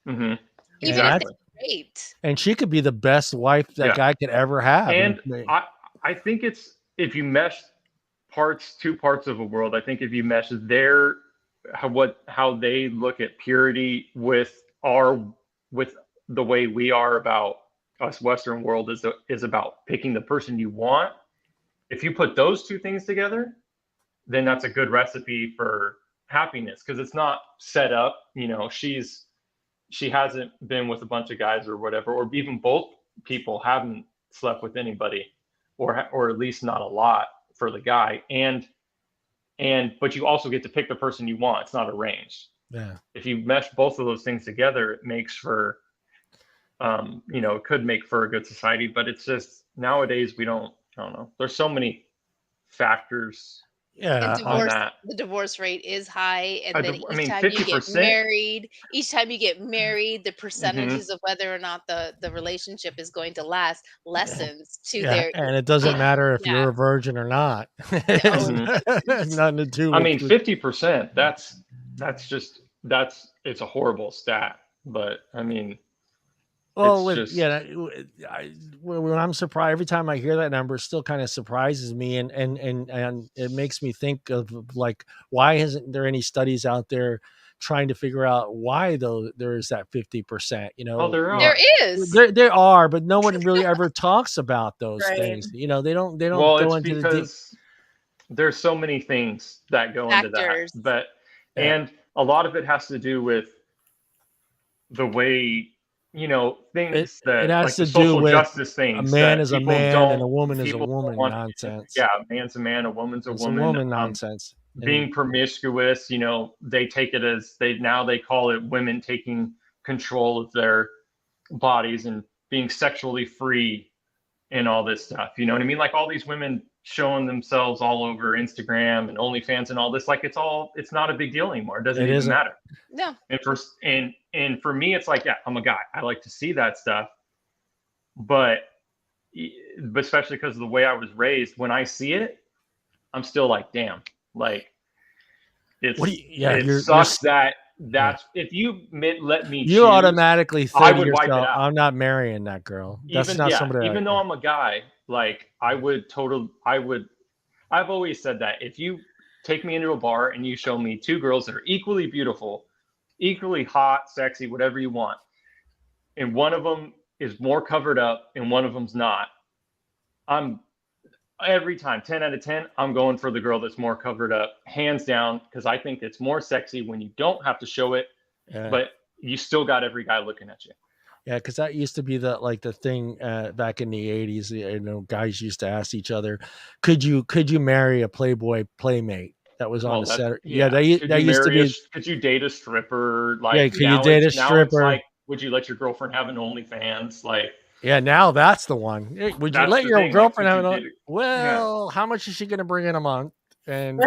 Mm-hmm. Exactly. Great. And she could be the best wife that guy could ever have. And I think it's, if you mesh two parts of a world, I think if you mesh how they look at purity with the way we are about us Western world is about picking the person you want. If you put those two things together, then that's a good recipe for happiness, because it's not set up, she hasn't been with a bunch of guys or whatever, or even both people haven't slept with anybody, or at least not a lot for the guy. But you also get to pick the person you want. It's not arranged. Yeah. If you mesh both of those things together, it makes for, it could make for a good society. But it's just nowadays I don't know. There's so many factors. Yeah, the divorce rate is high, and then each time 50%, you get married, the percentages of whether or not the relationship is going to last lessens to their. And it doesn't matter if you're a virgin or not. Nothing to do. 50%. It's a horrible stat, but I mean. Well, when I'm surprised, every time I hear that number, it still kind of surprises me, and it makes me think of, like, why isn't there any studies out there trying to figure out why there is that 50%? There is. There are, but no one really ever talks about those things. They don't. Well, go it's into because there's so many things that go into that, but and a lot of it has to do with the way. Things that it has like to social do with justice things. A man is a man and a woman is a woman nonsense. Yeah, a man's a man, a woman's a woman. A woman nonsense. Being promiscuous, they take it as they call it women taking control of their bodies and being sexually free and all this stuff. You know what I mean? Like all these women showing themselves all over Instagram and OnlyFans and all this. Like it's not a big deal anymore. It doesn't even matter. No. And for me, it's like, yeah, I'm a guy. I like to see that stuff. But especially because of the way I was raised, when I see it, I'm still like, damn, like it sucks that's if you let me you choose, automatically think I would wipe it out. I'm not marrying that girl. That's not somebody. Even though I'm a guy, like I've always said that if you take me into a bar and you show me two girls that are equally beautiful, equally hot, sexy, whatever you want, and one of them is more covered up and one of them's not, I'm every time 10 out of 10, I'm going for the girl that's more covered up, hands down, because I think it's more sexy when you don't have to show it, but you still got every guy looking at you. Yeah, because that used to be the thing back in the 80s. Guys used to ask each other, "Could you marry a Playboy playmate that was on the set?" Yeah, that used to be. Could you date a stripper? Like, could you date a stripper? It's like, would you let your girlfriend have an OnlyFans? Like, yeah, now that's the one. Hey, would you let your girlfriend have an? Well, how much is she going to bring in a month? And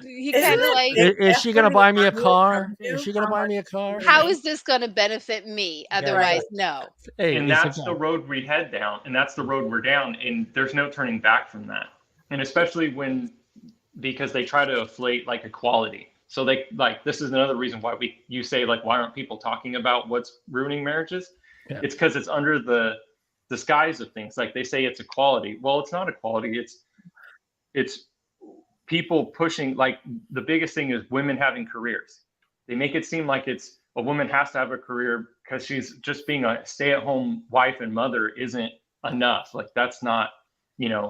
you kind of like, is she gonna buy me a car? Is she gonna buy me a car? How is this gonna benefit me? Otherwise, no. And that's the road we head down, and that's the road we're down, and there's no turning back from that. And especially because they try to inflate like equality. So they this is another reason why you say like, why aren't people talking about what's ruining marriages? Yeah. It's because it's under the disguise of things. Like they say it's equality. Well, it's not equality. It's people pushing, like the biggest thing is women having careers. They make it seem like it's a woman has to have a career because she's just being a stay-at-home wife and mother isn't enough. Like that's not,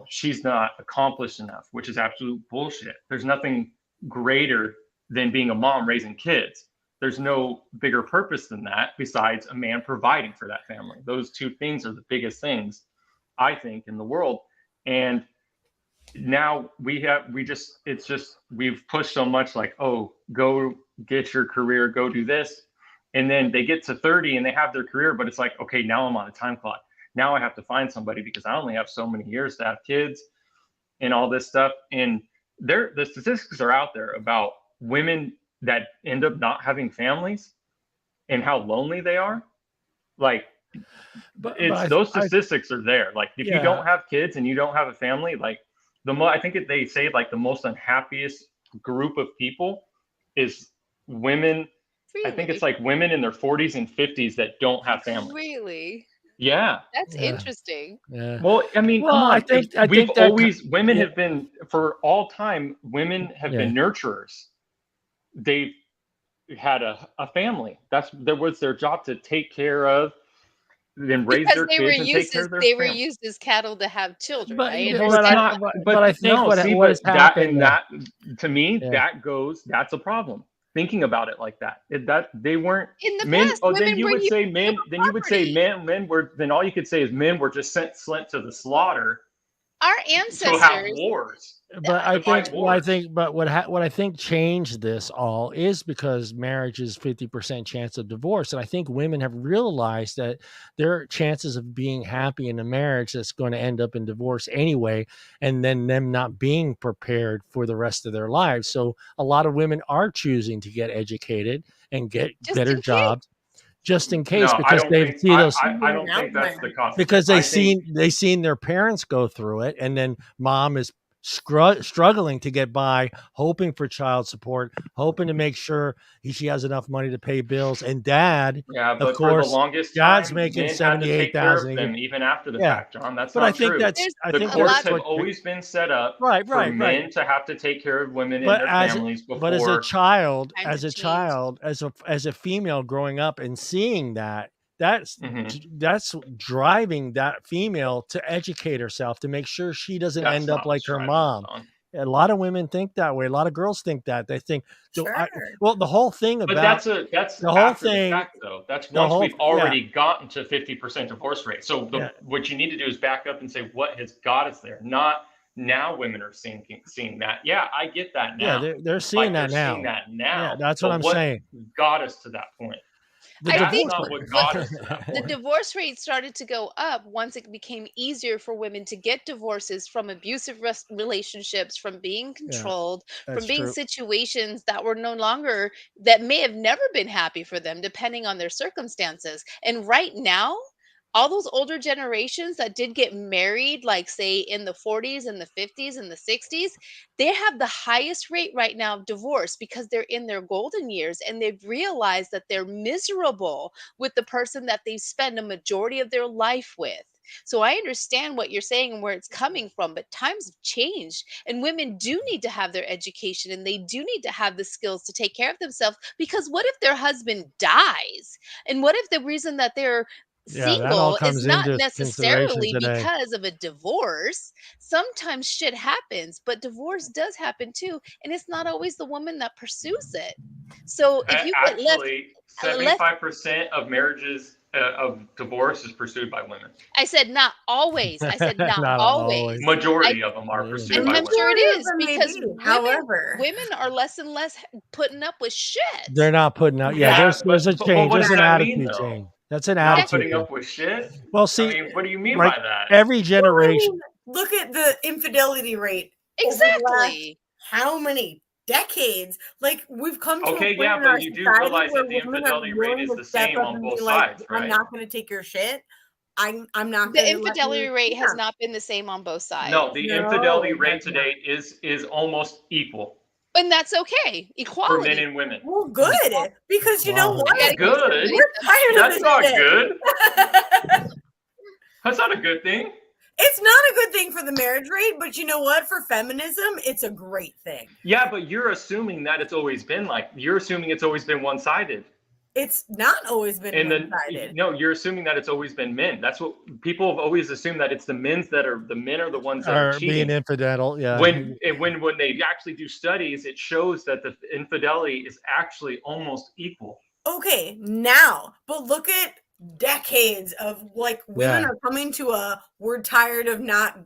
she's not accomplished enough, which is absolute bullshit. There's nothing greater than being a mom raising kids. There's no bigger purpose than that besides a man providing for that family. Those two things are the biggest things, I think, in the world. And now we've pushed so much like, oh, go get your career, go do this. And then they get to 30 and they have their career, but it's like, okay, now I'm on a time clock. Now I have to find somebody because I only have so many years to have kids and all this stuff. And the statistics are out there about women that end up not having families and how lonely they are. Like, those statistics are there. Like, if you don't have kids and you don't have a family, like I think they say like the most unhappiest group of people is women. Really? I think it's like women in their 40s and 50s that don't have families. Really? Yeah. That's interesting. Yeah. Well, I mean, come on. Women have been, for all time, women have been nurturers. They've had a family. That was their job, to take care of, then raise their kids and take care of their family. They were used as cattle to have children. But I think what has happened, to me, that's a problem. Thinking about it like that, they weren't in the men. past. Then you would say men. Then you would say men were. Then all you could say is men were just sent to the slaughter. Our ancestors to have wars. But I think what I think changed this all is because marriage is 50% chance of divorce, and I think women have realized that their chances of being happy in a marriage that's going to end up in divorce anyway, and then them not being prepared for the rest of their lives. So a lot of women are choosing to get educated and get better jobs. Just in case, because they've seen those. I don't think that's the cause. Because they've seen their parents go through it, and then mom is struggling to get by, hoping for child support, hoping to make sure she has enough money to pay bills, and dad, but of course, for the longest dad's time, making $78,000 even after the fact, John. That's not true. The courts have always been set up for men to have to take care of women and their families before. But as a child, as a female growing up and seeing that, that's driving that female to educate herself to make sure she doesn't end up like her mom. A lot of women think that way. A lot of girls think that. They think, the whole thing about. But that's the whole thing. Fact, though. That's once we've already gotten to 50% divorce rate. So what you need to do is back up and say, what has got us there? Not now. Women are seeing that. Yeah, I get that now. Yeah, they're seeing that now. Seeing that now. Yeah, that's what I'm saying. Got us to that point. I think the divorce rate started to go up once it became easier for women to get divorces from abusive relationships, from being controlled, from being situations that were that may have never been happy for them, depending on their circumstances. And right now, all those older generations that did get married, like say in the 40s and the 50s and the 60s, they have the highest rate right now of divorce because they're in their golden years and they've realized that they're miserable with the person that they spend a majority of their life with. So I understand what you're saying and where it's coming from, but times have changed and women do need to have their education and they do need to have the skills to take care of themselves, because what if their husband dies? And what if the reason that they're single is not necessarily because of a divorce? Sometimes shit happens, but divorce does happen too, and it's not always the woman that pursues it. So if you get left, 75% of marriages of divorce is pursued by women. I said not always. I said not always. Majority of them are pursued by women. I'm sure it is, because women are less and less putting up with shit. They're not putting up. There's a change. There's an attitude change. That's an attitude. Not putting up with shit? Well, see, I mean, what do you mean by that? Every generation. Look at the infidelity rate. Exactly. How many decades? Like, we've come to a point in but you do realize that the infidelity rate is the same on both sides, right? I'm not going to take your shit. I'm not. The infidelity rate has not been the same on both sides. No, the infidelity rate today is almost equal. And that's okay. Equality. For men and women. Well, good. Because you know what? Good. We're tired of this. That's not good. That's not a good thing. It's not a good thing for the marriage rate, but you know what? For feminism, it's a great thing. Yeah, but you're assuming that it's always been you're assuming it's always been one-sided. It's not always been And then one-sided. no, you're assuming that it's always been men. That's what people have always assumed, that it's the men are the ones that are cheating. being infidel. Yeah. When they actually do studies, it shows that the infidelity is actually almost equal. Okay, now, but look at decades of like women Yeah. are coming to a we're tired of not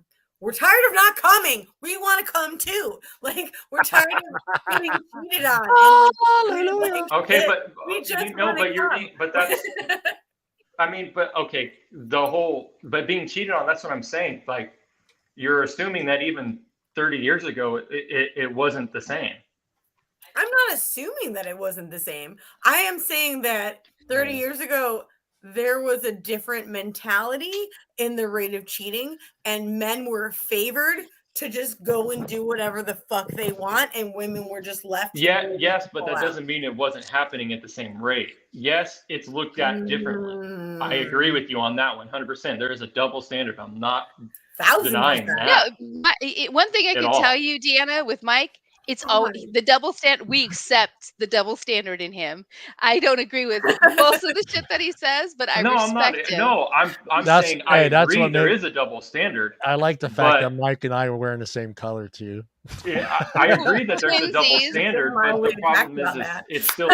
coming. We want to come too. Like we're tired of getting cheated on. Hallelujah. Okay, but we just you know, wanna but you're come. but that's I mean, but okay, but being cheated on, that's what I'm saying. Like, you're assuming that even 30 years ago it wasn't the same. I'm not assuming that it wasn't the same. I am saying that 30 years ago there was a different mentality in the rate of cheating, and men were favored to just go and do whatever the fuck they want, and women were just left to Yeah, go yes, but all that out. doesn't mean it wasn't happening at the same rate. Yes, it's looked at differently. I agree with you on that 100%. There is a double standard. I'm not denying 1000%. that. No, one thing I At can all. tell you, Deanna, with Mike, it's Oh all the double standard. We accept the double standard in him. I don't agree with most of the shit that he says, but I No, I'm not. respect him. No, I'm That's- saying I hey, that's agree what there made- is a double standard. I like the fact But- that Mike and I are wearing the same color too. Yeah, I agree that there's a double Twinsies. standard, My but way the to problem talk is about it's still,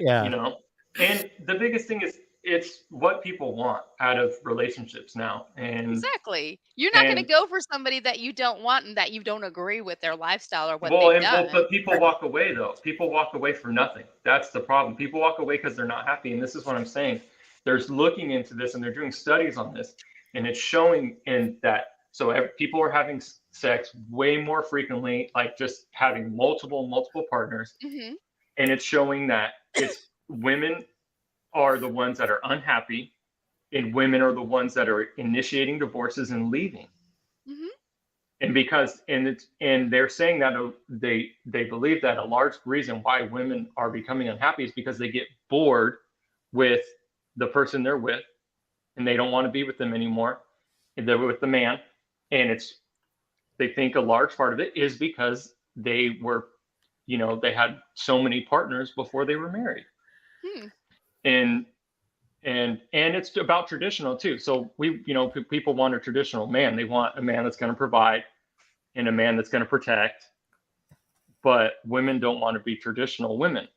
Yeah. you know, and the biggest thing is it's what people want out of relationships now. And Exactly. You're not going to and- go for somebody that you don't want and that you don't agree with their lifestyle or what they've done. but people walk away though. People walk away for nothing. That's the problem. People walk away because they're not happy. And this is what I'm saying. There's looking into this and they're doing studies on this, and it's showing in that. So people are having sex way more frequently, like just having multiple partners. Mhm. And it's showing that it's women are the ones that are unhappy, and women are the ones that are initiating divorces and leaving. Mhm. And they're saying that they believe that a large reason why women are becoming unhappy is because they get bored with the person they're with, and they don't want to be with them anymore. And they're with the man, and they think a large part of it is because they were, they had so many partners before they were married. Hmm. And it's about traditional too. So people want a traditional man. They want a man that's going to provide and a man that's going to protect. But women don't want to be traditional women.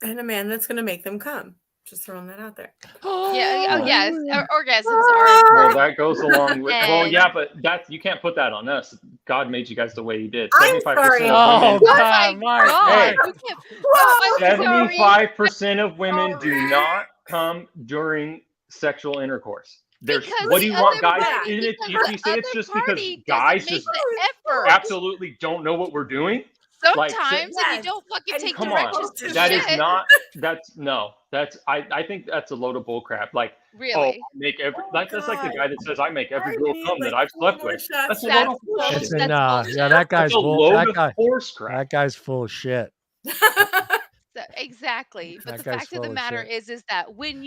And a man that's going to make them come. Just throwing that out there. Yeah. Oh, yes. Orgasms Well, are. that goes along with. Well, And- yeah, but you can't put that on us. God made you guys the way He did. I'm 75% sorry. of women. Oh, Oh God, my Mike. God. Hey. You can't- Oh, I'm sorry. 75% of women do not come during sexual intercourse. Because What do the you want, other guys? party- If because you the say it's other just because party guys doesn't make just the effort. absolutely don't know what we're doing. Sometimes, like, and you yes. don't fucking And take come on, directions to that is shit. not. I think that's a load of bull crap. Like, Really. that's like the guy that says I make every I girl need, come like, that I've 4 slept more with. shots. That's a That's load of bullshit. bullshit. Listen, That's bullshit. yeah, that guy's That's a load of that horse crap. That guy's full of shit. Exactly. But That the guy's fact of the full of matter shit. is that when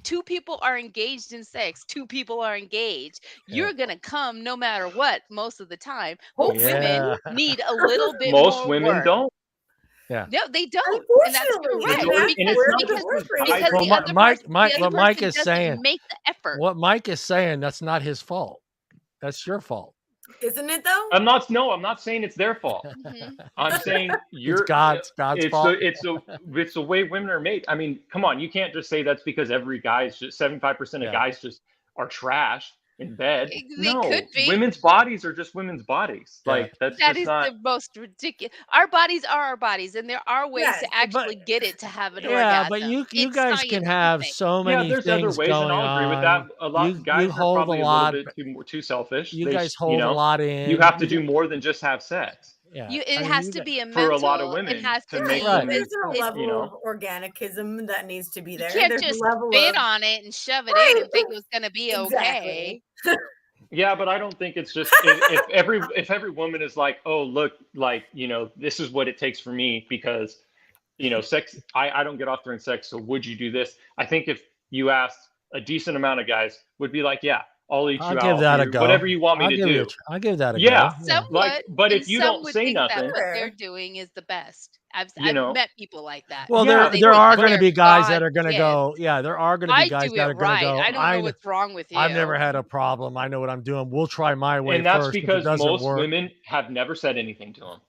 two people are engaged in sex, two people are engaged, you're gonna come no matter what most of the time. But women Yeah. need a little bit Most more women work. don't. No, they don't. And that's Unfortunately, correct. Majority- and it's Because, not because, just with because guys. Well, the other Mike- person, Mike- the what other Mike person is doesn't saying- make the effort. What Mike is saying, that's not his fault. That's your fault. Isn't it though? I'm not saying it's their fault. Mhm. I'm saying It's God's fault. It's the way women are made. I mean, come on, you can't just say that's because every guy is just 75% of guys just are trash in bed. They No, could be. women's bodies are just women's bodies. Yeah. Like that's That just is not. the most ridiculous. Our bodies are our bodies, and there are ways Yes, to actually get it to have an Yeah, orgasm. but you It's guys can have scientific. so many There's things other ways, going and I'll agree with on. that. A lot You guys are hold probably a lot. a little bit too selfish. You They guys just, hold a lot in. You have to do more than just have sex. Yeah. It I mean, has you to got- be a For mental. a lot of women, It has to to make be. them- There's a it's- level of organicism that needs to be You there. can't There's just a level spit of on it and shove it Right. in and think it was going to be okay. Exactly. Yeah, but I don't think it's just if every woman is like, oh look, like this is what it takes for me because sex. I don't get off during sex, so would you do this? I think if you asked a decent amount of guys, would be like, yeah, I'll eat I'll you give out that a here, go. whatever you want me to do. I'll give that a Yeah. go. Some Like, would, but and if you some don't would say think that nothing, what they're Sure. doing is the best. I've you know, met people like that. Well, Yeah, They there think are that going to they're be guys that God are going to gift. go. Yeah, there are going to be I guys do that it are going to right. go. I don't know what's wrong with you. I've never had a problem. I know what I'm doing. We'll try my way and that's first. If it because doesn't most work, women have never said anything to them.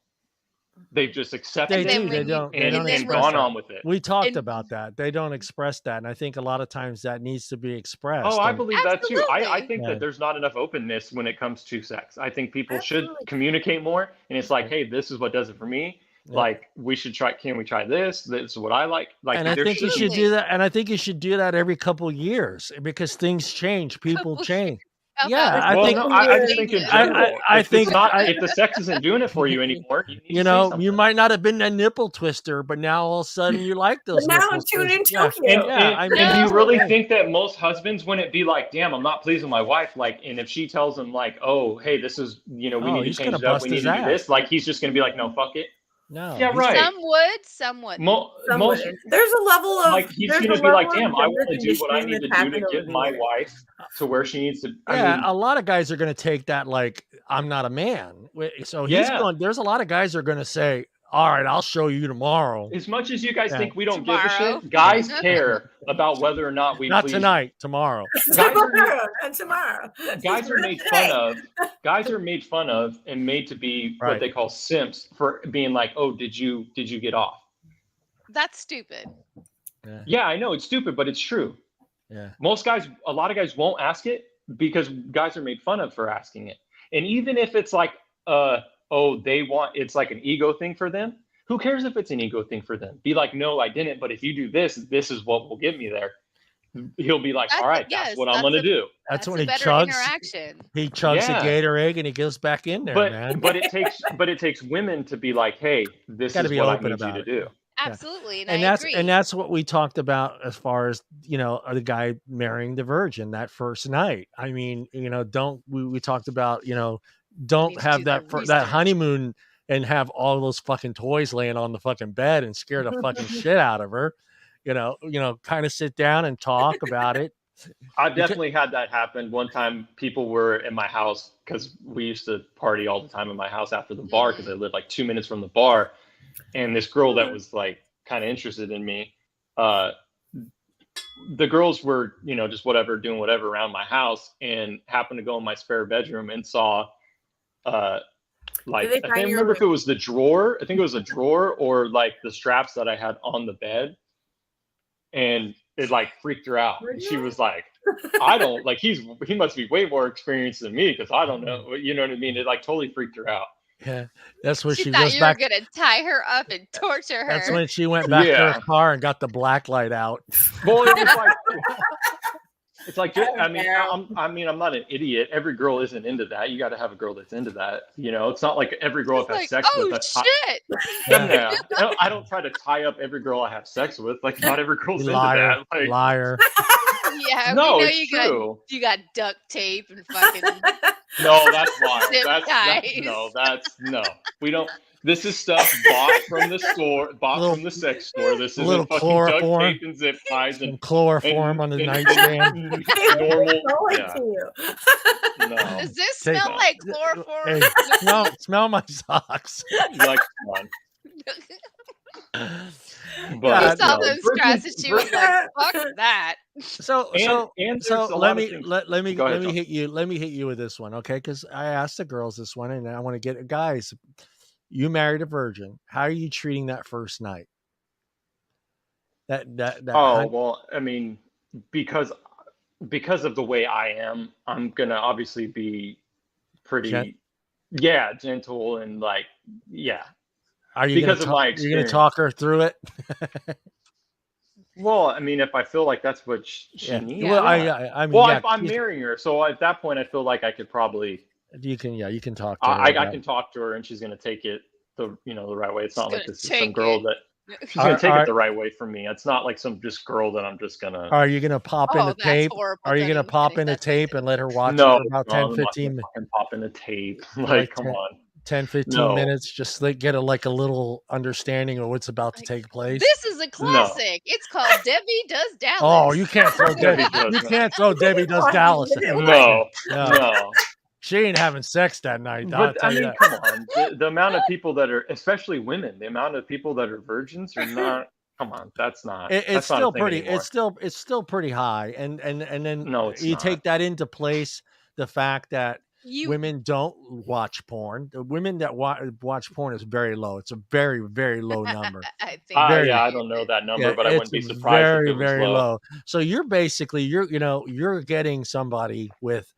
They've just accepted they And then do. it They when you don't. They and, don't and then and when express gone that. on with it. We talked and about that. They don't express that, and I think a lot of times that needs to be expressed. Oh, I And believe that too. I absolutely. think yeah, that there's not enough openness when it comes to sex. I think people should Absolutely. communicate more. And it's like, hey, this is what does it for me. yeah. Like, we should try. Can we try this? This is what I like. Like, And I there think you should should be. do Absolutely. that. And I think you should do that every couple years because things change. People Couple change. How Yeah, about I Well, think. no, Couple I just years. think in Jesus? general, I if it's think. not, if the sex isn't doing it for you anymore, you need You to say know, something. you might not have been a nipple twister, but now all of a sudden you like But those now nipple I'm tuning twisters. Yeah, Tokyo. And yeah. and, I and mean, do that's you what I'm really saying. think that most husbands wouldn't be like, damn, I'm not pleased with my wife? Like, and if she tells him like, oh, hey, this is, we Oh, need to he's change gonna it up, bust we need his to do ass. this, like he's just gonna be like, no, fuck it. No, Yeah, he's right. Some would, some wouldn't. Some Most wouldn't. There's a level of like he's there's a gonna be like, level damn, of I gender want to do what I conditioning need to that's do to happened over get the my years. wife to where she needs to. I Yeah, mean, a lot of guys are going to take that like I'm not a man. So he's yeah. going. There's a lot of guys that are going to say, "All right, I'll show you tomorrow." As much as you guys Yeah. think we don't give a Tomorrow. shit, guys care about whether or not we Not please. tonight, tomorrow. Guys are Tomorrow, not tomorrow. guys are made fun of. Guys are made fun of and made to be what Right. they call simps for being like, oh, did you get off? That's stupid. Yeah, Yeah, I know it's stupid, but it's true. yeah. Most guys, a lot of guys won't ask it because guys are made fun of for asking it. And even if it's like, oh, it's like an ego thing for them. Who cares if it's an ego thing for them? Be like, no, I didn't. But if you do this, this is what will get me there. He'll be like, all right, that's what I'm gonna do. That's when a he better chugs. interaction. He chugs Yeah. a Gatorade and he goes back in there, man. But it takes women to be like, hey, this Gotta is be what I open need you about to it. do. Absolutely, and, And I that's agree. and that's what we talked about as far as the guy marrying the virgin that first night. I mean, we talked about don't need to have do that their that research. honeymoon and have all those fucking toys laying on the fucking bed and scare the fucking shit out of her. Kind of sit down and talk about it. I've definitely had that happen. One time people were in my house because we used to party all the time in my house after the bar because I lived like 2 minutes from the bar. And this girl that was like kind of interested in me, the girls were, just doing whatever around my house and happened to go in my spare bedroom and saw, I can't remember if it was the drawer. I think it was a drawer or like the straps that I had on the bed. And it like freaked her out. And she was like, I don't like, he must be way more experienced than me because I don't know. You know what I mean? It like totally freaked her out. Yeah, that's when she she thought goes you back. were gonna tie her up and torture her. That's when she went back to her car and got the black light out. Well, it was like, it's like, I mean, I'm not an idiot. Every girl isn't into that. You got to have a girl that's into that. It's not like every girl I've had sex with. That's shit! Yeah. I don't try to tie up every girl I have sex with. Like, not every girl's into that. Like, liar. Yeah, no, we know it's true. You got duct tape and fucking. No, that's wild. Zip That's no. We don't. This is stuff bought from the store, from the sex store. This isn't fucking duct tape and zip ties and chloroform on the nightstand. Normal. Yeah. No. Does this smell like chloroform? Hey, smell my socks. Like, come on. But saw those straps and she was like, "Fuck that." So let me hit you with this one, okay? Because I asked the girls this one, and I want to get guys. You married a virgin. How are you treating that first night? Well, I mean, because of the way I am, I'm gonna obviously be pretty, gentle and like, Are you because of my experience? You're gonna talk her through it? Well, I mean, if I feel like that's what she needs. Well, I mean, if I'm marrying her, so at that point, I feel like I could probably. You can talk to her. I can talk to her, and she's gonna take it the right way. It's not like this is some girl that she's gonna take it the right way from me. It's not like some just girl that I'm just gonna. Are you gonna pop in the tape? Are you gonna pop in a tape and let her watch it for about 10, 15 minutes? Pop in a tape, like come on. 10, 15 No. minutes, just like get a little understanding of what's about to take place? This is a classic. It's called Debbie Does Dallas. Oh, you can't throw Debbie Debbie. does You can't throw Debbie Does Dallas. No. She ain't having sex that night. But I mean, come on. The amount of people that are, especially women, the amount of people that are virgins are not. Come on, that's not. It's not still a thing pretty. anymore. It's still pretty high, and then No, it's you not. take that into place. The fact that women don't watch porn. The women that watch porn is very low. It's a very, very low number. I think. I don't know that number, but I wouldn't be surprised very, if it was very low. low. So you're basically you're getting somebody with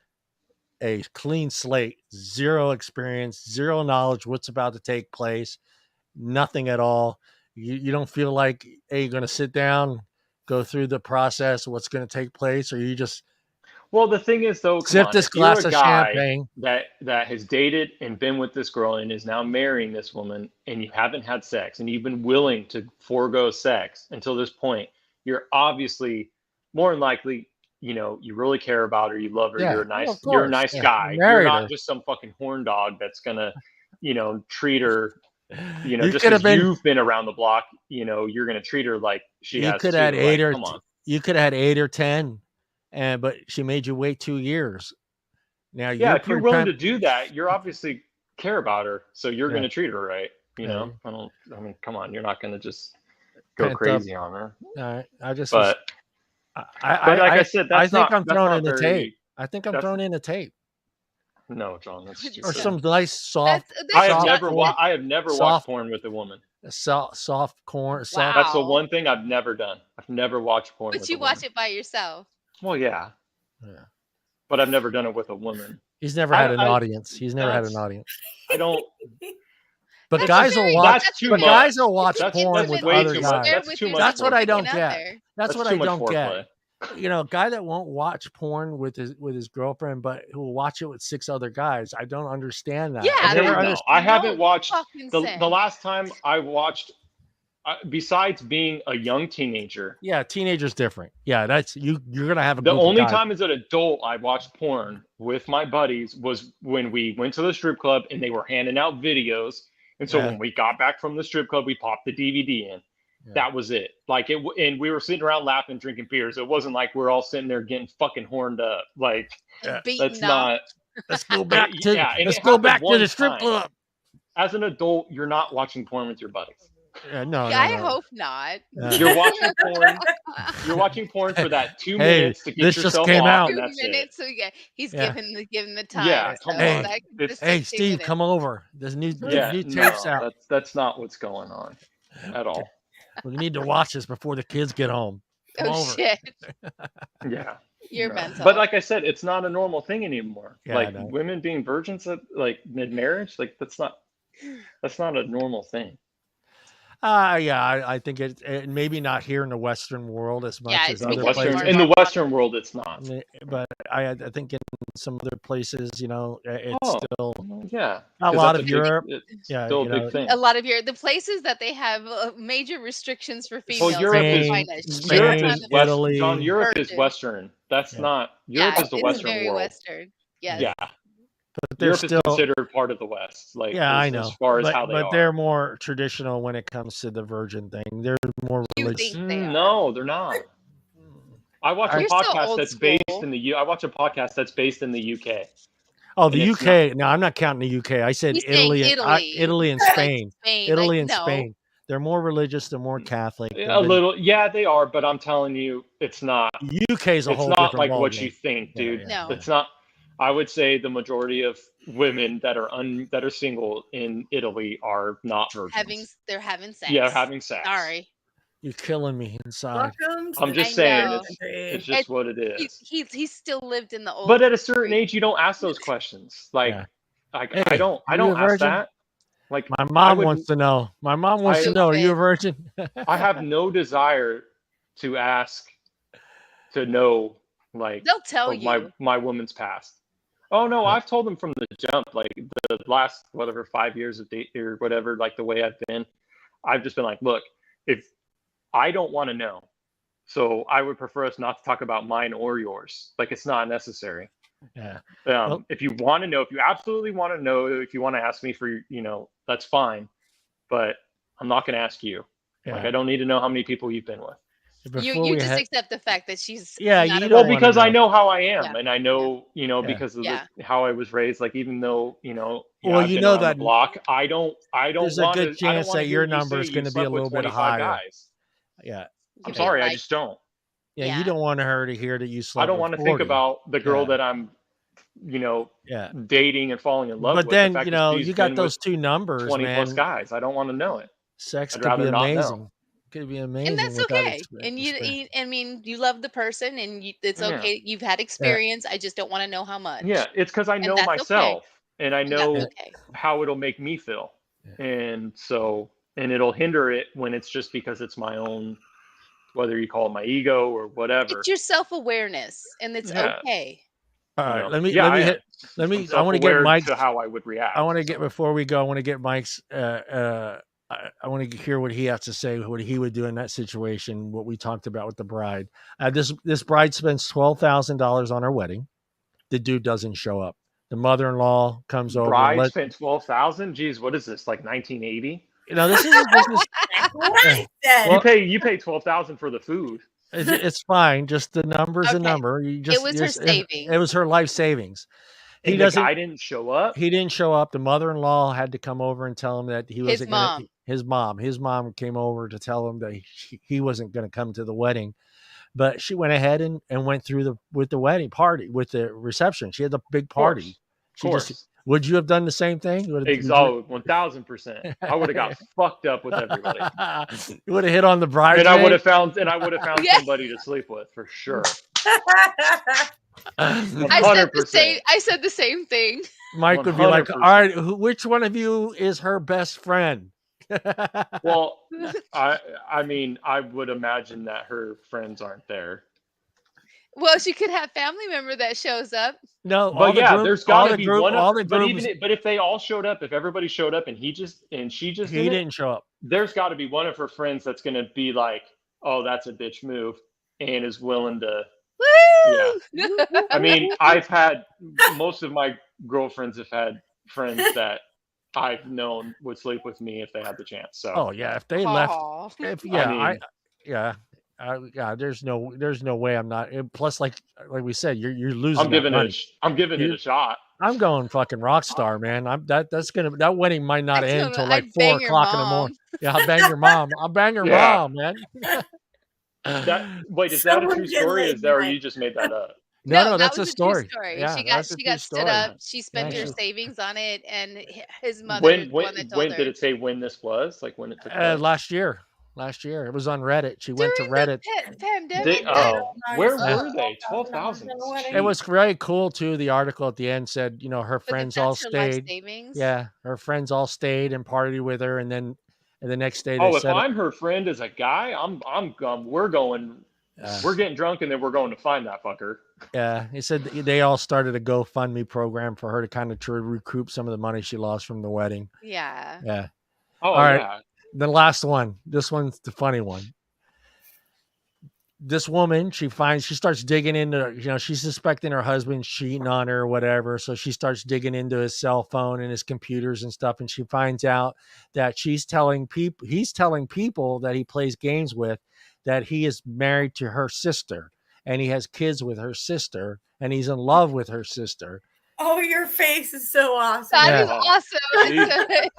a clean slate, zero experience, zero knowledge what's about to take place, nothing at all. You don't feel like you're going to sit down, go through the process, what's going to take place, or you just Well, the thing is, though, sip this glass of champagne that has dated and been with this girl and is now marrying this woman, and you haven't had sex, and you've been willing to forego sex until this point. You're obviously more than likely, you really care about her, you love her, you're a nice guy. You're not just some fucking horn dog that's gonna, treat her. Just because you've been around the block, you're gonna treat her like she has. You could have 8 or 10. But she made you wait 2 years. Now, if you're willing to do that, you're obviously care about her, so you're going to treat her right. I mean, come on, you're not going to just go crazy on her. But like I said, I think I'm throwing in the tape. I think I'm throwing in the tape. No, John, that's just or some nice soft. I have never watched porn with a woman. Soft corn. Wow. That's the one thing I've never done. I've never watched porn. But you watch it by yourself. Well, yeah. But I've never done it with a woman. He's never had an audience. He's never had an audience. I don't. But guys will watch. Guys will watch porn with other guys. That's too much. That's what I don't get. That's what I don't get. A guy that won't watch porn with his girlfriend, but who will watch it with 6 other guys. I don't understand that. Yeah, I haven't watched the last time I watched. Besides being a young teenager, teenager's different. Yeah, that's you're gonna have the only time as an adult I watched porn with my buddies was when we went to the strip club and they were handing out videos. And so when we got back from the strip club, we popped the DVD in. Yeah. That was it. And we were sitting around laughing, drinking beers. It wasn't like we're all sitting there getting fucking horned up. That's not. Let's go back to the strip club. As an adult, you're not watching porn with your buddies. No, I hope not. You're watching porn. You're watching porn for that 2 minutes to get yourself off. 2 minutes. So he's giving the time. Yeah, come on. Hey, Steve, come over. There's new tapes out. That's not what's going on at all. We need to watch this before the kids get home. Come over. Shit. Yeah. You're mental. But like I said, it's not a normal thing anymore. Women being virgins at mid-marriage, that's not a normal thing. I think it maybe not here in the Western world as much as other places. In the Western world, it's not. But I think in some other places, it's still a lot of Europe. It's still a big thing. A lot of the places that they have major restrictions for females. Well, Europe is Italy. John, Europe is Western. That's not Europe is the Western very world. Western. Yes. Yeah. But they're Europe still is considered part of the West. I know. As far as how they are. But they're more traditional when it comes to the virgin thing. They're more religious. No, they're not. I watch a podcast that's based in the I watch a podcast that's based in the UK. Oh, the UK. No, I'm not counting the UK. I said Italy and Spain. Italy and Spain. They're more religious. They're more Catholic. A little, they are. But I'm telling you, it's not. UK is a whole. It's not like what you think, dude. No, it's not. I would say the majority of women that are single in Italy are not virgins. They're having sex. Yeah, having sex. Sorry. You're killing me inside. I'm just saying, it's just what it is. He still lived in the old. But at a certain age, you don't ask those questions. I don't ask that. Like my mom wants to know. My mom wants to know. Are you a virgin? I have no desire to ask to know. They'll tell you my woman's past. Oh no, I've told them from the jump, the last 5 years of date or whatever, the way I've been, I've just been like, look, if I don't want to know, so I would prefer us not to talk about mine or yours. It's not necessary. Yeah. Well, If you want to know, if you absolutely want to know, if you want to ask me for, that's fine. But I'm not going to ask you. Like, yeah. I don't need to know how many people you've been with. Before You we just had, accept the fact that she's yeah, not you a don't Well, want to because I know. know how I am, Yeah. and I know, Yeah. because of Yeah. how I was raised. Like, even though, Well, I've you been know around the that block. I don't there's a want good to. I don't chance want that to hear your you number say is you going to be a slept with little bit 25 higher. guys. Yeah. I'm You sorry, feel I like, just don't. Yeah. You yeah. don't want her to hear that you I slept don't with want to think 40. about the girl Yeah. that I'm, Yeah. dating and falling in love But with. The then, fact that she's you got been with those two numbers, 20 plus man. guys. I don't want to know it. Sex I'd could be rather not know. amazing. Could be And amazing that's without okay. And experience. I mean, you love the person, and it's Yeah. okay. You've had Yeah. experience. I just don't want to know how much, Yeah. It's because I and know that's okay. myself and I And that's Yeah. know okay. how it'll make me feel. Yeah. And so, and it'll hinder it when it's just because it's my own, whether you call it my ego or whatever. It's your self-awareness, and it's Yeah. okay. All right. Let me Yeah, I am. hit. Let I'm me. I want to get self-aware Mike's. to how I would I react. want to get So. before we go. I want to get Mike's. I want to hear what he has to say. What he would do in that situation. What we talked about with the bride. This bride spends $12,000 on her wedding. The dude doesn't show up. The mother-in-law comes over and Bride spent 12,000. Geez, what is this, like 1980? this is That's what I said. Well, You pay 12,000 for the food. it's fine. Just the number's a Okay. number. You just It was her savings. It was her life savings. He And the doesn't. guy didn't show up. He didn't show up. The mother-in-law had to come over and tell him that he wasn't going to. His mom came over to tell him that he wasn't going to come to the wedding. But she went ahead and went through with the wedding party, with the reception. She had the big party. Of course. Would you have done the same thing? 1,000%. I would have got fucked up with everybody. You would have hit on the bride. And I would have found somebody to sleep with for sure. I said the same thing. Mike would be like, all right, which one of you is her best friend? Well, I mean, I would imagine that her friends aren't there. Well, she could have family member that shows up. No, but there's got to be one. But if they all showed up, if everybody showed up and she just didn't show up, there's got to be one of her friends that's going to be like, "Oh, that's a bitch move," and is willing to. Woo! Yeah. I mean, I've had most of my girlfriends have had friends that I've known would sleep with me if they had the chance. So. Oh yeah, if they left, there's no way I'm not. Plus, like we said, you're losing. I'm giving it a shot. I'm going fucking rock star, man. That wedding might not end until like 4 o'clock in the morning. Yeah, I'll bang your mom. I'll bang your mom, man. Is that a true story? Or you just made that up? No, that's a story. Yeah, she got stood up. She spent her savings on it, and his mother. When did it say when this was? Like when it took place? Last year. It was on Reddit. She went to Reddit. Pandemic. Where were they? 12,000. It was very cool too. The article at the end said, her friends all stayed. Yeah, her friends all stayed and partied with her, and then the next day. If I'm her friend as a guy, we're getting drunk and then we're going to find that fucker. Yeah, he said they all started a GoFundMe program for her to kind of recoup some of the money she lost from the wedding. Yeah. Yeah. Oh, all right. Yeah. The last one. This one's the funny one. This woman, she starts digging into, she's suspecting her husband's cheating on her or whatever. So she starts digging into his cell phone and his computers and stuff. And she finds out that he's telling people that he plays games with that he is married to her sister and he has kids with her sister and he's in love with her sister. Oh, your face is so awesome. That is awesome.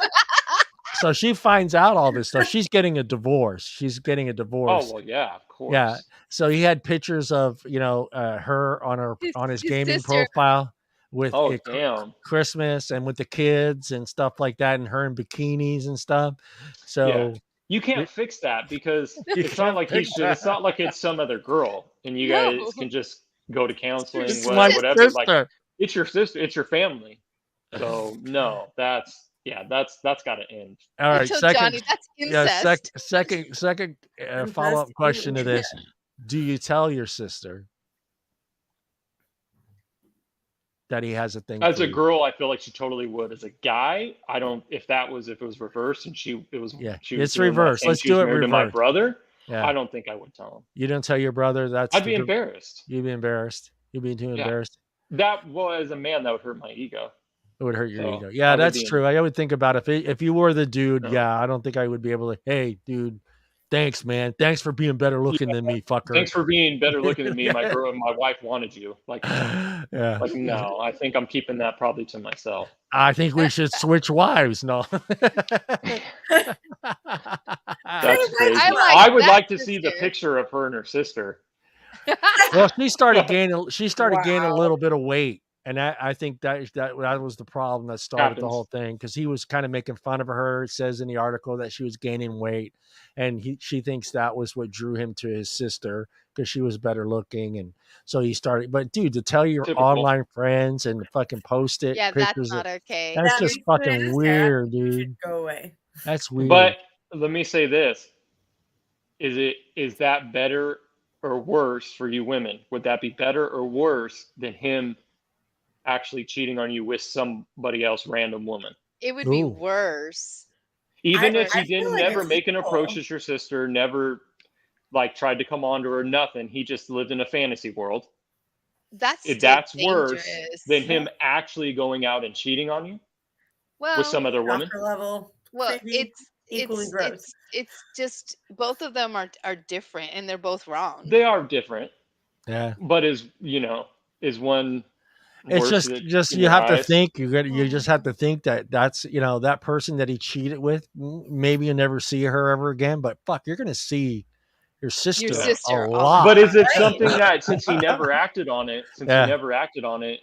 So she finds out all this stuff. She's getting a divorce. Oh, well, yeah, of course. Yeah. So he had pictures of, her on his gaming sister. profile with Christmas and with the kids and stuff like that, and her in bikinis and stuff. So you can't fix that because it's not like it's not like it's some other girl and you guys can just go to counseling, whatever. Like it's your sister, it's your family. So no, that's got to end. All right, Johnny, that's incest. Second follow-up question to this: do you tell your sister that he has a thing? As a girl, I feel like she totally would. As a guy, I don't. If it was reversed and it's reversed. Let's do it reversed. To my brother, I don't think I would tell him. You don't tell your brother? I'd be embarrassed. You'd be embarrassed. You'd be too embarrassed. as a man, that would hurt my ego. It would hurt your So, ego. Yeah, that's true. I would think about if you were the dude. No. Yeah, I don't think I would be able to. Hey, dude, thanks, man. Thanks for being better looking than me, fucker. Thanks for being better looking than me. My girl and my wife wanted you. Like, Yeah. like no, I think I'm keeping that probably to myself. I think we should switch wives. No. That's crazy. I would like to see the picture of her and her sister. Well, she started gaining. She started gaining a Wow. little bit of weight, and I think that was the problem that started the whole thing, because he was kind of making fun of her. It says in the article that she was gaining weight, and she thinks that was what drew him to his sister, because she was better looking, and so he started. But dude, to tell your online friends and fucking post it, Yeah, pictures that's not okay. That's just fucking weird, dude. Go away. That's weird. But let me say this: is that better or worse for you women? Would that be better or worse than him actually cheating on you with somebody else, random woman? It would be worse. Even if he didn't never make an approach as your sister, never like tried to come on to her, nothing. He just lived in a fantasy world. That's worse than him actually going out and cheating on you with some other woman. Level, well, it's gross. It's just both of them are different, and they're both wrong. They are different. Yeah. But is one? It's just you have to think. You just have to think that's that person that he cheated with. Maybe you'll never see her ever again. But fuck, you're gonna see your sister a lot. But is it something that since he never acted on it,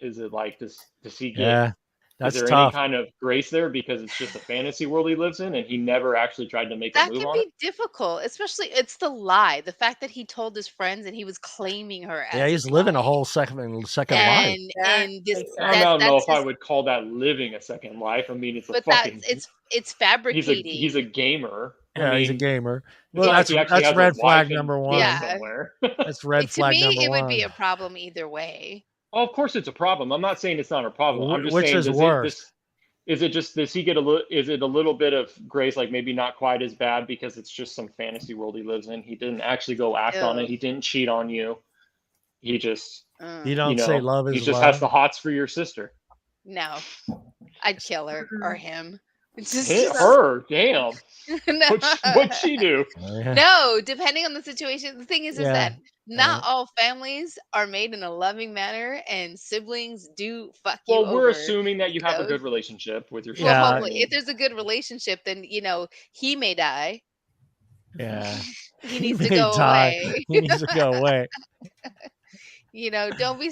is it like does he get? Yeah. That's is there tough. any kind of grace there because it's just a fantasy world he lives in, and he never actually tried to make a move on it? That can be difficult, especially it's the lie. The fact that he told his friends and he was claiming her as he's living a whole second life. And this, I don't know if I would call that living a second life. I mean, it's a fucking. It's fabricating. He's a gamer. Yeah, he's a gamer. Well, that's red flag number one. Yeah. That's red flag number one. To me, it would be a problem either way. Well, of course, it's a problem. I'm not saying it's not a problem. I'm just Which saying, is worse? Is it just does he get a little? Is it a little bit of grace, like maybe not quite as bad because it's just some fantasy world he lives in? He didn't actually go act on it. He didn't cheat on you. He just you don't say love is he just love. has the hots for your sister. No, I'd kill her or him. Her, damn. No. What'd she do? No, depending on the situation. The thing is that not all families are made in a loving manner, and siblings do fuck you over. Well, we're assuming that you have a good relationship with your sister. Well, hopefully, if there's a good relationship, then he may die. Yeah, he needs to go away. He needs to go away. Don't be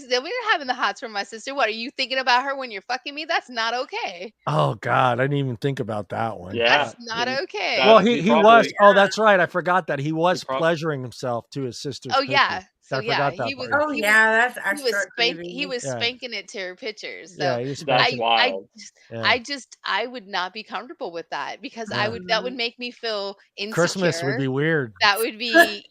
having the hots for my sister. What are you thinking about her when you're fucking me? That's not okay. Oh God, I didn't even think about that one. Yeah, that's not okay. Well, he was. Oh, that's right. I forgot that he was pleasuring himself to his sister's. Oh yeah. So he was spanking it to her pictures. So that's wild. I would not be comfortable with that because that would make me feel insecure. Christmas would be weird. That would be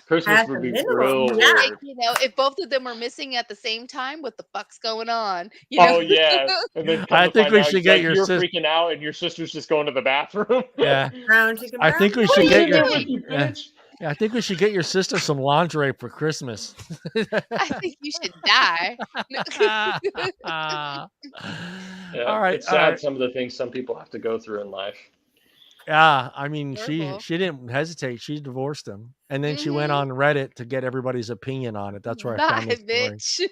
Christmas would be real weird. If both of them were missing at the same time, what the fuck's going on? Oh yeah. And then I think we should get your sister freaking out, and your sister's just going to the bathroom. Yeah. I think we should get your. I think we should get your sister some lingerie for Christmas. I think you should die. All right. It's sad some of the things some people have to go through in life. Yeah, I mean, she didn't hesitate. She divorced him, and then she went on Reddit to get everybody's opinion on it. That's where I found this story.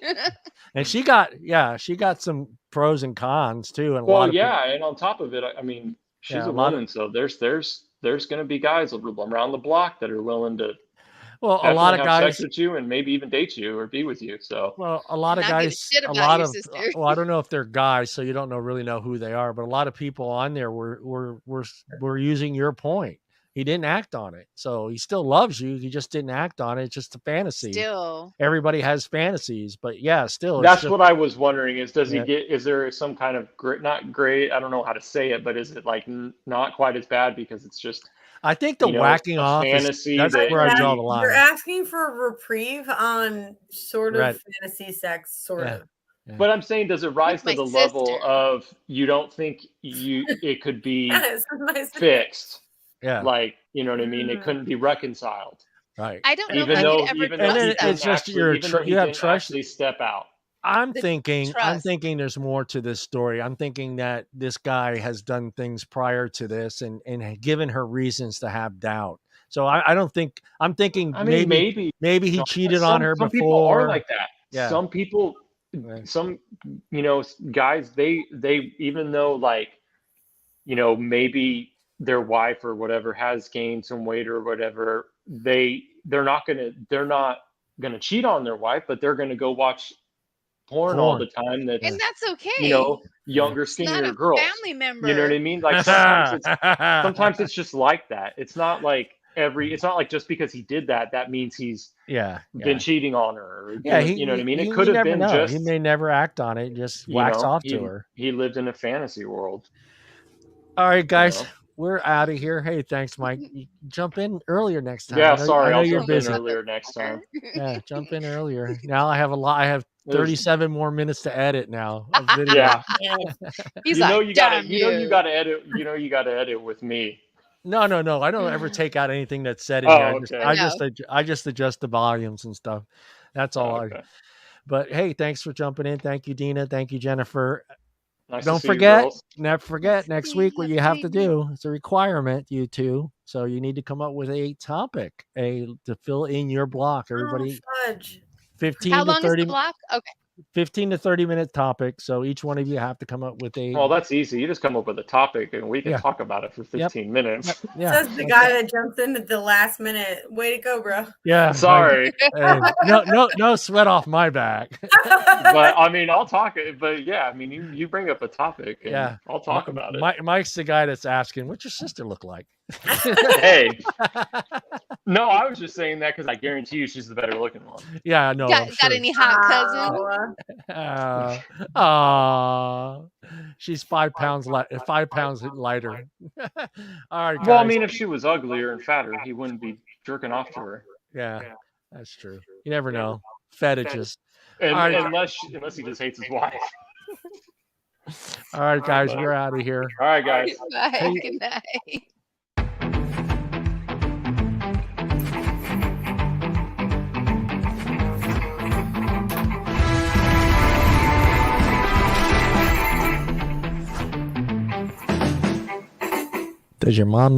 And she got some pros and cons too. And and on top of it, I mean, she's a woman, so there's going to be guys around the block that are willing to a lot of guys sex with you and maybe even date you or be with you. So a lot of guys, I don't know if they're guys, so you don't really know who they are, but a lot of people on there were using your point. He didn't act on it, so he still loves you. He just didn't act on it. It's just a fantasy. Still, everybody has fantasies, but still. That's what I was wondering: is does he get? Is there some kind of not great? I don't know how to say it, but is it like not quite as bad because it's just? I think the whacking off fantasy. That's where I draw the line. You're asking for a reprieve on sort of fantasy sex, sort of. Yeah. But I'm saying, does it rise to the level of you don't think it could be fixed? Yeah, like you know what I mean. It couldn't be reconciled. Right. I don't know even if though I could ever even though it's just you have trust. Actually step out. I'm The thinking trust. there's more to this story. I'm thinking that this guy has done things prior to this and had given her reasons to have doubt. So I don't think I'm thinking I mean, maybe he John, cheated on her some people are before. like that. Yeah. Some people, Right. some guys, they even though like maybe their wife or whatever has gained some weight or whatever, they're not gonna cheat on their wife, but they're gonna go watch porn all Porn. the time. And That's that's okay. younger, It's not skinnier a girls. family You know what member. I mean? Like sometimes it's just like that. It's not like it's not like just because he did that, that means he's yeah. been cheating on her or Yeah, doing, you know what I mean? It could you have never been know. He just, may never act on it, just wax off to her. he lived in a fantasy world. All right, guys, know? we're out of here. Hey, thanks, Mike. You jump in earlier next time. Yeah, I know sorry, I'll you're jump in earlier next time. Yeah, jump in earlier. Now I have I have 37 more minutes to edit now of video. Yeah. He's you like, gotta damn you gotta edit. You gotta edit with me. No. I don't ever take out anything that's said in Oh, here. okay. I just adjust the volumes and stuff. That's all. Okay. But hey, thanks for jumping in. Thank you, Deana. Thank you, Jennifer. Nice Don't to see you, forget, girls. never forget next week what you have to do. It's a requirement, you two. So you need to come up with a topic, to fill in your block. Everybody, fudge. 15 How to long is 30 the block? Okay. 15 to 30-minute topic. So each one of you have to come up with a. Well, that's easy. You just come up with a topic and we can Yeah. talk about it for 15 minutes. Yeah. Says the guy that jumps in at the last minute. Way to go, bro. Yeah. Sorry. Hey, no sweat off my back. But I mean, I'll talk it. But yeah, I mean, you bring up a topic and Yeah. I'll talk about it. Mike's the guy that's asking, what's your sister look like? Hey. No, I was just saying that because I guarantee you she's the better looking one. Yeah, no. Got any hot cousin? She's 5 pounds 5 pounds lighter. All right, guys. Well, I mean, if she was uglier and fatter, he wouldn't be jerking off to her. Yeah, that's true. You never know. Fetishes. Unless he just hates his wife. All right, guys, we're out of here. All right, guys. Bye. Hey. Good night. Does your mom